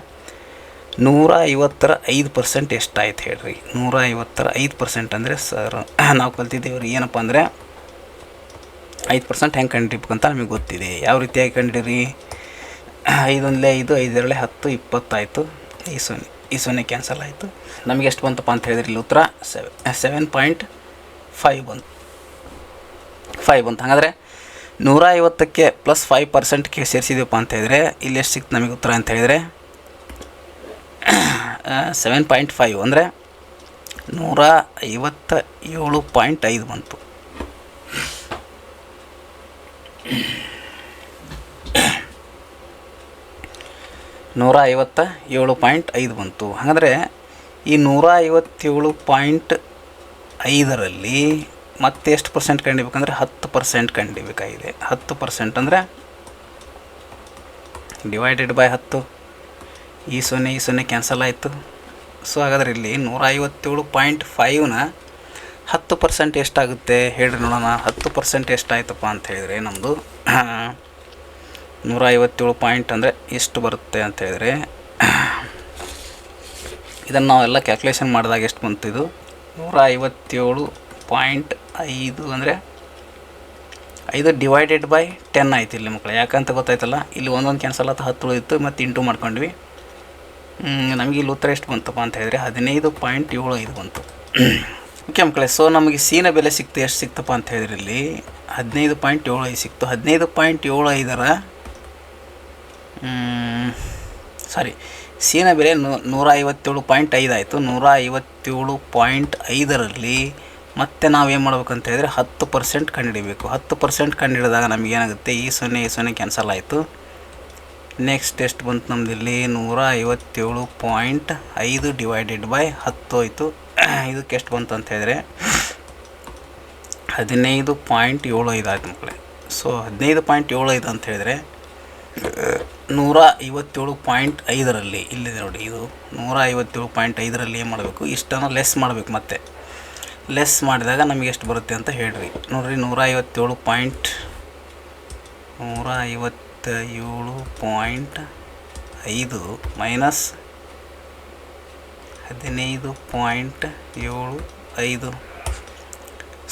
150% ಎಷ್ಟಾಯ್ತು ಹೇಳ್ರಿ? 150% ಅಂದರೆ ಸರ್ ನಾವು ಕಲ್ತಿದ್ದೇವ್ರಿ ಏನಪ್ಪ ಅಂದರೆ 5% ಹೆಂಗೆ ಕಂಡುಹಿಡಿಬೇಕಂತ ನಮಗೆ ಗೊತ್ತಿದೆ. ಯಾವ ರೀತಿಯಾಗಿ ಕಂಡುಹಿಡಿರಿ? 5 1 5, 5 2 10, 20 ಆಯಿತು. ಈ ಸೊನ್ನೆ ಕ್ಯಾನ್ಸಲ್ ಆಯಿತು. ನಮಗೆ ಎಷ್ಟು ಬಂತಪ್ಪ ಅಂತ ಹೇಳಿದ್ರೆ ಇಲ್ಲಿ ಉತ್ತರ 7.5 ಬಂತು. 5 ಬಂತು. ಹಾಗಾದರೆ 150ಕ್ಕೆ ಪ್ಲಸ್ 5%ಗೆ ಸೇರಿಸಿದೀವಪ್ಪ ಅಂತ ಹೇಳಿದರೆ ಇಲ್ಲಿ ಎಷ್ಟು ಸಿಕ್ತು ನಮಗೆ ಉತ್ತರ ಅಂತ ಹೇಳಿದರೆ 7.5 ಅಂದರೆ 157.5 ಬಂತು. ಬಂತು. ಹಾಗಾದರೆ ಈ 157.5ರಲ್ಲಿ ಮತ್ತೆ ಎಷ್ಟು ಪರ್ಸೆಂಟ್ ಕಂಡಿಬೇಕಂದ್ರೆ 10% ಕಂಡಿಬೇಕಾಗಿದೆ. 10% ಅಂದರೆ ಡಿವೈಡೆಡ್ ಬೈ 10. ಈ ಸೊನ್ನೆ ಕ್ಯಾನ್ಸಲ್ ಆಯಿತು. ಸೊ ಹಾಗಾದರೆ ಇಲ್ಲಿ 157.5ನ 10% ಎಷ್ಟಾಗುತ್ತೆ ಹೇಳ್ರಿ ನೋಡೋಣ. 10% ಎಷ್ಟಾಯ್ತಪ್ಪ ಅಂತ ಹೇಳಿದರೆ ನಮ್ಮದು 157 ಪಾಯಿಂಟ್ ಅಂದರೆ ಎಷ್ಟು ಬರುತ್ತೆ ಅಂತ ಹೇಳಿದರೆ ಇದನ್ನು ನಾವೆಲ್ಲ ಕ್ಯಾಲ್ಕುಲೇಷನ್ ಮಾಡಿದಾಗ ಎಷ್ಟು ಬಂತು? ಇದು 157.5 ಅಂದರೆ 5 ಡಿವೈಡೆಡ್ ಬೈ 10 ಆಯ್ತು ಇಲ್ಲಿ ಮಕ್ಕಳು. ಯಾಕಂತ ಗೊತ್ತಾಯ್ತಲ್ಲ, ಇಲ್ಲಿ ಒಂದೊಂದು ಕ್ಯಾನ್ಸಲ್ ಆಯ್ತು, 10 ಉಳಿದಿತ್ತು, ಮತ್ತು ಇಂಟು ಮಾಡ್ಕೊಂಡ್ವಿ. ನಮಗೆ ಇಲ್ಲಿ ಉತ್ತರ ಎಷ್ಟು ಬಂತಪ್ಪ ಅಂತ ಹೇಳಿದರೆ 15.75 ಬಂತು. ಓಕೆ ಮಕ್ಕಳೇ, ಸೊ ನಮಗೆ ಸಿನ ಬೆಲೆ ಸಿಕ್ತು. ಎಷ್ಟು ಸಿಕ್ತಪ್ಪ ಅಂತ ಹೇಳಿದ್ರೆ ಇಲ್ಲಿ 15.75 ಸಿಕ್ತು. 15.75ರ ಸಿನ ಬೆಲೆ 157.5 ಆಯಿತು. 157.5ರಲ್ಲಿ ಮತ್ತೆ ನಾವೇನು ಮಾಡ್ಬೇಕಂತ ಹೇಳಿದರೆ 10% ಕಂಡುಹಿಡಬೇಕು. 10% ಕಂಡುಹಿಡಿದಾಗ ನಮಗೇನಾಗುತ್ತೆ? ಈ ಸೊನ್ನೆ ಕ್ಯಾನ್ಸಲ್ ಆಯಿತು. ನೆಕ್ಸ್ಟ್ ಎಷ್ಟು ಬಂತು ನಮ್ಮದಿಲ್ಲಿ? 157.5 ಡಿವೈಡೆಡ್ ಬೈ 10 ಆಯಿತು. ಇದಕ್ಕೆ ಎಷ್ಟು ಬಂತು ಅಂತ ಹೇಳಿದರೆ 15.75 ಆಯಿತು ಮಕ್ಕಳೇ. ಸೊ 15.75 ಅಂತ ಹೇಳಿದರೆ 157.5ರಲ್ಲಿ ಇಲ್ಲಿದೆ ನೋಡಿ, ಇದು 157.5ರಲ್ಲಿ ಏನು ಮಾಡಬೇಕು? ಇಷ್ಟನ್ನು ಲೆಸ್ ಮಾಡಬೇಕು. ಮತ್ತೆ ಲೆಸ್ ಮಾಡಿದಾಗ ನಮಗೆ ಎಷ್ಟು ಬರುತ್ತೆ ಅಂತ ಹೇಳ್ರಿ ನೋಡಿರಿ. 157.5 ಮೈನಸ್ 15.75.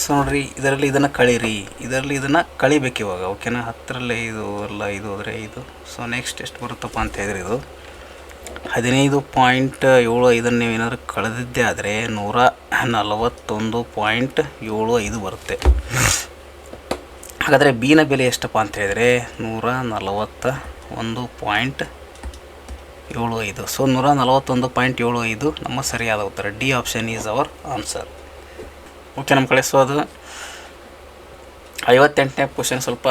ಸೊ ನೋಡಿರಿ, ಇದರಲ್ಲಿ ಇದನ್ನು ಕಳೀರಿ, ಇದರಲ್ಲಿ ಇದನ್ನು ಕಳಿಬೇಕು ಇವಾಗ. ಓಕೆನಾ? 10ರಲ್ಲಿ 5 ಅಲ್ಲ, 5 ಹೋದರೆ 5. ಸೊ ನೆಕ್ಸ್ಟ್ ಎಷ್ಟು ಬರುತ್ತಪ್ಪ ಅಂತ ಹೇಳಿದ್ರೆ ಇದು 15.75 ನೀವು ಏನಾದರೂ ಕಳೆದಿದ್ದೇ ಆದರೆ 141.75 ಬರುತ್ತೆ. ಹಾಗಾದರೆ ಬಿನ ಬೆಲೆ ಎಷ್ಟಪ್ಪ ಅಂತ ಹೇಳಿದರೆ 141.75. ಸೊ 141.75 ನಮ್ಮ ಸರಿಯಾದ ಉತ್ತರ. D option is our answer. Okay ನಮ್ಮ ಕಡೆ. ಸೊ ಅದು 58ನೇ ಕ್ವಶನ್ ಸ್ವಲ್ಪ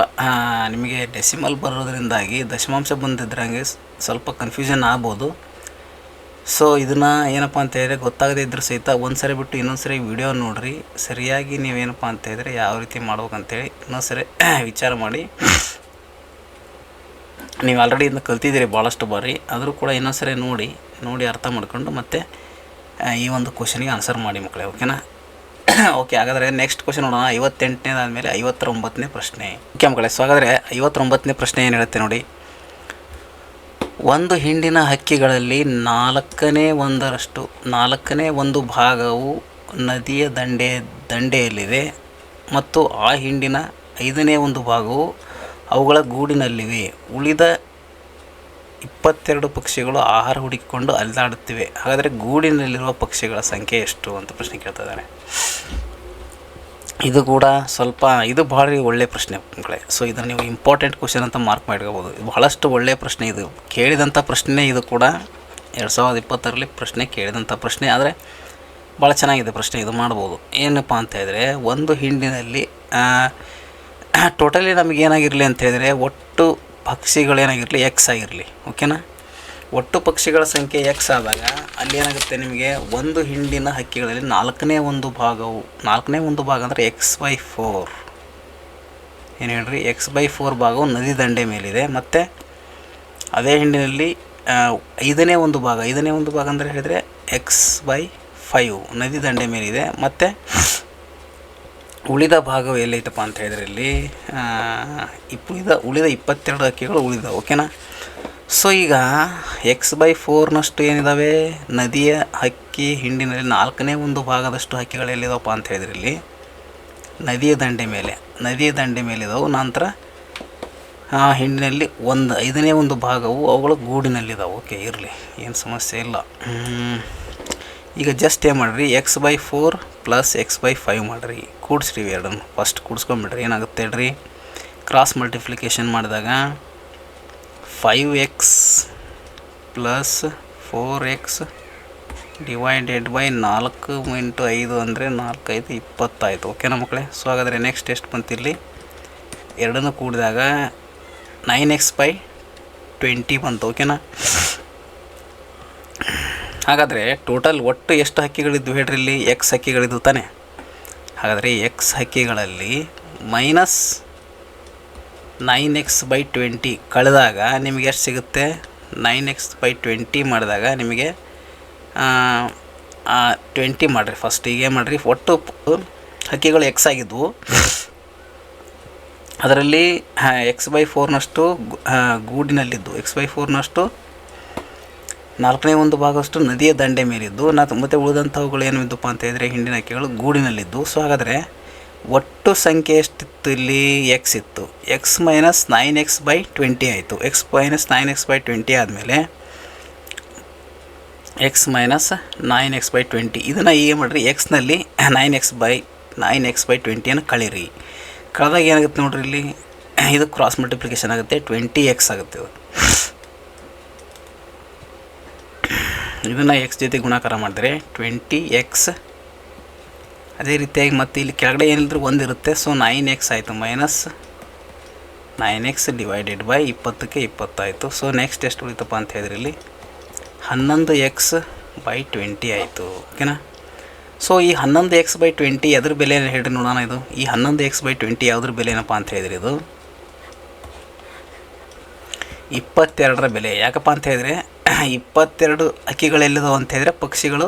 ನಿಮಗೆ ಡೆಸಿಮಲ್ ಬರೋದ್ರಿಂದಾಗಿ ದಶಮಾಂಶ ಬಂದಿದ್ರಂಗೆ ಸ್ವಲ್ಪ ಕನ್ಫ್ಯೂಷನ್ ಆಗ್ಬೋದು. ಸೊ ಇದನ್ನು ಏನಪ್ಪ ಅಂತ ಹೇಳಿದ್ರೆ ಗೊತ್ತಾಗದೇ ಇದ್ದರೂ ಸಹಿತ ಒಂದು ಸರಿ ಬಿಟ್ಟು ಇನ್ನೊಂದು ಸರಿ ವಿಡಿಯೋ ನೋಡಿರಿ. ಸರಿಯಾಗಿ ನೀವೇನಪ್ಪ ಅಂತ ಹೇಳಿದ್ರೆ ಯಾವ ರೀತಿ ಮಾಡ್ಬೇಕಂತೇಳಿ ಇನ್ನೊಂದು ಸರಿ ವಿಚಾರ ಮಾಡಿ. ನೀವು ಆಲ್ರೆಡಿ ಇದನ್ನು ಕಲ್ತಿದ್ದೀರಿ ಭಾಳಷ್ಟು ಬಾರಿ, ಆದರೂ ಕೂಡ ಇನ್ನೊಂದು ಸರಿ ನೋಡಿ ಅರ್ಥ ಮಾಡ್ಕೊಂಡು ಮತ್ತೆ ಈ ಒಂದು ಕ್ವಶನಿಗೆ ಆನ್ಸರ್ ಮಾಡಿ ಮಕ್ಕಳೇ. ಓಕೆನಾ? ಓಕೆ, ಹಾಗಾದರೆ ನೆಕ್ಸ್ಟ್ ಕ್ವಶನ್ ನೋಡೋಣ. 58ನೇದಾದಮೇಲೆ 59ನೇ ಪ್ರಶ್ನೆ. ಓಕೆ ಮಕ್ಕಳೇ, ಸೊ ಹಾಗಾದರೆ 59ನೇ ಪ್ರಶ್ನೆ ಏನು ಹೇಳುತ್ತೆ ನೋಡಿ. ಒಂದು ಹಿಂಡಿನ ಹಕ್ಕಿಗಳಲ್ಲಿ 1/4 ಭಾಗವು ನದಿಯ ದಂಡೆಯಲ್ಲಿದೆ ಮತ್ತು ಆ ಹಿಂಡಿನ 1/5 ಭಾಗವು ಅವುಗಳ ಗೂಡಿನಲ್ಲಿವೆ. ಉಳಿದ 22 ಪಕ್ಷಿಗಳು ಆಹಾರ ಹುಡುಕಿಕೊಂಡು ಅಲೆದಾಡುತ್ತಿವೆ. ಹಾಗಾದರೆ ಗೂಡಿನಲ್ಲಿರುವ ಪಕ್ಷಿಗಳ ಸಂಖ್ಯೆ ಎಷ್ಟು ಅಂತ ಪ್ರಶ್ನೆ ಕೇಳ್ತಾ ಇದ್ದಾರೆ. ಇದು ಕೂಡ ಸ್ವಲ್ಪ ಇದು ಭಾಳ ಒಳ್ಳೆಯ ಪ್ರಶ್ನೆ ಮಕ್ಕಳೇ. ಸೊ ಇದನ್ನು ನೀವು ಇಂಪಾರ್ಟೆಂಟ್ ಕ್ವಶನ್ ಅಂತ ಮಾರ್ಕ್ ಮಾಡಿರ್ಬೋದು. ಬಹಳಷ್ಟು ಒಳ್ಳೆಯ ಪ್ರಶ್ನೆ ಇದು. ಕೇಳಿದಂಥ ಪ್ರಶ್ನೆ ಇದು ಕೂಡ 2020ರಲ್ಲಿ ಪ್ರಶ್ನೆ ಕೇಳಿದಂಥ ಪ್ರಶ್ನೆ. ಆದರೆ ಭಾಳ ಚೆನ್ನಾಗಿದೆ ಪ್ರಶ್ನೆ. ಇದು ಮಾಡ್ಬೋದು. ಏನಪ್ಪ ಅಂತ ಹೇಳಿದ್ರೆ ಒಂದು ಹಿಂಡಿನಲ್ಲಿ ಟೋಟಲಿ ನಮಗೇನಾಗಿರಲಿ ಅಂತ ಹೇಳಿದರೆ ಒಟ್ಟು ಪಕ್ಷಿಗಳೇನಾಗಿರಲಿ ಎಕ್ಸ್ ಆಗಿರಲಿ. ಓಕೆನಾ? ಒಟ್ಟು ಪಕ್ಷಿಗಳ ಸಂಖ್ಯೆ ಎಕ್ಸ್ ಆದಾಗ ಅಲ್ಲಿ ಏನಾಗುತ್ತೆ ನಿಮಗೆ ಒಂದು ಹಿಂಡಿನ ಹಕ್ಕಿಗಳಲ್ಲಿ 1/4 ಭಾಗ ಅಂದರೆ x/4 ಏನು ಹೇಳ್ರಿ, x/4 ಭಾಗವು ನದಿ ದಂಡೆ ಮೇಲಿದೆ. ಮತ್ತು ಅದೇ ಹಿಂಡಿನಲ್ಲಿ 1/5 ಭಾಗ ಅಂದರೆ ಹೇಳಿದರೆ x/5 ನದಿ ದಂಡೆ ಮೇಲಿದೆ. ಮತ್ತು ಉಳಿದ ಭಾಗವು ಎಲ್ಲೈತಪ್ಪ ಅಂತ ಹೇಳಿದ್ರೆ ಇಲ್ಲಿ ಉಳಿದ 22 ಹಕ್ಕಿಗಳು ಉಳಿದಾವೆ. ಓಕೆನಾ. ಸೊ ಈಗ x/4ನಷ್ಟು ಏನಿದ್ದಾವೆ ನದಿಯ ಹಕ್ಕಿ ಹಿಂಡಿನಲ್ಲಿ 4ನೇ ಒಂದು ಭಾಗದಷ್ಟು ಹಕ್ಕಿಗಳು ಎಲ್ಲಿದಾವಪ್ಪ ಅಂತ ಹೇಳಿದ್ರೆ ಇಲ್ಲಿ ನದಿಯ ದಂಡೆ ಮೇಲೆ ಇದಾವೆ. ನಂತರ ಹಿಂಡಿನಲ್ಲಿ 1/5ನೇ ಒಂದು ಭಾಗವು ಅವುಗಳು ಗೂಡಿನಲ್ಲಿದ್ದಾವೆ. ಓಕೆ, ಇರಲಿ, ಏನು ಸಮಸ್ಯೆ ಇಲ್ಲ. ಈಗ ಜಸ್ಟ್ ಏನು ಮಾಡಿರಿ, x/4 + x/5 ಮಾಡಿರಿ, ಕೂಡಿಸ್ರಿ ಎರಡನ್ನು. ಫಸ್ಟ್ ಕೂಡಿಸ್ಕೊಂಬಿಡ್ರಿ, ಏನಾಗುತ್ತೆ ಹೇಳ್ರಿ, ಕ್ರಾಸ್ ಮಲ್ಟಿಪ್ಲಿಕೇಶನ್ ಮಾಡಿದಾಗ 5x + 4x / 4 × 5 ಅಂದರೆ 4 × 5 20 ಆಯಿತು. ಓಕೆನಾ ಮಕ್ಕಳೇ. ಸೊ ಹಾಗಾದರೆ ನೆಕ್ಸ್ಟ್ ಎಷ್ಟು ಬಂತಿರಲಿ, ಎರಡನ್ನು ಕೂಡಿದಾಗ 9x/20 ಬಂತು. ಓಕೆನಾ. ಹಾಗಾದರೆ ಟೋಟಲ್ ಒಟ್ಟು ಎಷ್ಟು ಹಕ್ಕಿಗಳಿದ್ದು ಹೇಳ್ರಿ ಇಲ್ಲಿ, ಎಕ್ಸ್ ಹಕ್ಕಿಗಳಿದ್ದು ತಾನೆ. ಹಾಗಾದರೆ ಎಕ್ಸ್ ಹಕ್ಕಿಗಳಲ್ಲಿ -9x/20 ಕಳೆದಾಗ ನಿಮಗೆ ಎಷ್ಟು ಸಿಗುತ್ತೆ, 9x/20 ಮಾಡಿದಾಗ ನಿಮಗೆ 20 ಮಾಡಿರಿ. ಫಸ್ಟ್ ಈಗ ಏನು ಮಾಡಿರಿ, ಒಟ್ಟು ಹಕ್ಕಿಗಳು ಎಕ್ಸ್ ಆಗಿದ್ವು, ಅದರಲ್ಲಿ x/4ನಷ್ಟು ಗೂಡಿನಲ್ಲಿದ್ದು, x/4ನಷ್ಟು 4ನೇ ಒಂದು ಭಾಗಷ್ಟು ನದಿಯ ದಂಡೆ ಮೇಲಿದ್ದು, ಮತ್ತು ಉಳಿದಂಥವುಗಳು ಏನು ಇದ್ದಪ್ಪ ಅಂತ ಹೇಳಿದರೆ ಹಿಂಡಿನ ಹಕ್ಕಿಗಳು ಗೂಡಿನಲ್ಲಿದ್ದು. ಸೊ ಹಾಗಾದರೆ ಒಟ್ಟು ಸಂಖ್ಯೆ ಎಷ್ಟಿತ್ತು ಇಲ್ಲಿ, ಎಕ್ಸ್ ಇತ್ತು. x - 9x/20 ಆಯಿತು. x - 9x/20 ಆದಮೇಲೆ x - 9x/20 ಇದನ್ನು ಏನು ಮಾಡಿರಿ, ಎಕ್ಸ್ನಲ್ಲಿ 9x/20 ಕಳೀರಿ. ಕಳೆದಾಗ ಏನಾಗುತ್ತೆ ನೋಡ್ರಿ, ಇಲ್ಲಿ ಇದು ಕ್ರಾಸ್ ಮಲ್ಟಿಪ್ಲಿಕೇಶನ್ ಆಗುತ್ತೆ, 20x ಆಗುತ್ತೆ. ಇದನ್ನು x ಜೊತೆ ಗುಣಾಕಾರ ಮಾಡಿದ್ರೆ 20x. ಅದೇ ರೀತಿಯಾಗಿ ಮತ್ತು ಇಲ್ಲಿ ಕೆಳಗಡೆ ಏನಿದ್ರು 1 ಇರುತ್ತೆ. ಸೊ 9x ಆಯಿತು, -9x / 20ಕ್ಕೆ 20 ಆಯಿತು. ಸೊ ನೆಕ್ಸ್ಟ್ ಎಷ್ಟು ಉಳಿತಪ್ಪ ಅಂತ ಹೇಳಿದ್ರೆ ಇಲ್ಲಿ 11x/20 ಆಯಿತು. ಓಕೆನಾ. ಸೊ ಈ 11x/20 ಅದ್ರ ಬೆಲೆ ಹೇಳ್ರಿ ನೋಡೋಣ. ಇದು ಈ 11x/20 ಯಾವುದ್ರ ಬೆಲೆ ಏನಪ್ಪ ಅಂತ ಹೇಳಿದ್ರೆ ಇದು 22ರ ಬೆಲೆ. ಯಾಕಪ್ಪ ಅಂತ ಹೇಳಿದ್ರೆ 22 ಹಕ್ಕಿಗಳೆಲ್ಲಿದಾವೆ ಅಂತ ಹೇಳಿದ್ರೆ ಪಕ್ಷಿಗಳು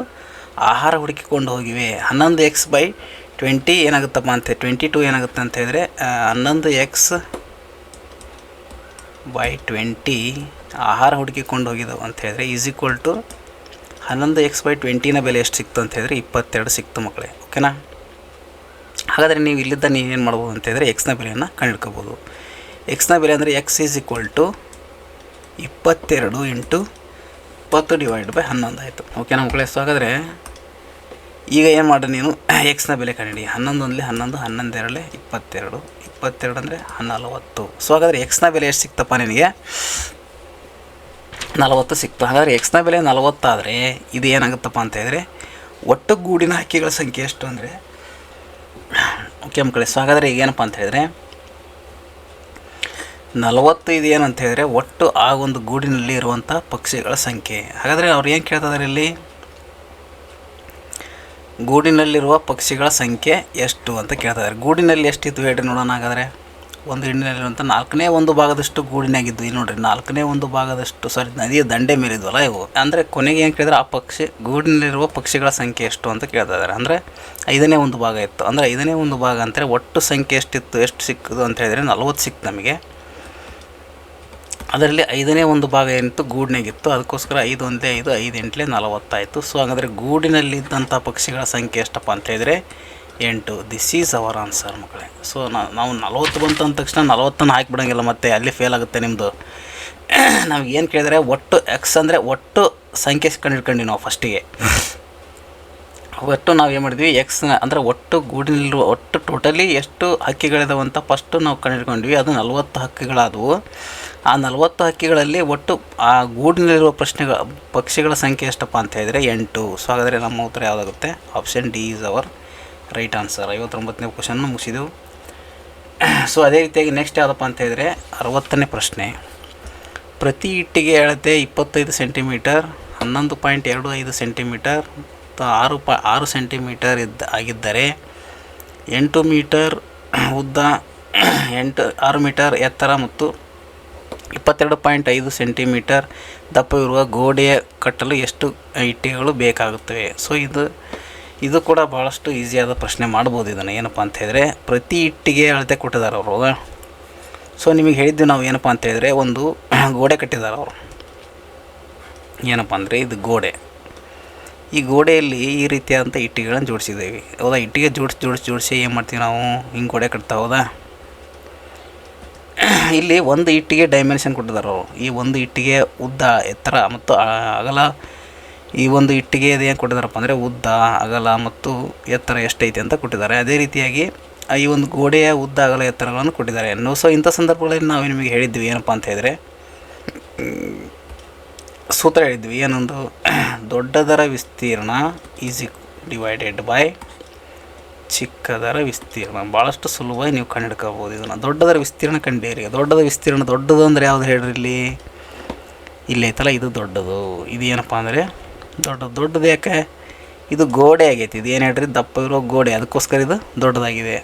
ಆಹಾರ ಹುಡುಕಿಕೊಂಡು ಹೋಗಿವೆ. 11x/20 ಏನಾಗುತ್ತಪ್ಪ ಅಂತ 22 ಏನಾಗುತ್ತೆ ಅಂತ ಹೇಳಿದ್ರೆ 11x/20 ಆಹಾರ ಹುಡುಕಿಕೊಂಡು ಹೋಗಿದ್ದಾವೆ ಅಂತ ಹೇಳಿದ್ರೆ = 11x/20ನ ಬೆಲೆ ಎಷ್ಟು ಸಿಕ್ತು ಅಂತ ಹೇಳಿದ್ರೆ 22 ಸಿಕ್ತು ಮಕ್ಕಳೇ. ಓಕೆನಾ. ಹಾಗಾದರೆ ನೀವು ಇಲ್ಲಿದ್ದ ನೀವೇನು ಮಾಡ್ಬೋದು ಅಂತ ಹೇಳಿದ್ರೆ ಎಕ್ಸ್ನ ಬೆಲೆಯನ್ನು ಕಂಡುಹಿಡ್ಕೋಬೋದು. ಎಕ್ಸ್ನ ಬೆಲೆ ಅಂದರೆ x = 22 × 20 / 11 ಆಯಿತು. ಓಕೆನಾ ಮಕ್ಕಳೇ. ಸೊ ಹಾಗಾದರೆ ಈಗ ಏನು ಮಾಡಿ, ನೀನು ಎಕ್ಸ್ನ ಬೆಲೆ ಕಂಡುಹಿಡಿ. 11 × 11 11 × 2 22 ಅಂದರೆ 40. ಸೊ ಹಾಗಾದರೆ ಎಕ್ಸ್ನ ಬೆಲೆ ಎಷ್ಟು ಸಿಕ್ತಪ್ಪ ನಿನಗೆ, 40 ಸಿಕ್ತು. ಹಾಗಾದರೆ ಎಕ್ಸ್ನ ಬೆಲೆ 40 ಆದರೆ ಇದು ಏನಾಗುತ್ತಪ್ಪ ಅಂತ ಹೇಳಿದ್ರೆ ಒಟ್ಟು ಗೂಡಿನ ಹಕ್ಕಿಗಳ ಸಂಖ್ಯೆ ಎಷ್ಟು ಅಂದರೆ, ಓಕೆ ಮಕ್ಕಳೇ. ಸೊ ಹಾಗಾದರೆ ಈಗ ಏನಪ್ಪ ಅಂತ ಹೇಳಿದ್ರೆ 40 ಇದು ಏನಂತ ಹೇಳಿದ್ರೆ ಒಟ್ಟು ಆ ಒಂದು ಗೂಡಿನಲ್ಲಿ ಇರುವಂಥ ಪಕ್ಷಿಗಳ ಸಂಖ್ಯೆ. ಹಾಗಾದರೆ ಅವ್ರು ಏನು ಕೇಳ್ತಿದ್ದಾರೆ ಇಲ್ಲಿ, ಗೂಡಿನಲ್ಲಿರುವ ಪಕ್ಷಿಗಳ ಸಂಖ್ಯೆ ಎಷ್ಟು ಅಂತ ಕೇಳ್ತಿದ್ದಾರೆ. ಗೂಡಿನಲ್ಲಿ ಎಷ್ಟಿತ್ತು ಹೇಳ್ರಿ ನೋಡೋಣ. ಹಾಗಾದರೆ ಒಂದು ಹಿಂಡಿನಲ್ಲಿರುವಂಥ 4ನೇ ಒಂದು ಭಾಗದಷ್ಟು ಗೂಡಿನಾಗಿದ್ದು. ಇಲ್ಲಿ ನೋಡಿರಿ 4ನೇ ಒಂದು ಭಾಗದಷ್ಟು, ನದಿಯ ದಂಡೆ ಮೇಲಿದ್ವಲ್ಲ ಇವು. ಅಂದರೆ ಕೊನೆಗೆ ಏನು ಕೇಳಿದ್ರೆ ಆ ಗೂಡಿನಲ್ಲಿರುವ ಪಕ್ಷಿಗಳ ಸಂಖ್ಯೆ ಎಷ್ಟು ಅಂತ ಕೇಳ್ತಾ ಇದ್ದಾರೆ. ಅಂದರೆ 5ನೇ ಒಂದು ಭಾಗ ಇತ್ತು. ಅಂದರೆ 5ನೇ ಒಂದು ಭಾಗ ಅಂತಾರೆ ಒಟ್ಟು ಸಂಖ್ಯೆ ಎಷ್ಟಿತ್ತು, ಎಷ್ಟು ಸಿಕ್ಕಿತು ಅಂತ ಹೇಳಿದ್ರೆ 40 ಸಿಕ್ತು ನಮಗೆ. ಅದರಲ್ಲಿ 5ನೇ ಒಂದು ಭಾಗ ಏನಿತ್ತು ಗೂಡಿನಾಗಿತ್ತು. ಅದಕ್ಕೋಸ್ಕರ 5 × 1 = 5 5 × 8 = 40 ಆಯಿತು. ಸೊ ಹಾಗಾದರೆ ಗೂಡಿನಲ್ಲಿದ್ದಂಥ ಪಕ್ಷಿಗಳ ಸಂಖ್ಯೆ ಎಷ್ಟಪ್ಪ ಅಂತ ಹೇಳಿದರೆ 8. ದಿಸ್ ಈಸ್ ಅವರ್ ಆನ್ಸರ್ ಮಕ್ಕಳೇ. ಸೊ ನಾವು 40 ಬಂತು ಅಂದ ತಕ್ಷಣ 40ನ್ನು ಹಾಕಿಬಿಡೋಂಗಿಲ್ಲ, ಮತ್ತೆ ಅಲ್ಲಿ ಫೇಲ್ ಆಗುತ್ತೆ ನಿಮ್ಮದು. ನಾವು ಏನು ಕೇಳಿದರೆ ಒಟ್ಟು ಎಕ್ಸ್ ಅಂದರೆ ಒಟ್ಟು ಸಂಖ್ಯೆ ಕಂಡುಹಿಡ್ಕೊಂಡು ನಾವು ಫಸ್ಟಿಗೆ ಒಟ್ಟು ನಾವು ಏನು ಮಾಡಿದ್ವಿ, ಎಕ್ಸ್ನ ಅಂದರೆ ಒಟ್ಟು ಗೂಡಿನಲ್ಲಿರುವ ಒಟ್ಟು ಟೋಟಲಿ ಎಷ್ಟು ಹಕ್ಕಿಗಳಿದಾವೆ ಅಂತ ಫಸ್ಟು ನಾವು ಕಂಡುಹಿಡ್ಕೊಂಡ್ವಿ. ಅದು 40 ಹಕ್ಕಿಗಳಾದವು. ಆ 40 ಹಕ್ಕಿಗಳಲ್ಲಿ ಒಟ್ಟು ಆ ಗೂಡಿನಲ್ಲಿರುವ ಪಕ್ಷಿಗಳ ಸಂಖ್ಯೆ ಎಷ್ಟಪ್ಪ ಅಂತ ಹೇಳಿದರೆ 8. ಸೊ ಹಾಗಾದರೆ ನಮ್ಮ ಉತ್ತರ ಯಾವುದಾಗುತ್ತೆ, option D is our right answer. 59ನೇ ಕ್ವಶನ್ನು ಮುಗಿಸಿದೆವು. ಸೊ ಅದೇ ರೀತಿಯಾಗಿ ನೆಕ್ಸ್ಟ್ ಯಾವುದಪ್ಪ ಅಂತ ಹೇಳಿದರೆ 60ನೇ ಪ್ರಶ್ನೆ. ಪ್ರತಿ ಇಟ್ಟಿಗೆ ಅಳತೆ 25 ಸೆಂಟಿಮೀಟರ್, 11.25 ಸೆಂಟಿಮೀಟರ್ ಮತ್ತು 6 ಸೆಂಟಿಮೀಟರ್ ಆಗಿದ್ದರೆ 8 ಮೀಟರ್ ಉದ್ದ, 6 ಮೀಟರ್ ಎತ್ತರ ಮತ್ತು 22.5 ಸೆಂಟಿಮೀಟರ್ ದಪ್ಪವಿರುವ ಗೋಡೆಯ ಕಟ್ಟಲು ಎಷ್ಟು ಇಟ್ಟಿಗೆಗಳು ಬೇಕಾಗುತ್ತವೆ. ಸೊ ಇದು ಇದು ಕೂಡ ಭಾಳಷ್ಟು ಈಸಿಯಾದ ಪ್ರಶ್ನೆ ಮಾಡ್ಬೋದು. ಇದನ್ನು ಏನಪ್ಪ ಅಂತ ಹೇಳಿದ್ರೆ ಪ್ರತಿ ಇಟ್ಟಿಗೆ ಅಳತೆ ಕೊಟ್ಟಿದ್ದಾರೆ ಅವರು. ಹೌದಾ? ಸೊ ನಿಮಗೆ ಹೇಳಿದ್ದು ನಾವು ಏನಪ್ಪ ಅಂತ ಹೇಳಿದ್ರೆ ಒಂದು ಗೋಡೆ ಕಟ್ಟಿದ್ದಾರೆ ಅವರು. ಏನಪ್ಪ ಅಂದರೆ ಇದು ಗೋಡೆ. ಈ ಗೋಡೆಯಲ್ಲಿ ಈ ರೀತಿಯಾದಂಥ ಇಟ್ಟಿಗೆಗಳನ್ನು ಜೋಡಿಸಿದ್ದೇವೆ. ಹೌದಾ? ಇಟ್ಟಿಗೆ ಜೋಡಿಸಿ ಏನು ಮಾಡ್ತೀವಿ ನಾವು, ಹಿಂಗೆ ಗೋಡೆ ಕಟ್ತಾ. ಹೌದಾ? ಇಲ್ಲಿ ಒಂದು ಇಟ್ಟಿಗೆ ಡೈಮೆನ್ಷನ್ ಕೊಟ್ಟಿದ್ದಾರೆ ಅವರು. ಈ ಒಂದು ಇಟ್ಟಿಗೆ ಉದ್ದ, ಎತ್ತರ ಮತ್ತು ಅಗಲ. ಈ ಒಂದು ಇಟ್ಟಿಗೆ ಏನು ಕೊಟ್ಟಿದ್ದಾರಪ್ಪ ಅಂದರೆ ಉದ್ದ, ಅಗಲ ಮತ್ತು ಎತ್ತರ ಎಷ್ಟೈತೆ ಅಂತ ಕೊಟ್ಟಿದ್ದಾರೆ. ಅದೇ ರೀತಿಯಾಗಿ ಈ ಒಂದು ಗೋಡೆಯ ಉದ್ದ, ಅಗಲ, ಎತ್ತರಗಳನ್ನು ಕೊಟ್ಟಿದ್ದಾರೆ. ಸೊ ಇಂಥ ಸಂದರ್ಭಗಳಲ್ಲಿ ನಾವು ನಿಮಗೆ ಹೇಳಿದ್ವಿ ಏನಪ್ಪ ಅಂತ ಹೇಳಿದರೆ ಸೂತ್ರ ಹೇಳಿದ್ವಿ. ಏನೊಂದು ದೊಡ್ಡದರ ವಿಸ್ತೀರ್ಣ ಈಸ್ ಡಿವೈಡೆಡ್ ಬೈ ಚಿಕ್ಕದರ ವಿಸ್ತೀರ್ಣ. ಭಾಳಷ್ಟು ಸುಲಭವಾಗಿ ನೀವು ಕಂಡುಹಿಡ್ಕೋಬೋದು ಇದನ್ನು. ದೊಡ್ಡದರ ವಿಸ್ತೀರ್ಣ ಕಂಡುಹಿಡಿಯಿರಿ. ದೊಡ್ಡದ ವಿಸ್ತೀರ್ಣ ದೊಡ್ಡದು ಅಂದರೆ ಯಾವುದು ಹೇಳ್ರಿ? ಇಲ್ಲಿ ಐತಲ್ಲ, ಇದು ದೊಡ್ಡದು. ಇದು ಏನಪ್ಪ ಅಂದರೆ ದೊಡ್ಡದು. ಯಾಕೆ? ಇದು ಗೋಡೆ ಆಗೈತಿ. ಇದು ಏನು ಹೇಳ್ರಿ? ದಪ್ಪ ಇರೋ ಗೋಡೆ, ಅದಕ್ಕೋಸ್ಕರ ಇದು ದೊಡ್ಡದಾಗಿದೆ.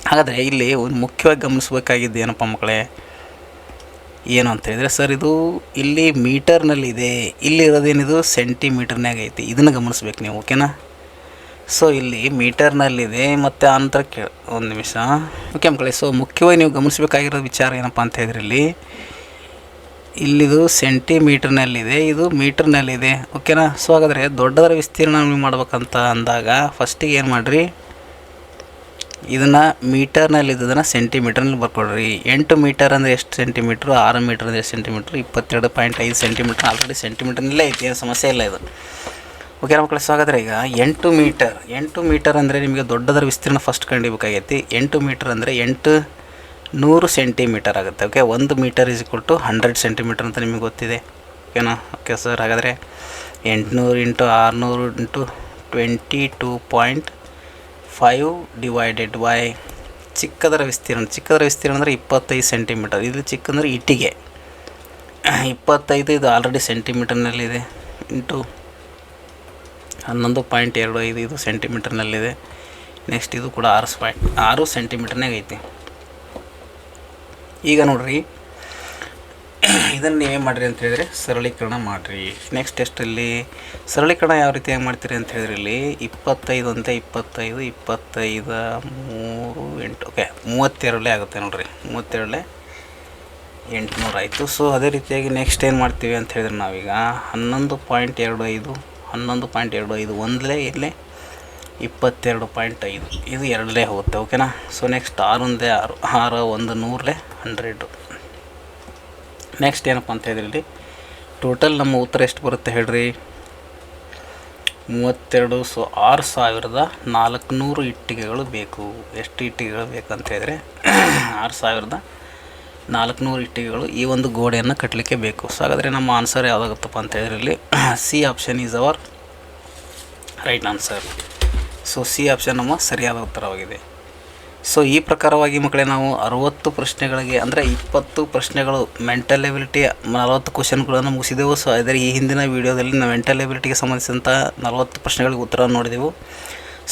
ಹಾಗಾದರೆ ಇಲ್ಲಿ ಒಂದು ಮುಖ್ಯವಾಗಿ ಗಮನಿಸಬೇಕಾಗಿದ್ದು ಏನಪ್ಪ ಮಕ್ಕಳೇ, ಏನು ಅಂತ ಹೇಳಿದರೆ ಸರ್ ಇದು ಇಲ್ಲಿ ಮೀಟರ್ನಲ್ಲಿದೆ, ಇಲ್ಲಿರೋದೇನಿದು ಸೆಂಟಿಮೀಟರ್ನಾಗ ಐತಿ. ಇದನ್ನು ಗಮನಿಸ್ಬೇಕು ನೀವು. ಓಕೆನಾ? ಸೊ ಇಲ್ಲಿ ಮೀಟರ್ನಲ್ಲಿದೆ ಮತ್ತು ಆನಂತರ ಒಂದು ನಿಮಿಷ. ಓಕೆ ಮಕ್ಕಳೇ, ಸೊ ಮುಖ್ಯವಾಗಿ ನೀವು ಗಮನಿಸಬೇಕಾಗಿರೋ ವಿಚಾರ ಏನಪ್ಪ ಅಂತ ಹೇಳಿದ್ರೆ ಇಲ್ಲಿದು ಸೆಂಟಿಮೀಟರ್ನಲ್ಲಿದೆ, ಇದು ಮೀಟರ್ನಲ್ಲಿದೆ. ಓಕೆನಾ? ಸೊ ಹಾಗಾದರೆ ದೊಡ್ಡದರ ವಿಸ್ತೀರ್ಣ ನೀವು ಮಾಡ್ಬೇಕಂತ ಅಂದಾಗ ಫಸ್ಟಿಗೆ ಏನು ಮಾಡಿರಿ, ಇದನ್ನು ಮೀಟರ್ನಲ್ಲಿದ್ದದನ್ನು ಸೆಂಟಿಮೀಟರ್ನಲ್ಲಿ ಬರ್ಕೊಡ್ರಿ. 8 ಮೀಟರ್ ಅಂದರೆ ಎಷ್ಟು ಸೆಂಟಿಮೀಟ್ರು, 6 ಮೀಟರ್ ಅಂದರೆ ಎಷ್ಟು ಸೆಂಟಿಮೀಟ್ರು, 22.5 ಸೆಂಟಿಮೀಟ್ರ್. ಆಲ್ರೆಡಿ ಸೆಂಟಿಮೀಟರ್ನಲ್ಲೇ ಐತಿ, ಏನು ಸಮಸ್ಯೆ ಇಲ್ಲ ಇದು. ಓಕೆ ಮಕ್ಕಳು, ಸೊ ಹಾಗಾದರೆ ಈಗ 8 ಮೀಟರ್ ಅಂದರೆ ನಿಮಗೆ ದೊಡ್ಡದರ ವಿಸ್ತೀರ್ಣ ಫಸ್ಟ್ ಕಂಡಿಬೇಕಾಗೈತಿ. 8 ಮೀಟರ್ ಅಂದರೆ 800 ಸೆಂಟಿಮೀಟರ್ ಆಗುತ್ತೆ. Okay, 1 metre is equal to 100 centimetre ಅಂತ ನಿಮಗೆ ಗೊತ್ತಿದೆ. ಓಕೆನಾ? ಓಕೆ ಸರ್, ಹಾಗಾದರೆ 800 × 600 × 22.5 ಡಿವೈಡೆಡ್ ಬೈ ಚಿಕ್ಕದರ ವಿಸ್ತೀರ್ಣ ಅಂದರೆ 25 ಸೆಂಟಿಮೀಟರ್. ಇದು ಚಿಕ್ಕಂದರೆ ಇಟ್ಟಿಗೆ 25, ಇದು ಆಲ್ರೆಡಿ ಸೆಂಟಿಮೀಟರ್ನಲ್ಲಿದೆ, ಇಂಟು 11.25, ಇದು ಸೆಂಟಿಮೀಟರ್ನಲ್ಲಿದೆ. ನೆಕ್ಸ್ಟ್ ಇದು ಕೂಡ 6 ಸೆಂಟಿಮೀಟರ್ನಾಗ ಐತಿ. ಈಗ ನೋಡಿರಿ, ಇದನ್ನು ನೀವೇನು ಮಾಡಿರಿ ಅಂತ ಹೇಳಿದರೆ ಸರಳೀಕರಣ ಮಾಡಿರಿ. ನೆಕ್ಸ್ಟ್ ಎಷ್ಟರಲ್ಲಿ ಸರಳೀಕರಣ ಯಾವ ರೀತಿಯಾಗಿ ಮಾಡ್ತೀರಿ ಅಂತ ಹೇಳಿದ್ರೆ 25 ಅಂತ 25, 25 3 8. ಓಕೆ, 32 ಆಗುತ್ತೆ ನೋಡಿರಿ. 32 800 ಆಯಿತು. ಸೊ ಅದೇ ರೀತಿಯಾಗಿ ನೆಕ್ಸ್ಟ್ ಏನು ಮಾಡ್ತೀವಿ ಅಂತ ಹೇಳಿದ್ರೆ ನಾವೀಗ 11.25 ಒಂದಲೇ ಇಲ್ಲೇ 22.5, ಇದು 2ಲೇ ಹೋಗುತ್ತೆ. ಓಕೆನಾ? So next 6 1 100 100. ನೆಕ್ಸ್ಟ್ ಏನಪ್ಪ ಅಂತ ಹೇಳಿದ್ರಿ, ಟೋಟಲ್ ನಮ್ಮ ಉತ್ತರ ಎಷ್ಟು ಬರುತ್ತೆ ಹೇಳ್ರಿ? 32. ಸೊ 6400 ಇಟ್ಟಿಗೆಗಳು ಬೇಕು. ಎಷ್ಟು ಇಟ್ಟಿಗೆಗಳು ಬೇಕಂತ ಹೇಳಿದರೆ 6400 ಇಟ್ಟಿಗೆಗಳು ಈ ಒಂದು ಗೋಡೆಯನ್ನು ಕಟ್ಟಲಿಕ್ಕೆ ಬೇಕು. ಸೊ ಹಾಗಾದರೆ ನಮ್ಮ ಆನ್ಸರ್ ಯಾವುದಾಗುತ್ತಪ್ಪ ಅಂತ ಹೇಳಿದ್ರಲ್ಲಿ C option is our right answer. So C option ನಮ್ಮ ಸರಿಯಾದ ಉತ್ತರವಾಗಿದೆ. ಸೊ ಈ ಪ್ರಕಾರವಾಗಿ ಮಕ್ಕಳೇ ನಾವು 60 ಪ್ರಶ್ನೆಗಳಿಗೆ ಅಂದರೆ 20 ಪ್ರಶ್ನೆಗಳು ಮೆಂಟಲ್ ಎಬಿಲಿಟಿ 40 ಕ್ವಶನ್ಗಳನ್ನು ಮುಗಿಸಿದೆವು. ಸೊ ಅದರ ಈ ಹಿಂದಿನ ವೀಡಿಯೋದಲ್ಲಿ ನಾವು ಮೆಂಟಲ್ ಎಬಿಲಿಟಿಗೆ ಸಂಬಂಧಿಸಿದಂಥ 40 ಪ್ರಶ್ನೆಗಳಿಗೆ ಉತ್ತರ ನೋಡಿದೆವು.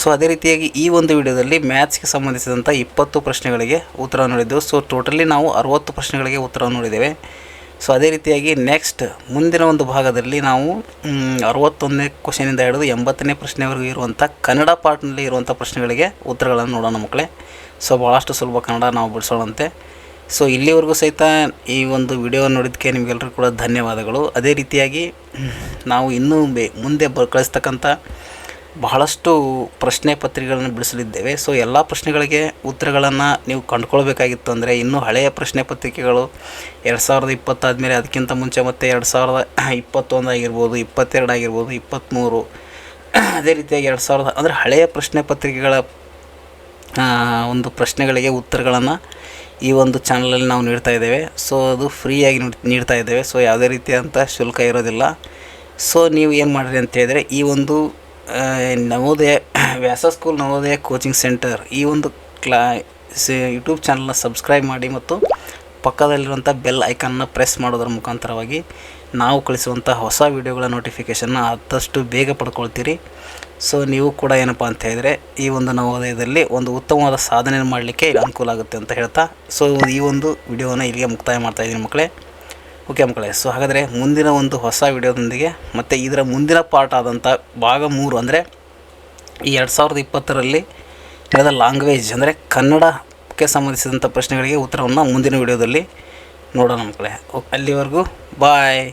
ಸೊ ಅದೇ ರೀತಿಯಾಗಿ ಈ ಒಂದು ವಿಡಿಯೋದಲ್ಲಿ ಮ್ಯಾಥ್ಸ್ಗೆ ಸಂಬಂಧಿಸಿದಂಥ 20 ಪ್ರಶ್ನೆಗಳಿಗೆ ಉತ್ತರ ನೋಡಿದ್ದೆವು. ಸೊ ಟೋಟಲಿ ನಾವು 60 ಪ್ರಶ್ನೆಗಳಿಗೆ ಉತ್ತರ ನೋಡಿದ್ದೇವೆ. ಸೊ ಅದೇ ರೀತಿಯಾಗಿ ನೆಕ್ಸ್ಟ್ ಮುಂದಿನ ಒಂದು ಭಾಗದಲ್ಲಿ ನಾವು 61ನೇ ಕ್ವಶನಿಂದ ಹಿಡಿದು 80ನೇ ಪ್ರಶ್ನೆವರೆಗೂ ಇರುವಂಥ ಕನ್ನಡ ಪಾರ್ಟ್ನಲ್ಲಿ ಇರುವಂಥ ಪ್ರಶ್ನೆಗಳಿಗೆ ಉತ್ತರಗಳನ್ನು ನೋಡೋಣ ಮಕ್ಕಳೇ. ಸೊ ಭಾಳಷ್ಟು ಸುಲಭ ಕನ್ನಡ ನಾವು ಬಿಡಿಸೋಣಂತೆ. ಸೊ ಇಲ್ಲಿವರೆಗೂ ಸಹಿತ ಈ ಒಂದು ವಿಡಿಯೋ ನೋಡಿದ್ದಕ್ಕೆ ನಿಮಗೆಲ್ಲರೂ ಕೂಡ ಧನ್ಯವಾದಗಳು. ಅದೇ ರೀತಿಯಾಗಿ ನಾವು ಇನ್ನೂ ಮುಂದೆ ಕಳಿಸ್ತಕ್ಕಂಥ ಬಹಳಷ್ಟು ಪ್ರಶ್ನೆ ಪತ್ರಿಕೆಗಳನ್ನು ಬಿಡಿಸಲಿದ್ದೇವೆ. ಸೊ ಎಲ್ಲ ಪ್ರಶ್ನೆಗಳಿಗೆ ಉತ್ತರಗಳನ್ನು ನೀವು ಕಂಡುಕೊಳ್ಬೇಕಾಗಿತ್ತು ಅಂದರೆ ಇನ್ನೂ ಹಳೆಯ ಪ್ರಶ್ನೆ ಪತ್ರಿಕೆಗಳು 2020 ಆದಮೇಲೆ ಅದಕ್ಕಿಂತ ಮುಂಚೆ ಮತ್ತು 2021 ಆಗಿರ್ಬೋದು, 22 ಆಗಿರ್ಬೋದು, 23, ಅದೇ ರೀತಿಯಾಗಿ 2000 ಅಂದರೆ ಹಳೆಯ ಪ್ರಶ್ನೆ ಪತ್ರಿಕೆಗಳ ಒಂದು ಪ್ರಶ್ನೆಗಳಿಗೆ ಉತ್ತರಗಳನ್ನು ಈ ಒಂದು ಚಾನಲಲ್ಲಿ ನಾವು ನೀಡ್ತಾ ಇದ್ದೇವೆ. ಸೊ ಅದು ಫ್ರೀಯಾಗಿ ನೀಡ್ತಾ ಇದ್ದೇವೆ. ಸೊ ಯಾವುದೇ ರೀತಿಯಾದಂಥ ಶುಲ್ಕ ಇರೋದಿಲ್ಲ. ಸೊ ನೀವು ಏನು ಮಾಡಿರಿ ಅಂತ ಹೇಳಿದರೆ ಈ ಒಂದು ನವೋದಯ ವ್ಯಾಸ ಸ್ಕೂಲ್ ನವೋದಯ ಕೋಚಿಂಗ್ ಸೆಂಟರ್ ಈ ಒಂದು ಯೂಟ್ಯೂಬ್ ಚಾನಲ್ನ ಸಬ್ಸ್ಕ್ರೈಬ್ ಮಾಡಿ ಮತ್ತು ಪಕ್ಕದಲ್ಲಿರುವಂಥ ಬೆಲ್ ಐಕಾನ್ನ ಪ್ರೆಸ್ ಮಾಡೋದ್ರ ಮುಖಾಂತರವಾಗಿ ನಾವು ಕಳಿಸುವಂಥ ಹೊಸ ವೀಡಿಯೋಗಳ ನೋಟಿಫಿಕೇಷನ್ನ ಆದಷ್ಟು ಬೇಗ ಪಡ್ಕೊಳ್ತೀರಿ. ಸೊ ನೀವು ಕೂಡ ಏನಪ್ಪ ಅಂತ ಹೇಳಿದರೆ ಈ ಒಂದು ನವೋದಯದಲ್ಲಿ ಒಂದು ಉತ್ತಮವಾದ ಸಾಧನೆ ಮಾಡಲಿಕ್ಕೆ ಅನುಕೂಲ ಆಗುತ್ತೆ ಅಂತ ಹೇಳ್ತಾ ಸೊ ಈ ಒಂದು ವಿಡಿಯೋವನ್ನು ಇಲ್ಲಿಗೆ ಮುಕ್ತಾಯ ಮಾಡ್ತಾಯಿದ್ದೀನಿ ಮಕ್ಕಳೇ. ಓಕೆ ಮಕ್ಕಳೇ, ಸೊ ಹಾಗಾದರೆ ಮುಂದಿನ ಒಂದು ಹೊಸ ವಿಡಿಯೋದೊಂದಿಗೆ ಮತ್ತು ಇದರ ಮುಂದಿನ ಪಾರ್ಟ್ ಆದಂಥ ಭಾಗ 3 ಅಂದರೆ ಈ 2020ರಲ್ಲಿ ನಡೆದ ಲ್ಯಾಂಗ್ವೇಜ್ ಅಂದರೆ ಕನ್ನಡಕ್ಕೆ ಸಂಬಂಧಿಸಿದಂಥ ಪ್ರಶ್ನೆಗಳಿಗೆ ಉತ್ತರವನ್ನು ಮುಂದಿನ ವಿಡಿಯೋದಲ್ಲಿ ನೋಡೋಣ ಮಕ್ಕಳೇ. ಅಲ್ಲಿವರೆಗೂ ಬಾಯ್.